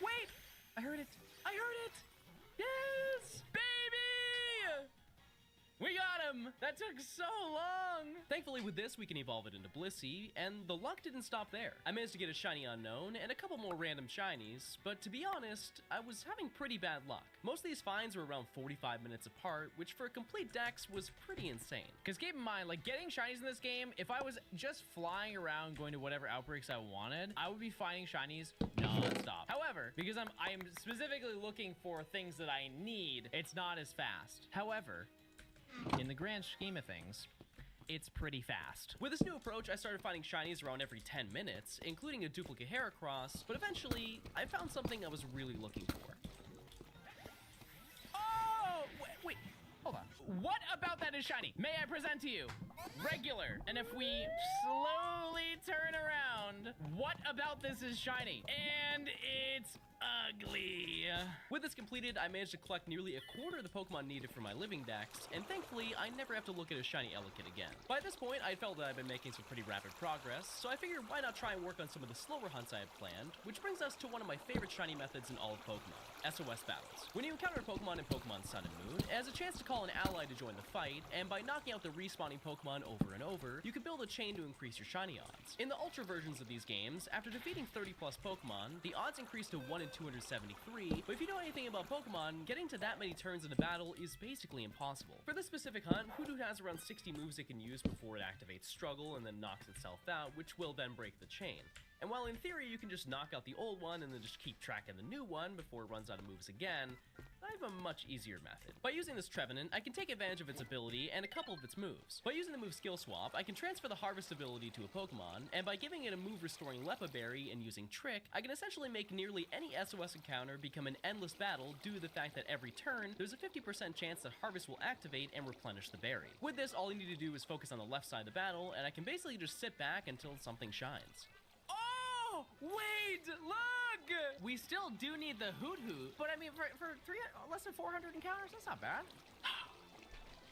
Wait! I heard it! I heard it! Yes! Baby! We got him! That took so long! Thankfully with this we can evolve it into Blissey, and the luck didn't stop there. I managed to get a shiny unknown and a couple more random shinies, but to be honest, I was having pretty bad luck. Most of these finds were around 45 minutes apart, which for a complete dex was pretty insane. Because keep in mind, like, getting shinies in this game, if I was just flying around going to whatever outbreaks I wanted, I would be finding shinies non-stop. However, because I am specifically looking for things that I need, it's not as fast. However, in the grand scheme of things, it's pretty fast. With this new approach, I started finding shinies around every 10 minutes, including a duplicate Heracross, but eventually, I found something I was really looking for. Oh! Wait, hold on. What about that is shiny? May I present to you? Regular. And if we slowly turn around, what about this is shiny? And it's ugly. With this completed, I managed to collect nearly a quarter of the Pokemon needed for my living dex, and thankfully, I never have to look at a shiny Elekid again. By this point, I felt that I've been making some pretty rapid progress, so I figured why not try and work on some of the slower hunts I had planned, which brings us to one of my favorite shiny methods in all of Pokemon, SOS battles. When you encounter a Pokemon in Pokemon Sun and Moon, it has a chance to call an ally to join the fight, and by knocking out the respawning Pokemon over and over, you can build a chain to increase your shiny odds. In the Ultra versions of these games, after defeating 30 plus Pokemon, the odds increase to 1 in 273, but if you know anything about Pokemon, getting to that many turns in a battle is basically impossible. For this specific hunt, Hoodoo has around 60 moves it can use before it activates Struggle and then knocks itself out, which will then break the chain. And while in theory you can just knock out the old one and then just keep track of the new one before it runs out of moves again, I have a much easier method. By using this Trevenant, I can take advantage of its ability and a couple of its moves. By using the move Skill Swap, I can transfer the Harvest ability to a Pokemon, and by giving it a move restoring Lepa Berry and using Trick, I can essentially make nearly any SOS encounter become an endless battle due to the fact that every turn, there's a 50% chance that Harvest will activate and replenish the berry. With this, all you need to do is focus on the left side of the battle, and I can basically just sit back until something shines. Oh, wait, look! We still do need the Hoot Hoot, but I mean, for less than 400 encounters, that's not bad.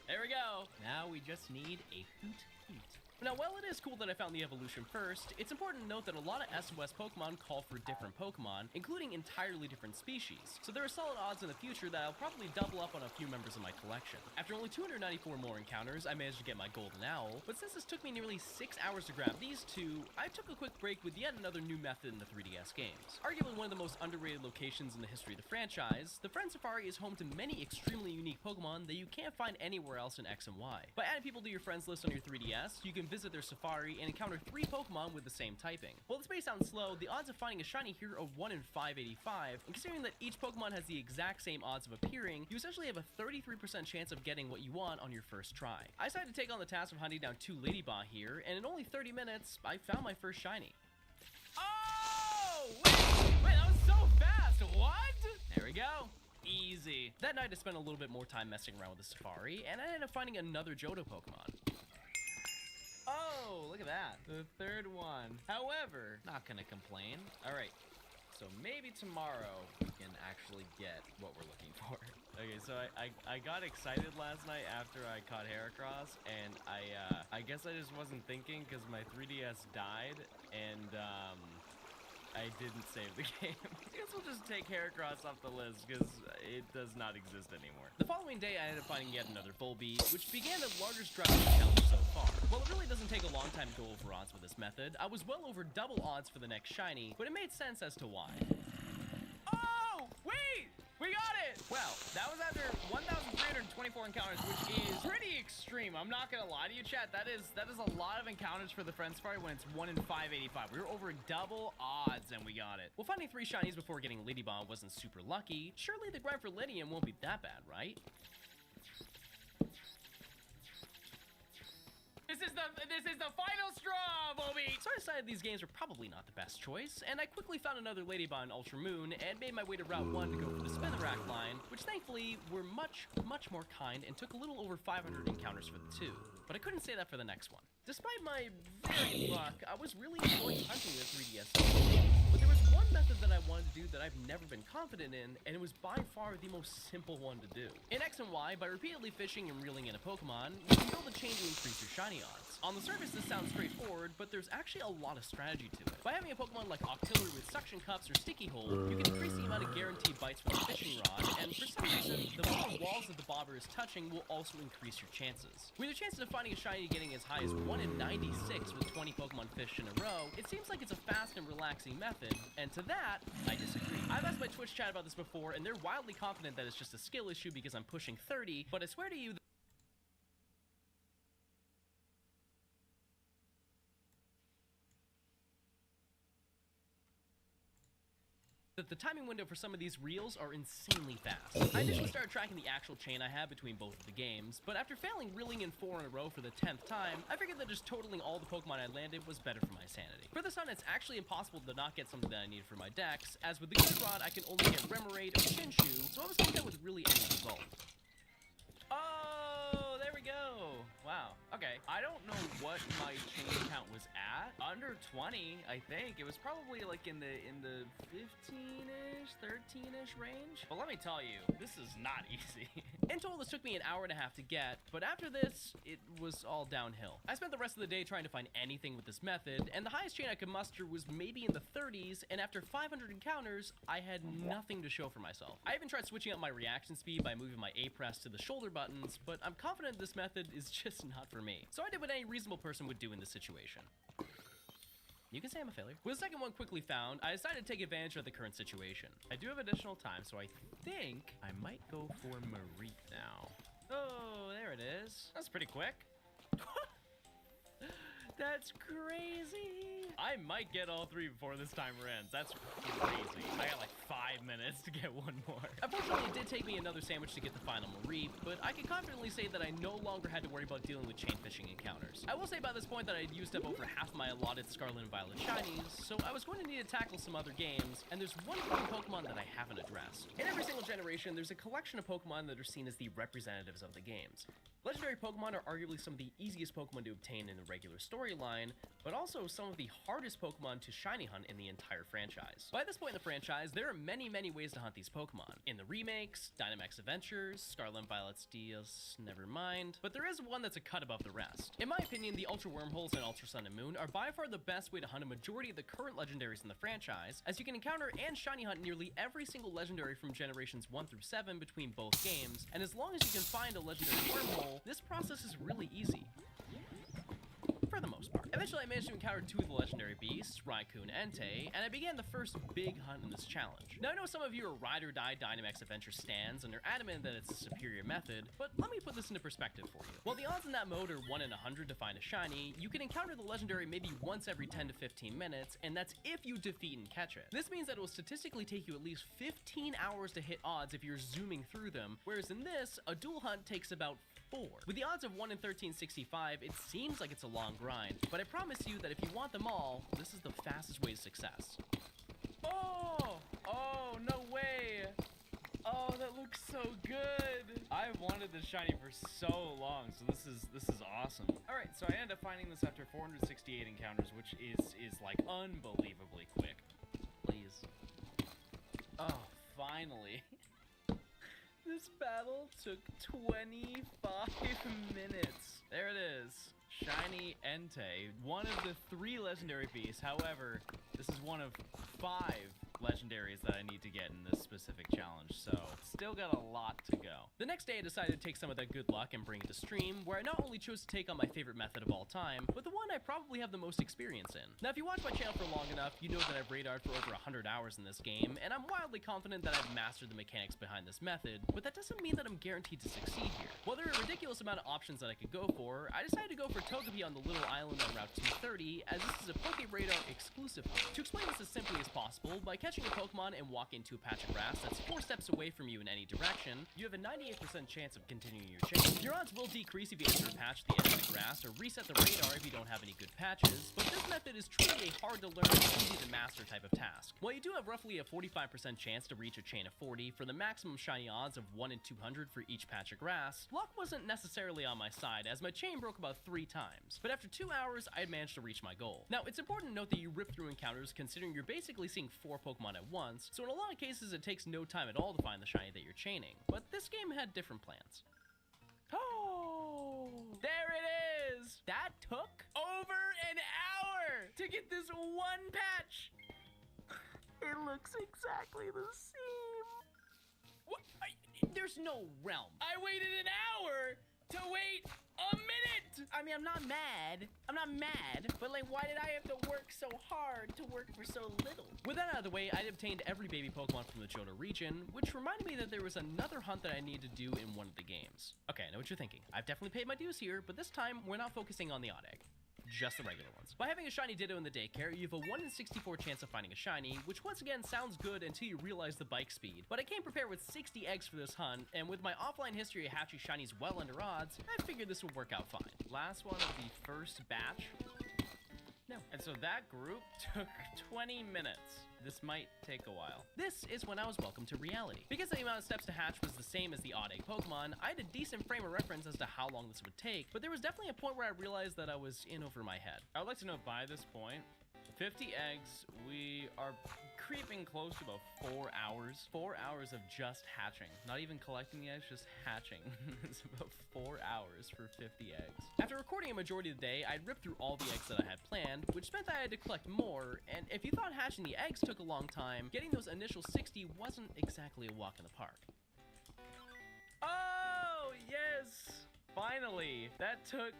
There we go. Now we just need a Hoot Hoot. Now, while it is cool that I found the evolution first, it's important to note that a lot of SOS Pokemon call for different Pokemon, including entirely different species, so there are solid odds in the future that I'll probably double up on a few members of my collection. After only 294 more encounters, I managed to get my Golden Owl, but since this took me nearly 6 hours to grab these two, I took a quick break with yet another new method in the 3DS games. Arguably one of the most underrated locations in the history of the franchise, the Friend Safari is home to many extremely unique Pokemon that you can't find anywhere else in X and Y. By adding people to your friends list on your 3DS, you can visit their safari and encounter 3 Pokemon with the same typing. While this may sound slow, the odds of finding a shiny here are 1 in 585, and considering that each Pokemon has the exact same odds of appearing, you essentially have a 33% chance of getting what you want on your first try. I decided to take on the task of hunting down 2 Ladybah here, and in only 30 minutes, I found my first shiny. Oh! Wait, that was so fast! What? There we go. Easy. That night I spent a little bit more time messing around with the safari, and I ended up finding another Johto Pokemon. Oh, look at that. The third one. However, not gonna complain. All right, so maybe tomorrow we can actually get what we're looking for. Okay, so I got excited last night after I caught Heracross, and I guess I just wasn't thinking because my 3DS died, and I didn't save the game. I guess we'll just take Heracross off the list because it does not exist anymore. The following day, I ended up finding yet another Volbeat, which began the largest driving challenge so far. While it really doesn't take a long time to go over odds with this method, I was well over double odds for the next shiny, but it made sense as to why. Oh, wait! We got it! Well, that was after 1,300 324 encounters, which is pretty extreme. I'm not gonna lie to you, chat. That is a lot of encounters for the Friends Party when it's 1 in 585. We were over double odds and we got it. Well, finding 3 shinies before getting Lady Bomb wasn't super lucky. Surely the grind for Lydium won't be that bad, right? This is the final straw, Bobby! So I decided these games were probably not the best choice, and I quickly found another Lady Bomb in Ultra Moon and made my way to Route 1 to go for the Spin the Rack line, which thankfully were much more kind and took a little over 500 encounters for the 2. But I couldn't say that for the next one. Despite my varied luck, I was really enjoying hunting the 3DS. But there was one method that I wanted to do that I've never been confident in, and it was by far the most simple one to do. In X and Y, by repeatedly fishing and reeling in a Pokemon, you can build a chain to increase your shiny odds. On the surface, this sounds straightforward, but there's actually a lot of strategy to it. By having a Pokemon like Octillery with suction cups or sticky hole, you can increase the amount of guaranteed bites from the fishing rod, and for some reason, the more walls that the bobber is touching will also increase your chances. With your chances of finding a shiny getting as high as 1 in 96 with 20 Pokemon fished in a row, it seems like it's a fast and relaxing method, and to that, I disagree. I've asked my Twitch chat about this before, and they're wildly confident that it's just a skill issue because I'm pushing 30, but I swear to you, that the timing window for some of these reels are insanely fast. I initially started tracking the actual chain I had between both of the games, but after failing reeling in 4 in a row for the 10th time, I figured that just totaling all the Pokemon I landed was better for my sanity. For this hunt, it's actually impossible to not get something that I need for my dex, as with the Goose Rod, I can only get Remoraid or Chinchou, so I was content with really any result. Oh, there we go. Wow. Okay. I don't know what my chain count was at. Under 20, I think. It was probably like in the 15-ish, 13-ish range. But let me tell you, this is not easy. In total, this took me an hour and a half to get, but after this, it was all downhill. I spent the rest of the day trying to find anything with this method, and the highest chain I could muster was maybe in the 30s, and after 500 encounters, I had nothing to show for myself. I even tried switching up my reaction speed by moving my A press to the shoulder buttons, but I'm confident this method is just not for me. So I did what any reasonable person would do in this situation. You can say I'm a failure. With the second one quickly found, I decided to take advantage of the current situation. I do have additional time, so I think I might go for Marie now. Oh, there it is. That's pretty quick. That's crazy. I might get all 3 before this timer ends. That's crazy. I got like 5 minutes to get one more. Unfortunately, it did take me another sandwich to get the final Marie, but I can confidently say that I no longer had to worry about dealing with chain fishing encounters. I will say by this point that I had used up over half my allotted Scarlet and Violet shinies, so I was going to need to tackle some other games, and there's one common Pokemon that I haven't addressed. In every single generation, there's a collection of Pokemon that are seen as the representatives of the games. Legendary Pokemon are arguably some of the easiest Pokemon to obtain in the regular storyline, but also some of the hardest Pokemon to shiny hunt in the entire franchise. By this point in the franchise, there are many ways to hunt these Pokemon. In the remakes, Dynamax Adventures, Scarlet and Violet Steels, never mind, but there is one that's a cut above the rest. In my opinion, the Ultra Wormholes and Ultra Sun and Moon are by far the best way to hunt a majority of the current legendaries in the franchise, as you can encounter and shiny hunt nearly every single legendary from generations 1 through 7 between both games, and as long as you can find a legendary wormhole, this process is really easy. For the most part. Eventually, I managed to encounter 2 of the legendary beasts, Raikou and Entei, and I began the first big hunt in this challenge. Now, I know some of you are ride or die Dynamax Adventure stands and are adamant that it's a superior method, but let me put this into perspective for you. While the odds in that mode are 1 in 100 to find a shiny, you can encounter the legendary maybe once every 10 to 15 minutes, and that's if you defeat and catch it. This means that it will statistically take you at least 15 hours to hit odds if you're zooming through them, whereas in this, a dual hunt takes about 4. With the odds of 1 in 1365, it seems like it's a long grind, but I promise you that if you want them all, this is the fastest way to success. Oh! Oh, no way! Oh, that looks so good! I've wanted this shiny for so long, so this is awesome. Alright, so I ended up finding this after 468 encounters, which is like unbelievably quick. Please. Oh, finally. This battle took 25 minutes. There it is. Shiny Entei, one of the 3 legendary beasts. However, this is one of 5 legendaries that I need to get in this specific challenge, so still got a lot to go. The next day I decided to take some of that good luck and bring it to stream, where I not only chose to take on my favorite method of all time, but the one I probably have the most experience in. Now if you watch my channel for long enough, you know that I've radared for over 100 hours in this game, and I'm wildly confident that I've mastered the mechanics behind this method, but that doesn't mean that I'm guaranteed to succeed here. While there are a ridiculous amount of options that I could go for, I decided to go for Togepi on the little island on Route 230, as this is a Poke Radar exclusive. To explain this as simply as possible, by catching a Pokemon and walking into a patch of grass that's 4 steps away from you in any direction, you have a 98% chance of continuing your chase. Your odds will decrease if you enter a patch at the edge of the grass, or reset the radar if you don't have any good patches, but this method is truly a hard to learn, easy to master type of task. While you do have roughly a 45% chance to reach a chain of 40 for the maximum shiny odds of 1 in 200 for each patch of grass, luck wasn't necessarily on my side, as my chain broke about 3 times. But after 2 hours, I had managed to reach my goal. Now, it's important to note that you rip through encounters considering you're basically seeing 4 Pokemon at once, so in a lot of cases it takes no time at all to find the shiny that you're chaining. But this game had different plans. Oh, there it is! That took over an hour to get this one patch! It looks exactly the same. What? There's no realm. I waited an hour to wait a minute! I mean, I'm not mad, but like, why did I have to work so hard to work for so little? With that out of the way, I'd obtained every baby Pokemon from the Johto region, which reminded me that there was another hunt that I needed to do in one of the games. Okay, I know what you're thinking. I've definitely paid my dues here, but this time, we're not focusing on the odd egg. Just the regular ones. By having a shiny Ditto in the daycare, you have a 1 in 64 chance of finding a shiny, which once again sounds good until you realize the bike speed. But I came prepared with 60 eggs for this hunt, and with my offline history of hatching shinies well under odds, I figured this would work out fine. Last one of the first batch. No. And so that group took 20 minutes. This might take a while. This is when I was welcomed to reality. Because the amount of steps to hatch was the same as the odd egg Pokemon, I had a decent frame of reference as to how long this would take, but there was definitely a point where I realized that I was in over my head. I would like to know by this point, 50 eggs, we are creeping close to about 4 hours. 4 hours of just hatching. Not even collecting the eggs, just hatching. It's about 4 hours for 50 eggs. After recording a majority of the day, I'd ripped through all the eggs that I had planned, which meant that I had to collect more, and if you thought hatching the eggs took a long time, getting those initial 60 wasn't exactly a walk in the park. Oh, yes! Finally! That took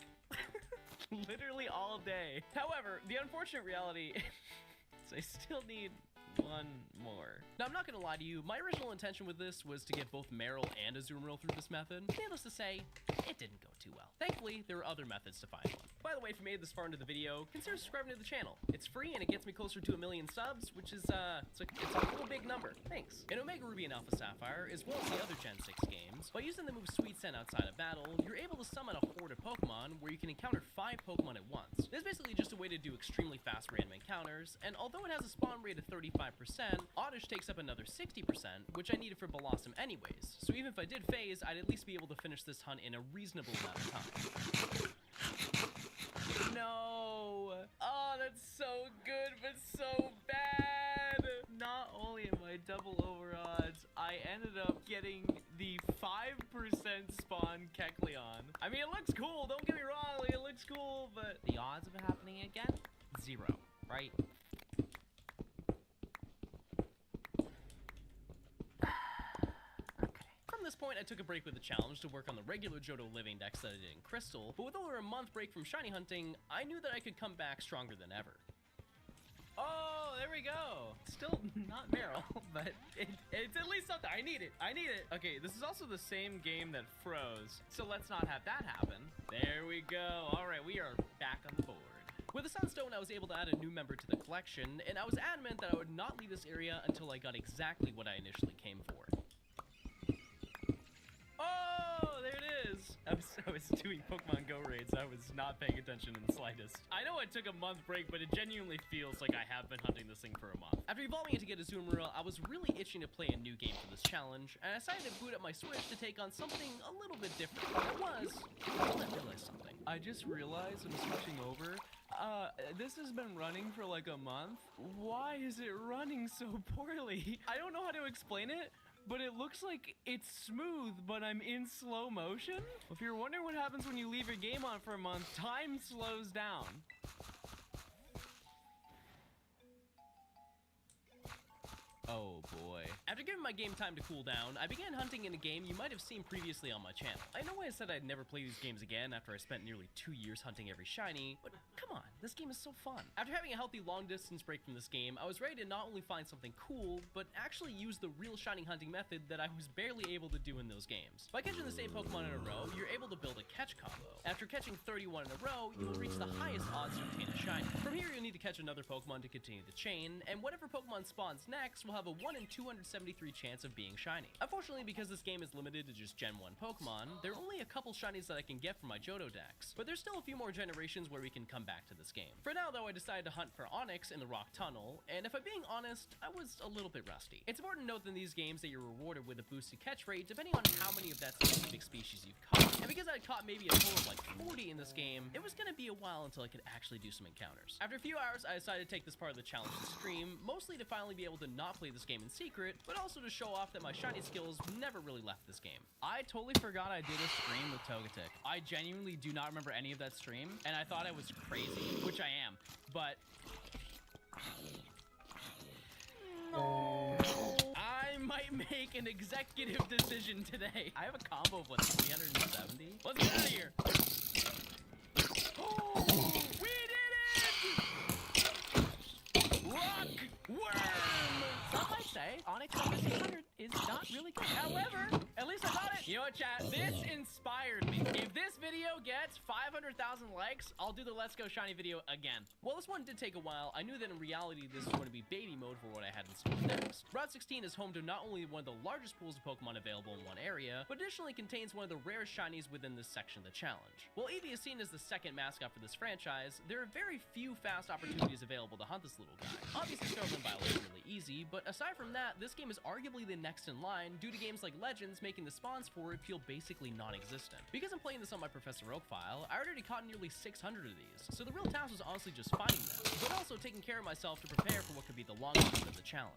literally all day. However, the unfortunate reality is I still need one more. Now, I'm not gonna lie to you, my original intention with this was to get both Marill and Azumarill through this method. Needless to say, it didn't go too well. Thankfully, there were other methods to find one. By the way, if you made it this far into the video, consider subscribing to the channel. It's free and it gets me closer to 1 million subs, which is, it's a little big number. Thanks. In Omega Ruby and Alpha Sapphire, as well as the other Gen 6 games, by using the move Sweet Scent outside of battle, you're able to summon a horde of Pokemon where you can encounter 5 Pokemon at once. This is basically just a way to do extremely fast random encounters, and although it has a spawn rate of 35%, Oddish takes up another 60%, which I needed for Blossom anyways, so even if I did phase, I'd at least be able to finish this hunt in a reasonable amount of time. No! Oh, that's so good, but so bad! Not only am I double over odds, I ended up getting the 5% spawn Kecleon. I mean, it looks cool, don't get me wrong, like, it looks cool, but the odds of it happening again? 0, right? From this point, I took a break with the challenge to work on the regular Johto living decks that I did in Crystal, but with over a month break from shiny hunting, I knew that I could come back stronger than ever. Oh, there we go. Still not Marill, but it's at least something. I need it. Okay, this is also the same game that froze, so let's not have that happen. There we go. All right, we are back on the board. With the Sunstone, I was able to add a new member to the collection, and I was adamant that I would not leave this area until I got exactly what I initially came for. Oh, there it is! I was doing Pokemon Go raids, I was not paying attention in the slightest. I know I took a month break, but it genuinely feels like I have been hunting this thing for a month. After evolving it to get a Azumarill, I was really itching to play a new game for this challenge, and I decided to boot up my Switch to take on something a little bit different. It was, until I realized something. I just realized I'm switching over. This has been running for like a month. Why is it running so poorly? I don't know how to explain it, but it looks like it's smooth, but I'm in slow motion. If you're wondering what happens when you leave your game on for a month, time slows down. Oh boy. After giving my game time to cool down, I began hunting in a game you might have seen previously on my channel. I know I said I'd never play these games again after I spent nearly 2 years hunting every shiny, but come on, this game is so fun. After having a healthy long distance break from this game, I was ready to not only find something cool, but actually use the real shiny hunting method that I was barely able to do in those games. By catching the same Pokemon in a row, you're able to build a catch combo. After catching 31 in a row, you will reach the highest odds to obtain a shiny. From here, you'll need to catch another Pokemon to continue the chain, and whatever Pokemon spawns next will have a 1 in 273 chance of being shiny. Unfortunately, because this game is limited to just Gen 1 Pokemon, there are only a couple shinies that I can get from my Johto decks, but there's still a few more generations where we can come back to this game. For now though, I decided to hunt for Onix in the Rock Tunnel, and if I'm being honest, I was a little bit rusty. It's important to note in these games that you're rewarded with a boosted catch rate depending on how many of that specific species you've caught, and because I caught maybe a total of like 40 in this game, it was gonna be a while until I could actually do some encounters. After a few hours, I decided to take this part of the challenge to stream, mostly to finally be able to not play this game in secret, but also to show off that my shiny skills never really left this game. I totally forgot I did a stream with Togetic. I genuinely do not remember any of that stream, and I thought I was crazy, which I am, but... I might make an executive decision today. I have a combo of, what, 370? Let's get out of here. Oh, we did it! Rock worm! Some might say Onix over 600 is not really good. However, at least I got it. You know what, chat? This inspired me. If this video gets 500,000 likes, I'll do the Let's Go Shiny video again. While this one did take a while, I knew that in reality this was going to be baby mode for what I had in store next. Route 16 is home to not only one of the largest pools of Pokemon available in one area, but additionally contains one of the rarest shinies within this section of the challenge. While Eevee is seen as the second mascot for this franchise, there are very few fast opportunities available to hunt this little guy. Obviously, Starland Violet is really easy, but aside from that, this game is arguably the next in line due to games like Legends making the spawns for it feel basically non-existent. Because I'm playing this on my Professor Oak file, I already caught nearly 600 of these, so the real task was honestly just finding them, but also taking care of myself to prepare for what could be the longest part of the challenge.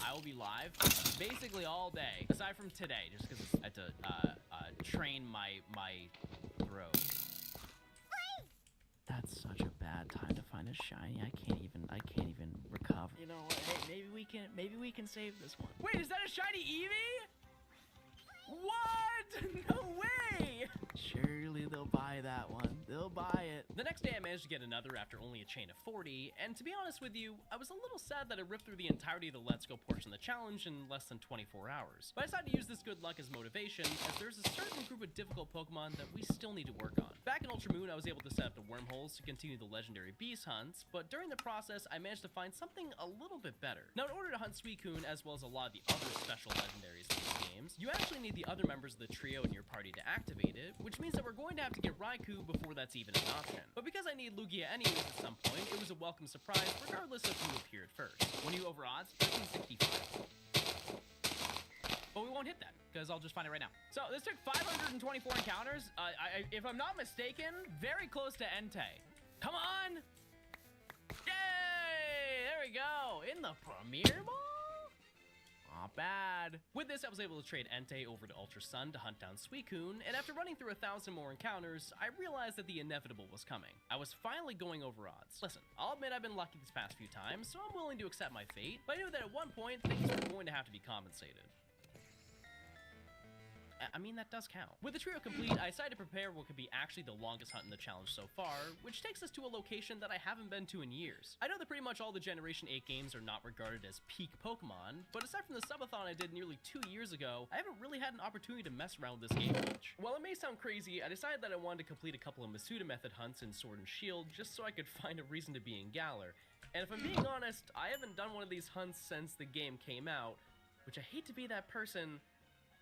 I will be live basically all day, aside from today, just because I had to train my throat. That's such a bad time to find a shiny. I can't even recover. You know what? Hey, maybe we can save this one. Wait, is that a shiny Eevee? What? No way! Surely they'll buy that one. They'll buy it. The next day I managed to get another after only a chain of 40, and to be honest with you, I was a little sad that I ripped through the entirety of the Let's Go portion of the challenge in less than 24 hours. But I decided to use this good luck as motivation, as there's a certain group of difficult Pokemon that we still need to work on. Back in Ultra Moon, I was able to set up the wormholes to continue the legendary beast hunts, but during the process, I managed to find something a little bit better. Now, in order to hunt Suicune, as well as a lot of the other special legendaries in these games, you actually need the other members of the trio in your party to activate it, which means that we're going to have to get Raikou before that's even an option. But because I need Lugia anyways at some point, it was a welcome surprise regardless of who appeared first. When you over odds, 1365. But we won't hit that, because I'll just find it right now. So this took 524 encounters. If I'm not mistaken, very close to Entei. Come on! Yay! There we go. In the Premier Ball? Not bad. With this, I was able to trade Entei over to Ultra Sun to hunt down Suicune, and after running through 1,000 more encounters, I realized that the inevitable was coming. I was finally going over odds. Listen, I'll admit I've been lucky these past few times, so I'm willing to accept my fate, but I knew that at one point, things were going to have to be compensated. I mean, that does count. With the trio complete, I decided to prepare what could be actually the longest hunt in the challenge so far, which takes us to a location that I haven't been to in years. I know that pretty much all the Generation 8 games are not regarded as peak Pokemon, but aside from the subathon I did nearly 2 years ago, I haven't really had an opportunity to mess around with this game much. While it may sound crazy, I decided that I wanted to complete a couple of Masuda method hunts in Sword and Shield just so I could find a reason to be in Galar. And if I'm being honest, I haven't done one of these hunts since the game came out, which I hate to be that person,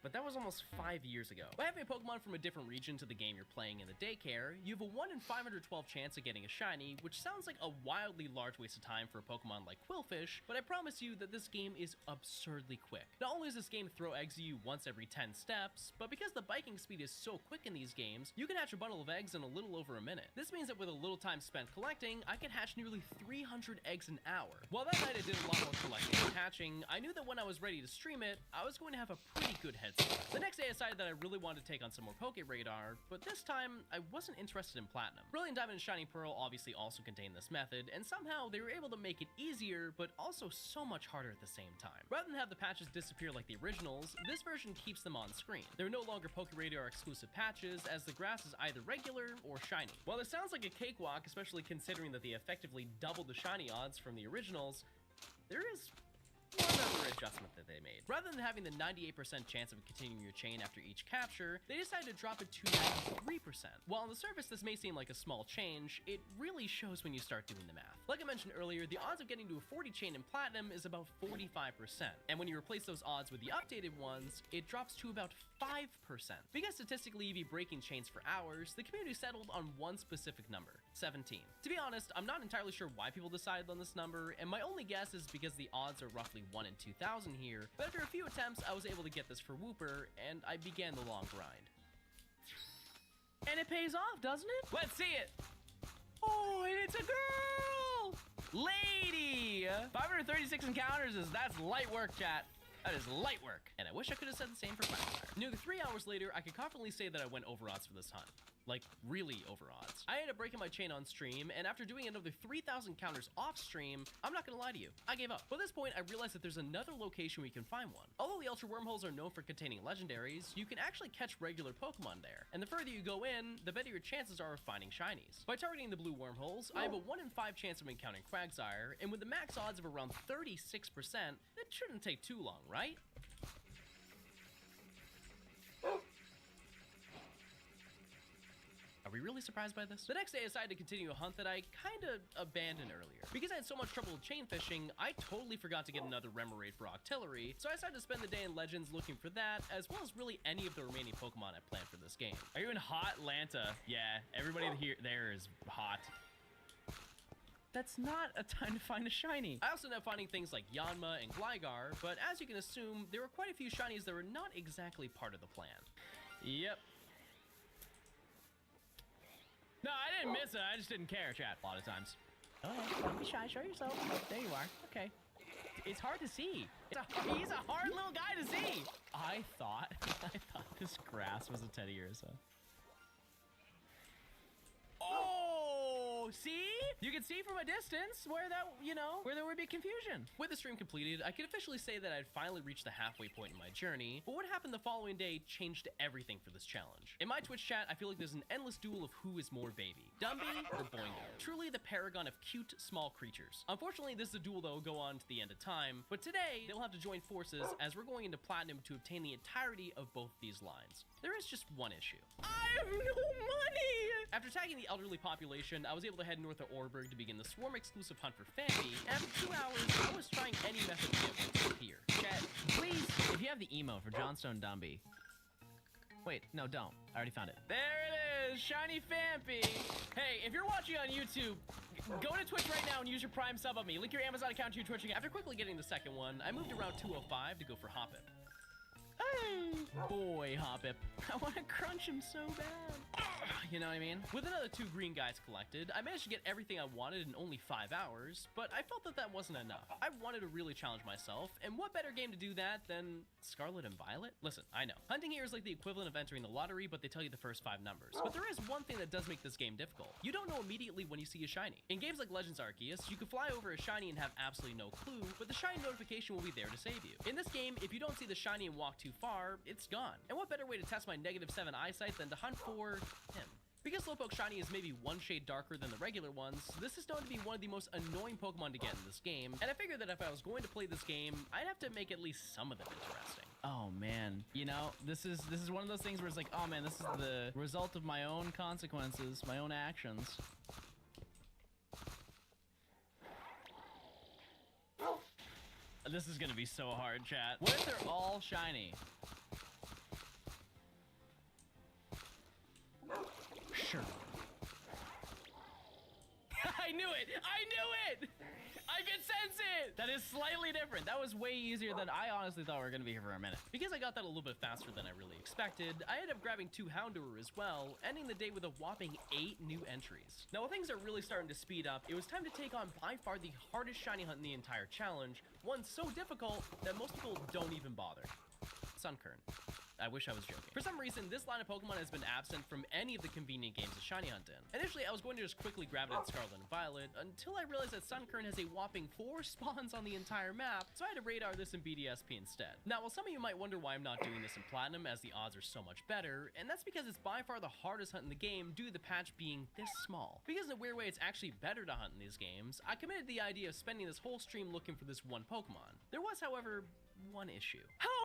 but that was almost 5 years ago. By having a Pokemon from a different region to the game you're playing in the daycare, you have a 1 in 512 chance of getting a shiny, which sounds like a wildly large waste of time for a Pokemon like Quillfish, but I promise you that this game is absurdly quick. Not only does this game throw eggs at you once every 10 steps, but because the biking speed is so quick in these games, you can hatch a bundle of eggs in a little over a minute. This means that with a little time spent collecting, I can hatch nearly 300 eggs an hour. While that night I did a lot more collecting and hatching, I knew that when I was ready to stream it, I was going to have a pretty good head minutes. The next day I decided that I really wanted to take on some more Poke Radar, but this time I wasn't interested in Platinum. Brilliant Diamond and Shiny Pearl obviously also contain this method, and somehow they were able to make it easier, but also so much harder at the same time. Rather than have the patches disappear like the originals, this version keeps them on screen. There are no longer Poke Radar exclusive patches, as the grass is either regular or shiny. While this sounds like a cakewalk, especially considering that they effectively doubled the shiny odds from the originals, there is one other adjustment that they made. Rather than having the 98% chance of continuing your chain after each capture, they decided to drop it to 93%. While on the surface this may seem like a small change, it really shows when you start doing the math. Like I mentioned earlier, the odds of getting to a 40 chain in Platinum is about 45%, and when you replace those odds with the updated ones, it drops to about 5%. Because statistically you'd be breaking chains for hours, the community settled on one specific number, 17. To be honest, I'm not entirely sure why people decided on this number, and my only guess is because the odds are roughly 1 in 2,000 here, but after a few attempts I was able to get this for Wooper, and I began the long grind. And it pays off, doesn't it? Let's see it. Oh, and it's a girl! Lady! 536 encounters that's light work, chat. That is light work. And I wish I could have said the same for Quagsire. Nearly 3 hours later, I could confidently say that I went over odds for this hunt. Like, really over odds. I ended up breaking my chain on stream, and after doing another 3,000 counters off stream, I'm not gonna lie to you, I gave up. But at this point, I realized that there's another location where you can find one. Although the Ultra Wormholes are known for containing legendaries, you can actually catch regular Pokemon there. And the further you go in, the better your chances are of finding shinies. By targeting the blue wormholes, I have a 1 in 5 chance of encountering Quagsire, and with the max odds of around 36%, it shouldn't take too long, right? Are we really surprised by this? The next day I decided to continue a hunt that I kinda abandoned earlier. Because I had so much trouble with chain fishing, I totally forgot to get another Remoraid for Octillery, so I decided to spend the day in Legends looking for that, as well as really any of the remaining Pokemon I planned for this game. Are you in hot Lanta? Yeah, everybody here there is hot. That's not a time to find a shiny. I also ended up finding things like Yanma and Gligar, but as you can assume, there were quite a few shinies that were not exactly part of the plan. Yep. No, I didn't miss it. I just didn't care, chat. A lot of times. Oh, don't be shy. Show yourself. Oh, there you are. Okay. It's hard to see. He's a hard little guy to see. I thought this grass was a teddy ursa. Oh, see? You can see from a distance where that, where there would be confusion. With the stream completed, I could officially say that I'd finally reached the halfway point in my journey, but what happened the following day changed everything for this challenge. In my Twitch chat, I feel like there's an endless duel of who is more baby, Dumby or Boingo. Truly the paragon of cute, small creatures. Unfortunately, this is a duel that will go on to the end of time, but today, they'll have to join forces as we're going into Platinum to obtain the entirety of both these lines. There is just one issue. I have no money! After tagging the elderly population, I was able to head north of Orberg to begin the Swarm exclusive hunt for Famby, and after 2 hours, I was trying any method to get one to appear. Chat, please, if you have the emo for Johnstone Dumby. Wait, no, don't. I already found it. There it is, Shiny Famby. Hey, if you're watching on YouTube, go to Twitch right now and use your Prime sub on me. Link your Amazon account to your Twitch account. After quickly getting the second one, I moved around 205 to go for Hoppip. Hey, boy, Hoppip. I want to crunch him so bad. You know what I mean? With another 2 green guys collected, I managed to get everything I wanted in only 5 hours, but I felt that that wasn't enough. I wanted to really challenge myself, and what better game to do that than Scarlet and Violet? Listen, I know. Hunting here is like the equivalent of entering the lottery, but they tell you the first 5 numbers. But there is one thing that does make this game difficult. You don't know immediately when you see a shiny. In games like Legends Arceus, you can fly over a shiny and have absolutely no clue, but the shiny notification will be there to save you. In this game, if you don't see the shiny and walk too far, it's gone. And what better way to test my -7 eyesight than to hunt for him? Because Slowpoke Shiny is maybe 1 shade darker than the regular ones, this is known to be one of the most annoying Pokemon to get in this game, and I figured that if I was going to play this game, I'd have to make at least some of them interesting. Oh man, this is one of those things where it's like, oh man, this is the result of my own consequences, my own actions. This is gonna be so hard, chat. What if they're all shiny? Sure. I knew it! I knew it! I could sense it! That is slightly different. That was way easier than I honestly thought we were gonna be here for a minute. Because I got that a little bit faster than I really expected, I ended up grabbing 2 Houndour as well, ending the day with a whopping 8 new entries. Now while things are really starting to speed up, it was time to take on by far the hardest shiny hunt in the entire challenge, one so difficult that most people don't even bother. Sunkern. I wish I was joking. For some reason, this line of Pokemon has been absent from any of the convenient games to shiny hunt in. Initially, I was going to just quickly grab it in Scarlet and Violet, until I realized that Sunkern has a whopping 4 spawns on the entire map, so I had to radar this in BDSP instead. Now, while some of you might wonder why I'm not doing this in Platinum, as the odds are so much better, and that's because it's by far the hardest hunt in the game due to the patch being this small. Because in a weird way, it's actually better to hunt in these games, I committed the idea of spending this whole stream looking for this one Pokemon. There was, however, one issue. How